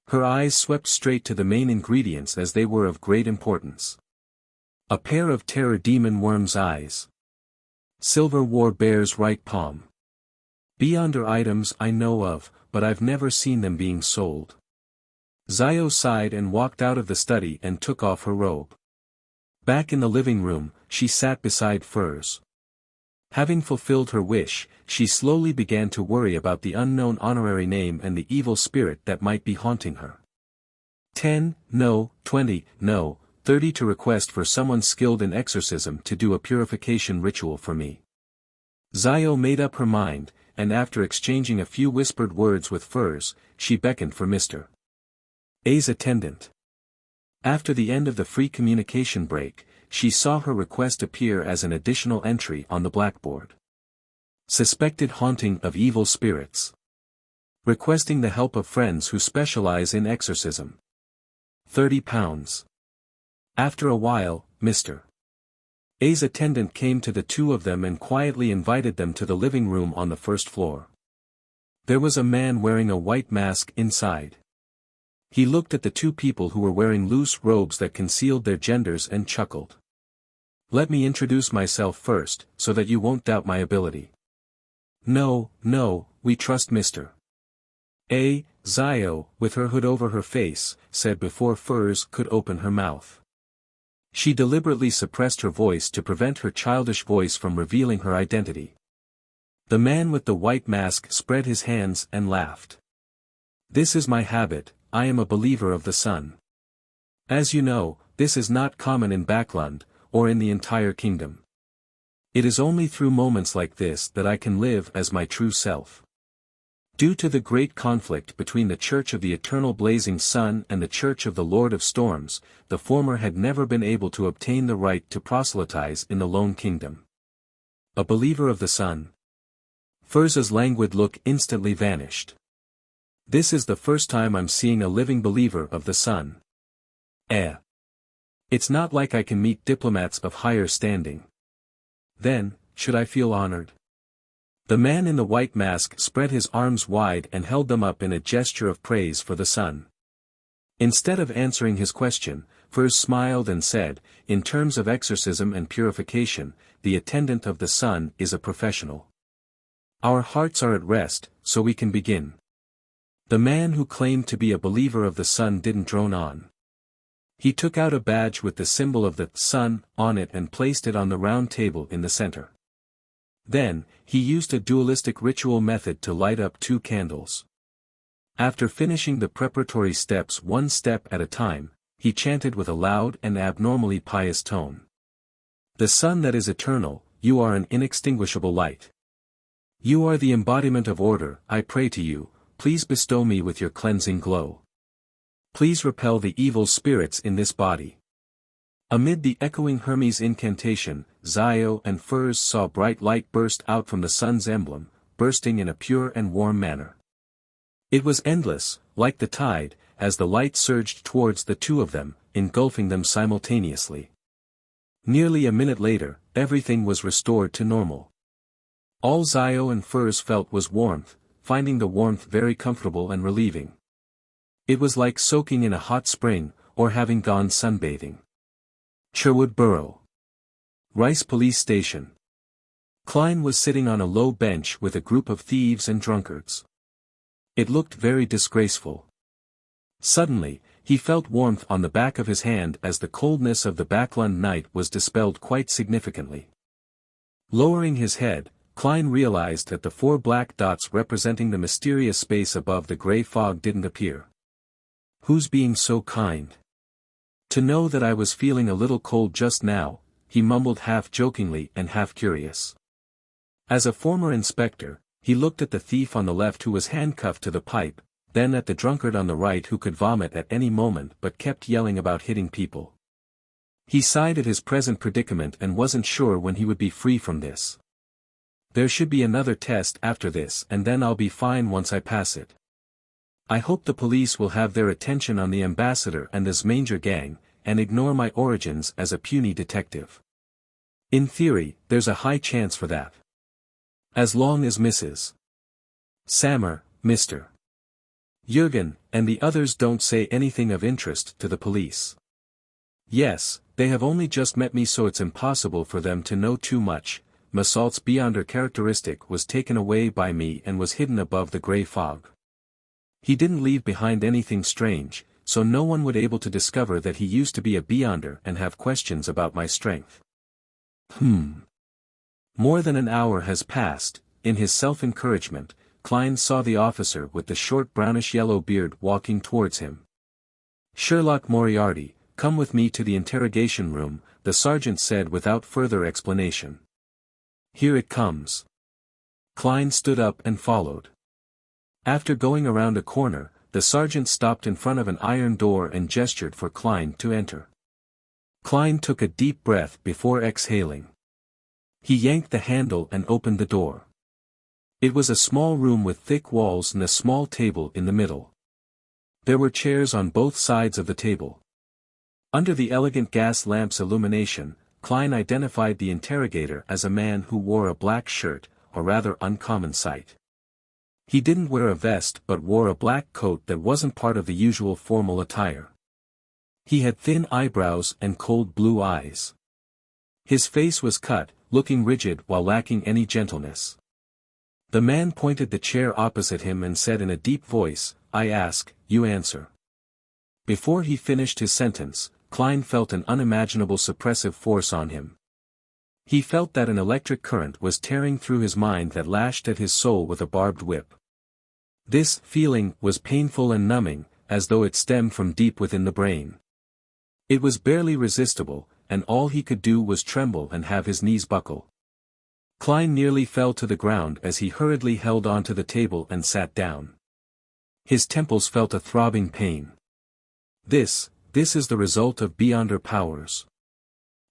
Her eyes swept straight to the main ingredients as they were of great importance. A pair of terror demon worm's eyes. Silver war bear's right palm. Beyonder items I know of, but I've never seen them being sold. Zio sighed and walked out of the study and took off her robe. Back in the living room, she sat beside Furs. Having fulfilled her wish, she slowly began to worry about the unknown honorary name and the evil spirit that might be haunting her. 10, no, 20, no, 30 to request for someone skilled in exorcism to do a purification ritual for me. Zio made up her mind, and after exchanging a few whispered words with Furs, she beckoned for Mr. A's attendant. After the end of the free communication break, she saw her request appear as an additional entry on the blackboard. Suspected haunting of evil spirits. Requesting the help of friends who specialize in exorcism. 30 pounds. After a while, Mr. A's attendant came to the two of them and quietly invited them to the living room on the first floor. There was a man wearing a white mask inside. He looked at the two people who were wearing loose robes that concealed their genders and chuckled. Let me introduce myself first, so that you won't doubt my ability. No, we trust Mr. A. Zio, with her hood over her face, said before Furs could open her mouth. She deliberately suppressed her voice to prevent her childish voice from revealing her identity. The man with the white mask spread his hands and laughed. This is my habit, I am a believer of the sun. As you know, this is not common in Backland, or in the entire kingdom. It is only through moments like this that I can live as my true self. Due to the great conflict between the Church of the Eternal Blazing Sun and the Church of the Lord of Storms, the former had never been able to obtain the right to proselytize in the Lone Kingdom. A believer of the sun? Furza's languid look instantly vanished. This is the first time I'm seeing a living believer of the sun. It's not like I can meet diplomats of higher standing. Then, should I feel honored? The man in the white mask spread his arms wide and held them up in a gesture of praise for the sun. Instead of answering his question, Furs smiled and said, in terms of exorcism and purification, the attendant of the sun is a professional. Our hearts are at rest, so we can begin. The man who claimed to be a believer of the sun didn't drone on. He took out a badge with the symbol of the sun on it and placed it on the round table in the center. Then, he used a dualistic ritual method to light up 2 candles. After finishing the preparatory steps one step at a time, he chanted with a loud and abnormally pious tone. The sun that is eternal, you are an inextinguishable light. You are the embodiment of order, I pray to you, please bestow me with your cleansing glow. Please repel the evil spirits in this body. Amid the echoing Hermes incantation, Zio and Furs saw bright light burst out from the sun's emblem, bursting in a pure and warm manner. It was endless, like the tide, as the light surged towards the 2 of them, engulfing them simultaneously. Nearly a minute later, everything was restored to normal. All Zio and Furs felt was warmth, finding the warmth very comfortable and relieving. It was like soaking in a hot spring, or having gone sunbathing. Sherwood Borough. Rice Police Station. Klein was sitting on a low bench with a group of thieves and drunkards. It looked very disgraceful. Suddenly, he felt warmth on the back of his hand as the coldness of the Backlund night was dispelled quite significantly. Lowering his head, Klein realized that the 4 black dots representing the mysterious space above the gray fog didn't appear. Who's being so kind? To know that I was feeling a little cold just now, he mumbled half jokingly and half curious. As a former inspector, he looked at the thief on the left who was handcuffed to the pipe, then at the drunkard on the right who could vomit at any moment but kept yelling about hitting people. He sighed at his present predicament and wasn't sure when he would be free from this. There should be another test after this and then I'll be fine once I pass it. I hope the police will have their attention on the ambassador and the Zmanger gang, and ignore my origins as a puny detective. In theory, there's a high chance for that. As long as Mrs. Sammer, Mr. Jürgen, and the others don't say anything of interest to the police. Yes, they have only just met me, so it's impossible for them to know too much. Massault's beyonder characteristic was taken away by me and was hidden above the gray fog. He didn't leave behind anything strange, so no one would able to discover that he used to be a beyonder and have questions about my strength. More than an hour has passed. In his self-encouragement, Klein saw the officer with the short brownish-yellow beard walking towards him. Sherlock Moriarty, come with me to the interrogation room, the sergeant said without further explanation. Here it comes. Klein stood up and followed. After going around a corner, the sergeant stopped in front of an iron door and gestured for Klein to enter. Klein took a deep breath before exhaling. He yanked the handle and opened the door. It was a small room with thick walls and a small table in the middle. There were chairs on both sides of the table. Under the elegant gas lamp's illumination, Klein identified the interrogator as a man who wore a black shirt, a rather uncommon sight. He didn't wear a vest but wore a black coat that wasn't part of the usual formal attire. He had thin eyebrows and cold blue eyes. His face was cut, looking rigid while lacking any gentleness. The man pointed the chair opposite him and said in a deep voice, I ask, you answer. Before he finished his sentence, Klein felt an unimaginable suppressive force on him. He felt that an electric current was tearing through his mind that lashed at his soul with a barbed whip. This feeling was painful and numbing, as though it stemmed from deep within the brain. It was barely resistible, and all he could do was tremble and have his knees buckle. Klein nearly fell to the ground as he hurriedly held onto the table and sat down. His temples felt a throbbing pain. This is the result of beyonder powers.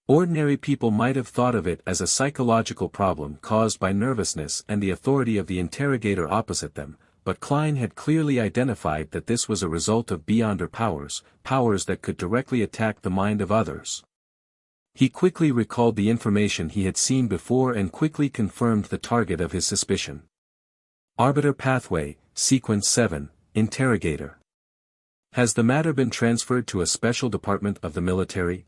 Ordinary people might have thought of it as a psychological problem caused by nervousness and the authority of the interrogator opposite them, but Klein had clearly identified that this was a result of beyonder powers, powers that could directly attack the mind of others. He quickly recalled the information he had seen before and quickly confirmed the target of his suspicion. Arbiter Pathway, Sequence 7, Interrogator. Has the matter been transferred to a special department of the military?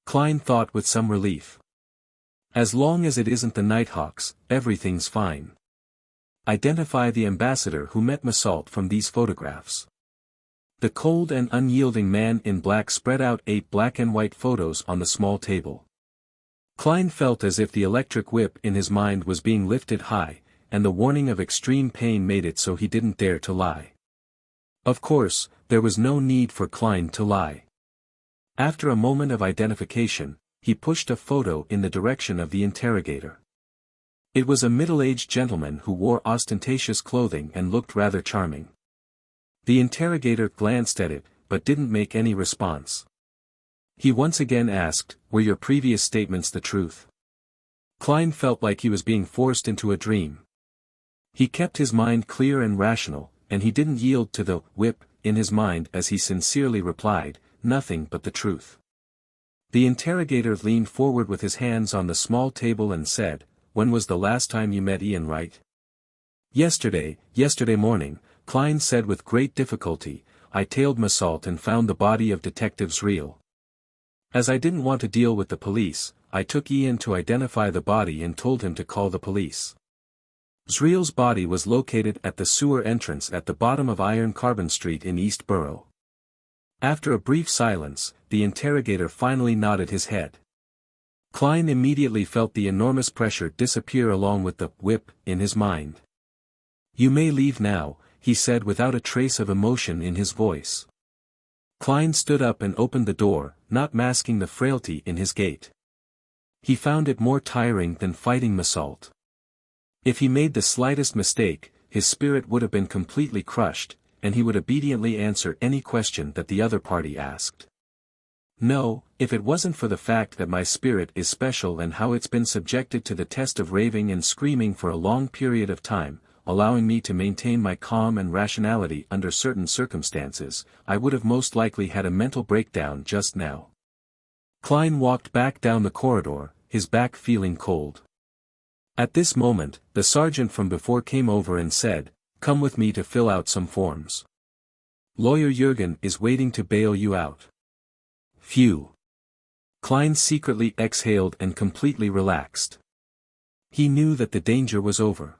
Klein thought with some relief. As long as it isn't the Nighthawks, everything's fine. Identify the ambassador who met Massault from these photographs. The cold and unyielding man in black spread out 8 black and white photos on the small table. Klein felt as if the electric whip in his mind was being lifted high, and the warning of extreme pain made it so he didn't dare to lie. Of course, there was no need for Klein to lie. After a moment of identification, he pushed a photo in the direction of the interrogator. It was a middle-aged gentleman who wore ostentatious clothing and looked rather charming. The interrogator glanced at it, but didn't make any response. He once again asked, "Were your previous statements the truth?" Klein felt like he was being forced into a dream. He kept his mind clear and rational, and he didn't yield to the whip in his mind as he sincerely replied, "Nothing but the truth." The interrogator leaned forward with his hands on the small table and said, "When was the last time you met Ian Wright?" Yesterday morning," Klein said with great difficulty. "I tailed Massault and found the body of Detective Zriel. As I didn't want to deal with the police, I took Ian to identify the body and told him to call the police." Zriel's body was located at the sewer entrance at the bottom of Iron Carbon Street in East Borough. After a brief silence, the interrogator finally nodded his head. Klein immediately felt the enormous pressure disappear along with the whip in his mind. "You may leave now," he said without a trace of emotion in his voice. Klein stood up and opened the door, not masking the frailty in his gait. He found it more tiring than fighting Massault. If he made the slightest mistake, his spirit would have been completely crushed, and he would obediently answer any question that the other party asked. "No, if it wasn't for the fact that my spirit is special and how it's been subjected to the test of raving and screaming for a long period of time, allowing me to maintain my calm and rationality under certain circumstances, I would have most likely had a mental breakdown just now." Klein walked back down the corridor, his back feeling cold. At this moment, the sergeant from before came over and said, "Come with me to fill out some forms. Lawyer Jürgen is waiting to bail you out." Phew. Klein secretly exhaled and completely relaxed. He knew that the danger was over.